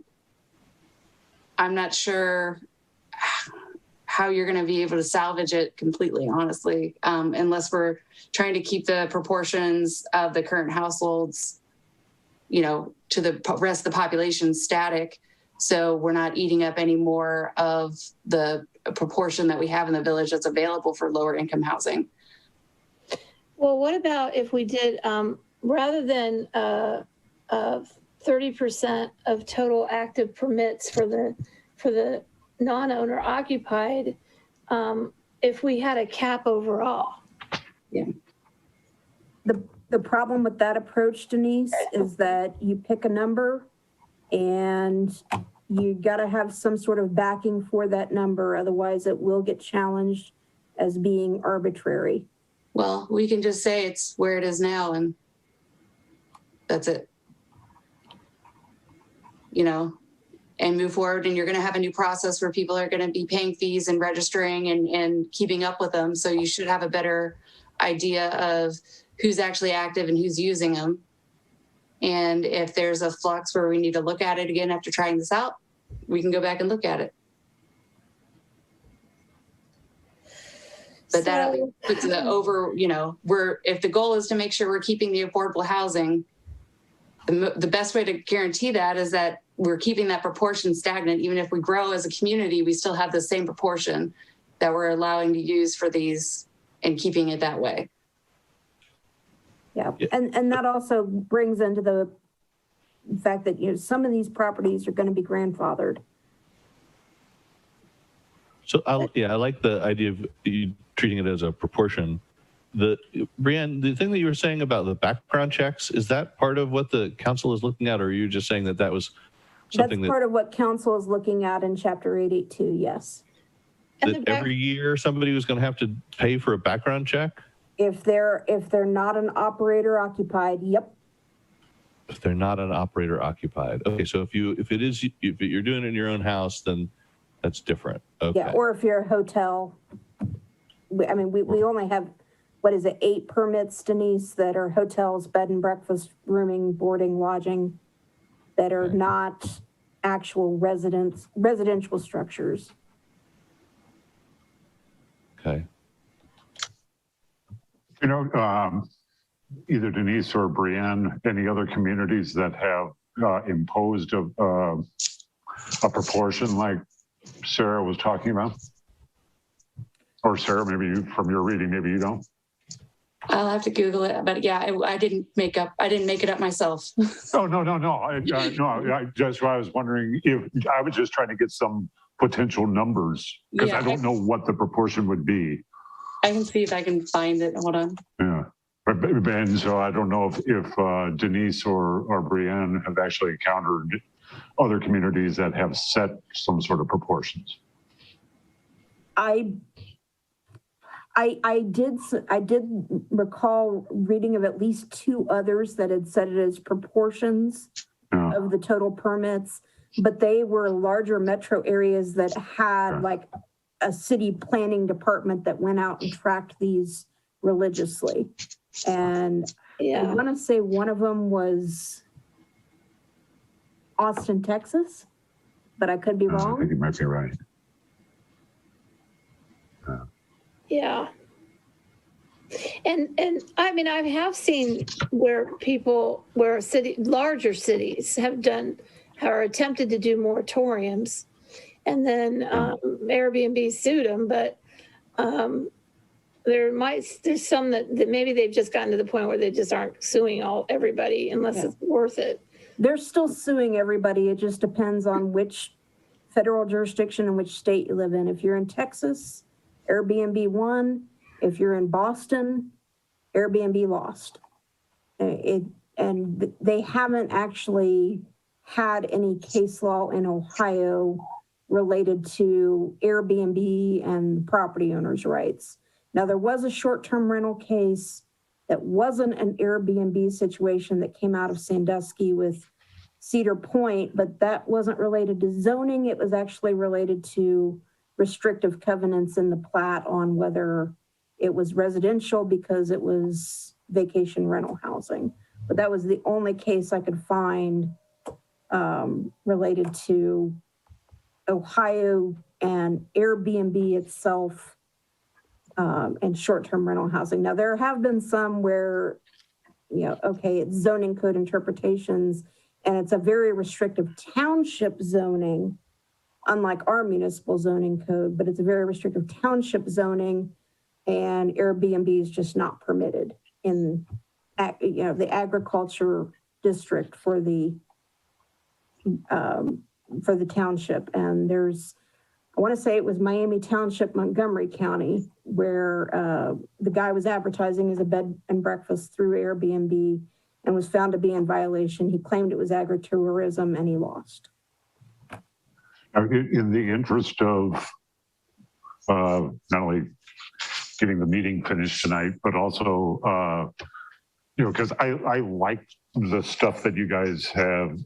I'm not sure how you're going to be able to salvage it completely, honestly, unless we're trying to keep the proportions of the current households, you know, to the rest of the population static. So we're not eating up any more of the proportion that we have in the village that's available for lower income housing. Well, what about if we did, rather than 30% of total active permits for the non-owner occupied, if we had a cap overall? Yeah. The problem with that approach, Denise, is that you pick a number and you got to have some sort of backing for that number. Otherwise, it will get challenged as being arbitrary. Well, we can just say it's where it is now and that's it. You know, and move forward. And you're going to have a new process where people are going to be paying fees and registering and keeping up with them. So you should have a better idea of who's actually active and who's using them. And if there's a flux where we need to look at it again after trying this out, we can go back and look at it. But that puts the over, you know, if the goal is to make sure we're keeping the affordable housing, the best way to guarantee that is that we're keeping that proportion stagnant. Even if we grow as a community, we still have the same proportion that we're allowing to use for these and keeping it that way. Yeah, and that also brings into the fact that, you know, some of these properties are going to be grandfathered. So I like the idea of you treating it as a proportion. Brianne, the thing that you were saying about the background checks, is that part of what the council is looking at, or are you just saying that was something That's part of what council is looking at in Chapter 882, yes. That every year somebody was going to have to pay for a background check? If they're not an operator occupied, yep. If they're not an operator occupied. Okay, so if you're doing it in your own house, then that's different. Okay. Yeah, or if you're a hotel. We only have, 8 permits, Denise, that are hotels, bed and breakfast, rooming, boarding, lodging, that are not actual residential structures. Okay. You know, either Denise or Brianne, any other communities that have imposed a proportion like Sarah was talking about? Or Sarah, maybe you, from your reading, maybe you don't? I'll have to Google it, but yeah, I didn't make it up myself. Oh, no. I was wondering if, I was just trying to get some potential numbers because I don't know what the proportion would be. I can see if I can find it. Hold on. Yeah. And so I don't know if Denise or Brienne have actually encountered other communities that have set some sort of proportions. I did recall reading of at least 2 others that had set it as proportions of the total permits, but they were larger metro areas that had like a city planning department that went out and tracked these religiously. And I want to say one of them was Austin, Texas, but I could be wrong. I think you might be right. Yeah. And I mean, I have seen where larger cities have done or attempted to do moratoriums, and then Airbnb sued them, but there's some that maybe they've just gotten to the point where they just aren't suing everybody unless it's worth it. They're still suing everybody. It just depends on which federal jurisdiction and which state you live in. If you're in Texas, Airbnb won. If you're in Boston, Airbnb lost. And they haven't actually had any case law in Ohio related to Airbnb and property owners' rights. Now, there was a short-term rental case that wasn't an Airbnb situation that came out of Sandusky with Cedar Point, but that wasn't related to zoning. It was actually related to restrictive covenants in the plat on whether it was residential because it was vacation rental housing. But that was the only case I could find related to Ohio and Airbnb itself and short-term rental housing. Now, there have been some where, it's zoning code interpretations, and it's a very restrictive township zoning, unlike our municipal zoning code, but it's a very restrictive township zoning, and Airbnb is just not permitted in, the agriculture district for the township. And I want to say it was Miami Township, Montgomery County, where the guy was advertising as a bed and breakfast through Airbnb and was found to be in violation. He claimed it was agritourism and he lost. In the interest of not only getting the meeting finished tonight, but also, because I like the stuff that you guys have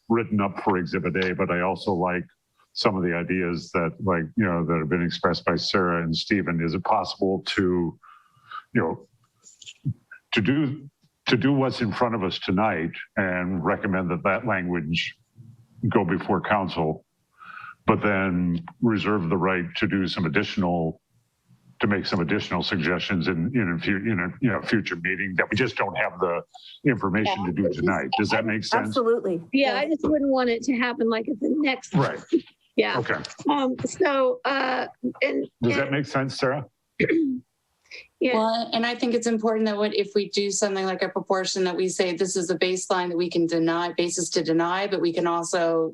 written up for Exhibit A, but I also like some of the ideas that that have been expressed by Sarah and Stephen. Is it possible to, to do what's in front of us tonight and recommend that language go before council, but then reserve the right to do to make some additional suggestions in a future meeting that we just don't have the information to do tonight? Does that make sense? Absolutely. Yeah, I just wouldn't want it to happen like at the next. Right. Yeah. Okay. Does that make sense, Sarah? Yeah. Well, and I think it's important that if we do something like a proportion, that we say this is a baseline that we can basis to deny, but we can also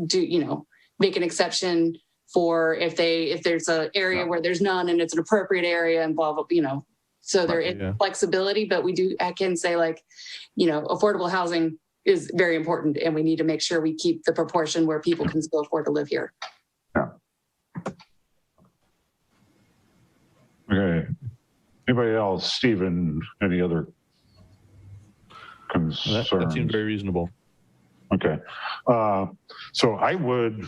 do, make an exception for if there's an area where there's none and it's an appropriate area and blah, blah, so there is flexibility, but I can say affordable housing is very important and we need to make sure we keep the proportion where people can still afford to live here. Yeah. Okay. Anybody else? Stephen, any other concerns? That seems very reasonable. Okay. So I would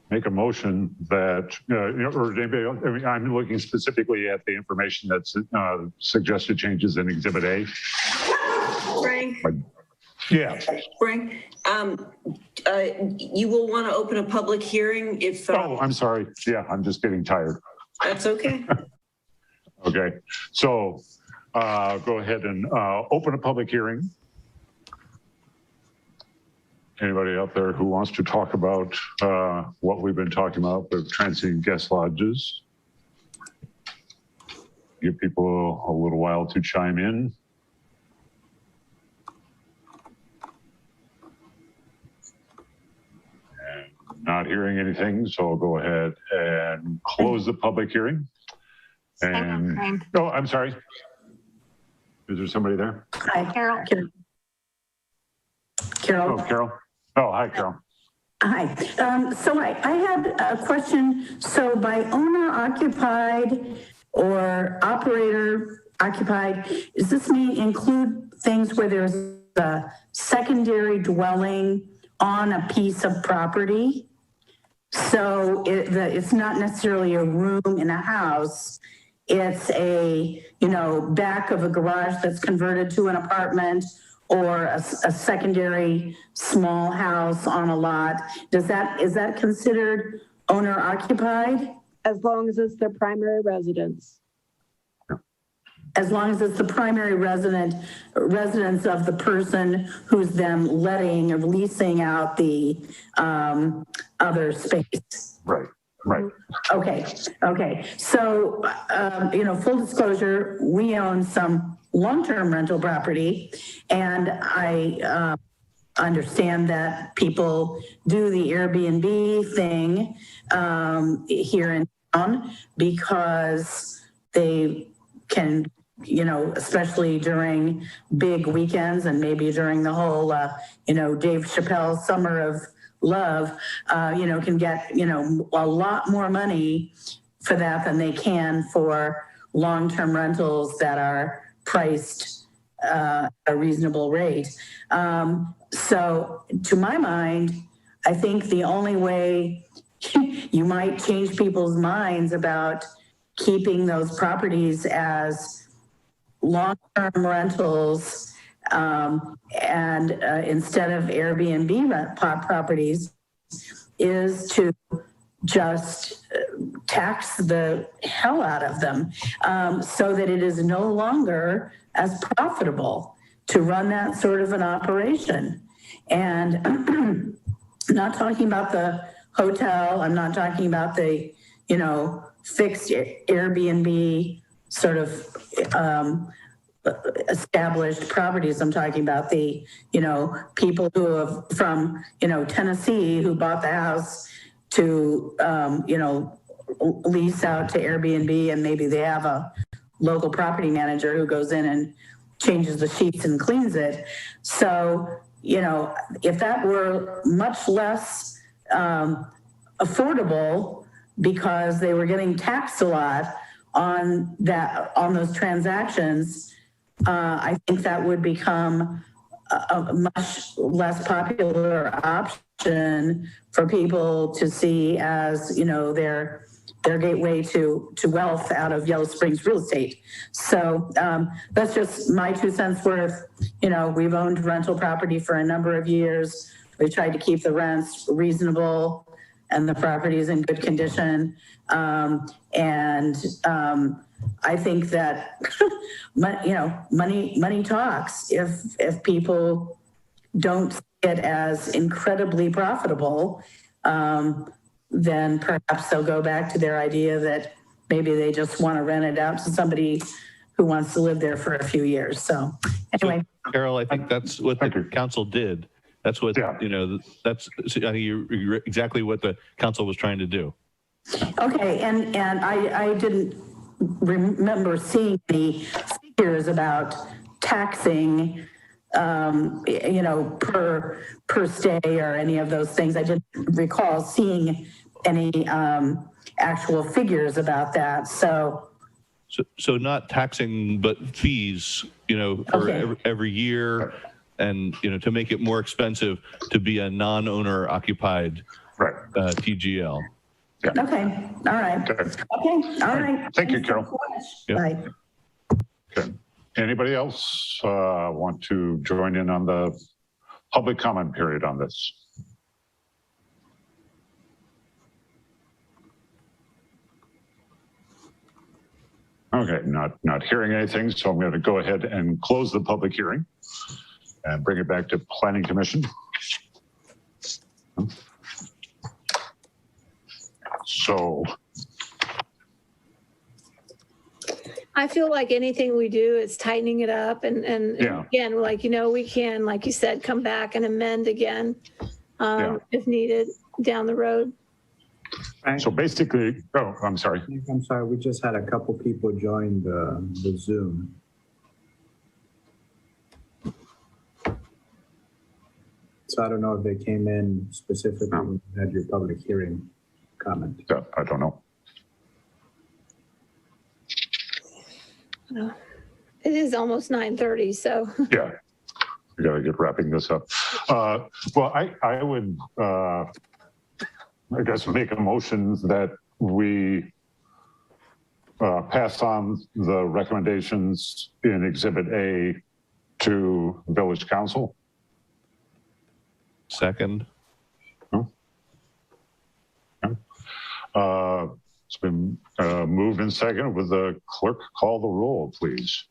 make a motion that, or anybody else, I'm looking specifically at the information that's suggested changes in Exhibit A. Frank? Yeah. Frank, you will want to open a public hearing if... Oh, I'm sorry. Yeah, I'm just getting tired. That's okay. Okay. So go ahead and open a public hearing. Anybody out there who wants to talk about what we've been talking about with transient guest lodges? Give people a little while to chime in. And not hearing anything, so I'll go ahead and close the public hearing. And, oh, I'm sorry. Is there somebody there? Hi, Carol. Carol. Oh, Carol. Oh, hi, Carol. Hi. So I had a question. So by owner occupied or operator occupied, does this mean include things where there's a secondary dwelling on a piece of property? So it's not necessarily a room in a house. It's a, back of a garage that's converted to an apartment, or a secondary small house on a lot. Is that considered owner occupied? As long as it's their primary residence. As long as it's the primary residence of the person who's then letting or leasing out the other space. Right. Okay. So, full disclosure, we own some long-term rental property, and I understand that people do the Airbnb thing here in town because they can, especially during big weekends and maybe during the whole, Dave Chappelle Summer of Love, can get, a lot more money for that than they can for long-term rentals that are priced a reasonable rate. So to my mind, I think the only way you might change people's minds about keeping those properties as long-term rentals and instead of Airbnb properties is to just tax the hell out of them so that it is no longer as profitable to run that sort of an operation. And I'm not talking about the hotel. I'm not talking about the, fixed Airbnb sort of established properties. I'm talking about the, people who have from, Tennessee who bought the house to, lease out to Airbnb, and maybe they have a local property manager who goes in and changes the sheets and cleans it. So, if that were much less affordable because they were getting taxed a lot on those transactions, I think that would become a much less popular option for people to see as, their gateway to wealth out of Yellow Springs real estate. So that's just my 2 cents worth. We've owned rental property for a number of years. We've tried to keep the rents reasonable and the property is in good condition. I think that, money talks. If people don't see it as incredibly profitable, then perhaps they'll go back to their idea that maybe they just want to rent it out to somebody who wants to live there for a few years. So anyway. So, Carol, I think that's what the council did. That's what, that's I think you're exactly what the council was trying to do. Okay, and I didn't remember seeing the figures about taxing, per stay or any of those things. I didn't recall seeing any actual figures about that. So not taxing, but fees, for every year, and to make it more expensive to be a non-owner occupied TGL. Yeah. Okay. All right. Okay. All right. Thank you, Carol. So Bye. Okay. Anybody else want to join in on the public comment period on this? Okay, not hearing anything, so I'm going to go ahead and close the public hearing and bring it back to Planning Commission. So, I feel like anything we do is tightening it up and Yeah. again, like, we can, like you said, come back and amend again if needed down the road. so basically, oh, I'm sorry. I'm sorry, we just had a couple people join the Zoom. So I don't know if they came in specifically when you had your public hearing comment. Yeah, I don't know. It is almost 9:30, so. Yeah, we got to get wrapping this up. Well, I would, I guess, make a motion that we pass on the recommendations in Exhibit A to Village Council. Second. It's been moved and seconded. Would the clerk call the roll, please?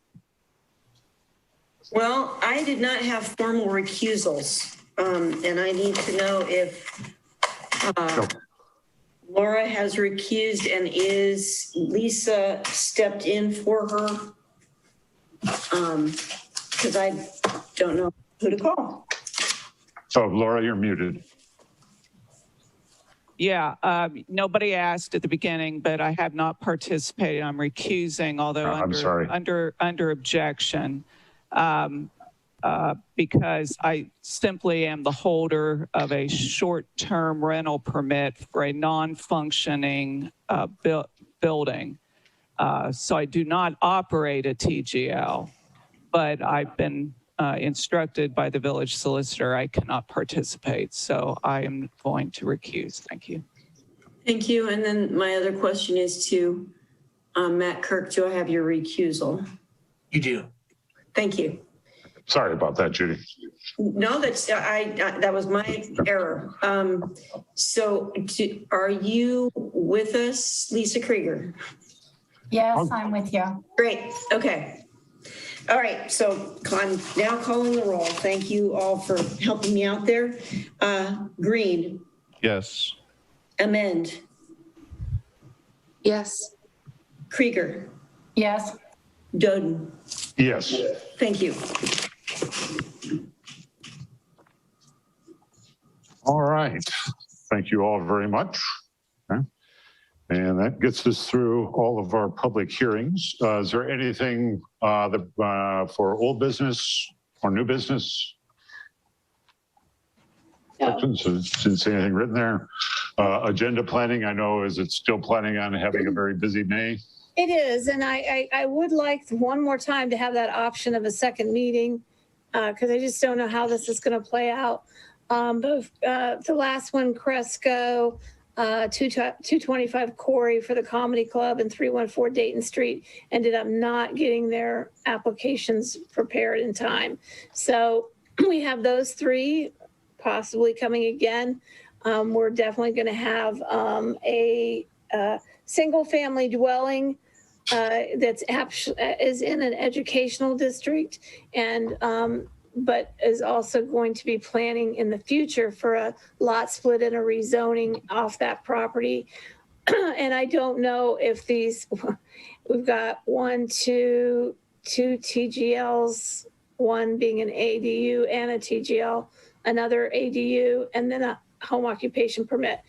Well, I did not have formal recusals, and I need to know if Laura has recused and is Lisa stepped in for her? Because I don't know who to call. So Laura, you're muted. Yeah, nobody asked at the beginning, but I have not participated. I'm recusing, although I'm sorry. under objection, because I simply am the holder of a short-term rental permit for a non-functioning building. So I do not operate a TGL, but I've been instructed by the village solicitor I cannot participate. So I am going to recuse. Thank you. Thank you. And then my other question is to Matt Kirk. Do I have your recusal? You do. Thank you. Sorry about that, Judy. No, that was my error. So are you with us, Lisa Krieger? Yes, I'm with you. Great. Okay. All right. So I'm now calling the roll. Thank you all for helping me out there. Green. Yes. Amend. Yes. Krieger. Yes. Doden. Yes. Thank you. All right. Thank you all very much. Okay. And that gets us through all of our public hearings. Is there anything for old business or new business? No. Didn't see anything written there. Agenda planning, I know, is it still planning on having a very busy May? It is, and I would like one more time to have that option of a second meeting because I just don't know how this is going to play out. Both the last one, Cresco, 225 Corey for the Comedy Club and 314 Dayton Street ended up not getting their applications prepared in time. So we have those three possibly coming again. We're definitely going to have a single family dwelling that's is in an educational district and but is also going to be planning in the future for a lot split and a rezoning off that property. And I don't know if these, we've got two TGLs, one being an ADU and a TGL, another ADU, and then a home occupation permit.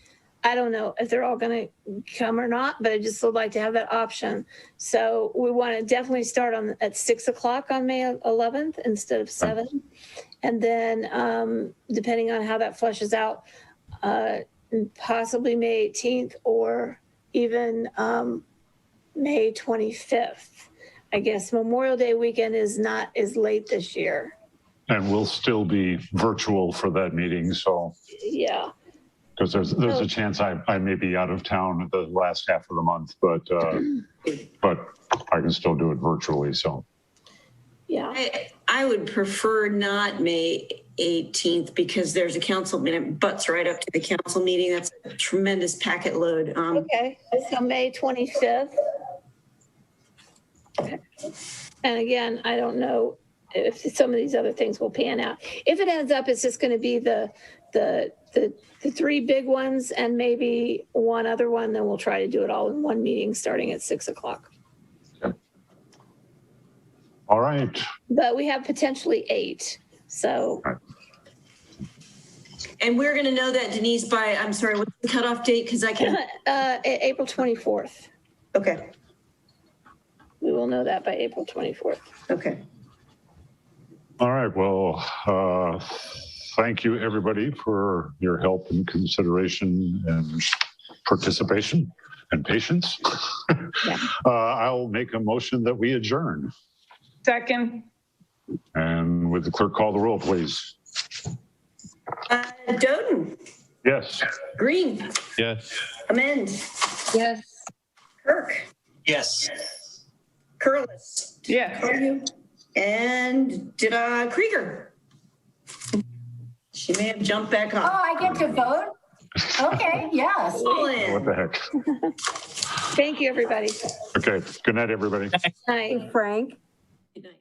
I don't know if they're all going to come or not, but I just would like to have that option. So we want to definitely start at 6 o'clock on May 11th instead of 7. And then depending on how that flushes out, possibly May 18th or even May 25th. I guess Memorial Day weekend is late this year. And we'll still be virtual for that meeting. So yeah. Because there's a chance I may be out of town the last half of the month, but I can still do it virtually. So yeah, I would prefer not May 18th because there's a council meeting. It butts right up to the council meeting. That's a tremendous packet load. Okay, so May 25th. Okay. And again, I don't know if some of these other things will pan out. If it ends up, it's just going to be the three big ones and maybe one other one, then we'll try to do it all in one meeting starting at 6:00. All right. But we have potentially 8. So. And we're going to know that, Denise, by, I'm sorry, what's the cutoff date? Because I can. April 24th. Okay. We will know that by April 24th. Okay. All right. Well, thank you, everybody, for your help and consideration and participation and patience. Yeah. I'll make a motion that we adjourn. Second. And would the clerk call the roll, please? Doden, Yes. Green, Yes. Amend, Yes. Kirk, Yes. Curlis, Yeah. and Krieger. She may have jumped back Oh, on. I get to vote? Okay, yes. What the heck? Thank you, everybody. Okay. Good night, everybody. Night. Frank? Good night.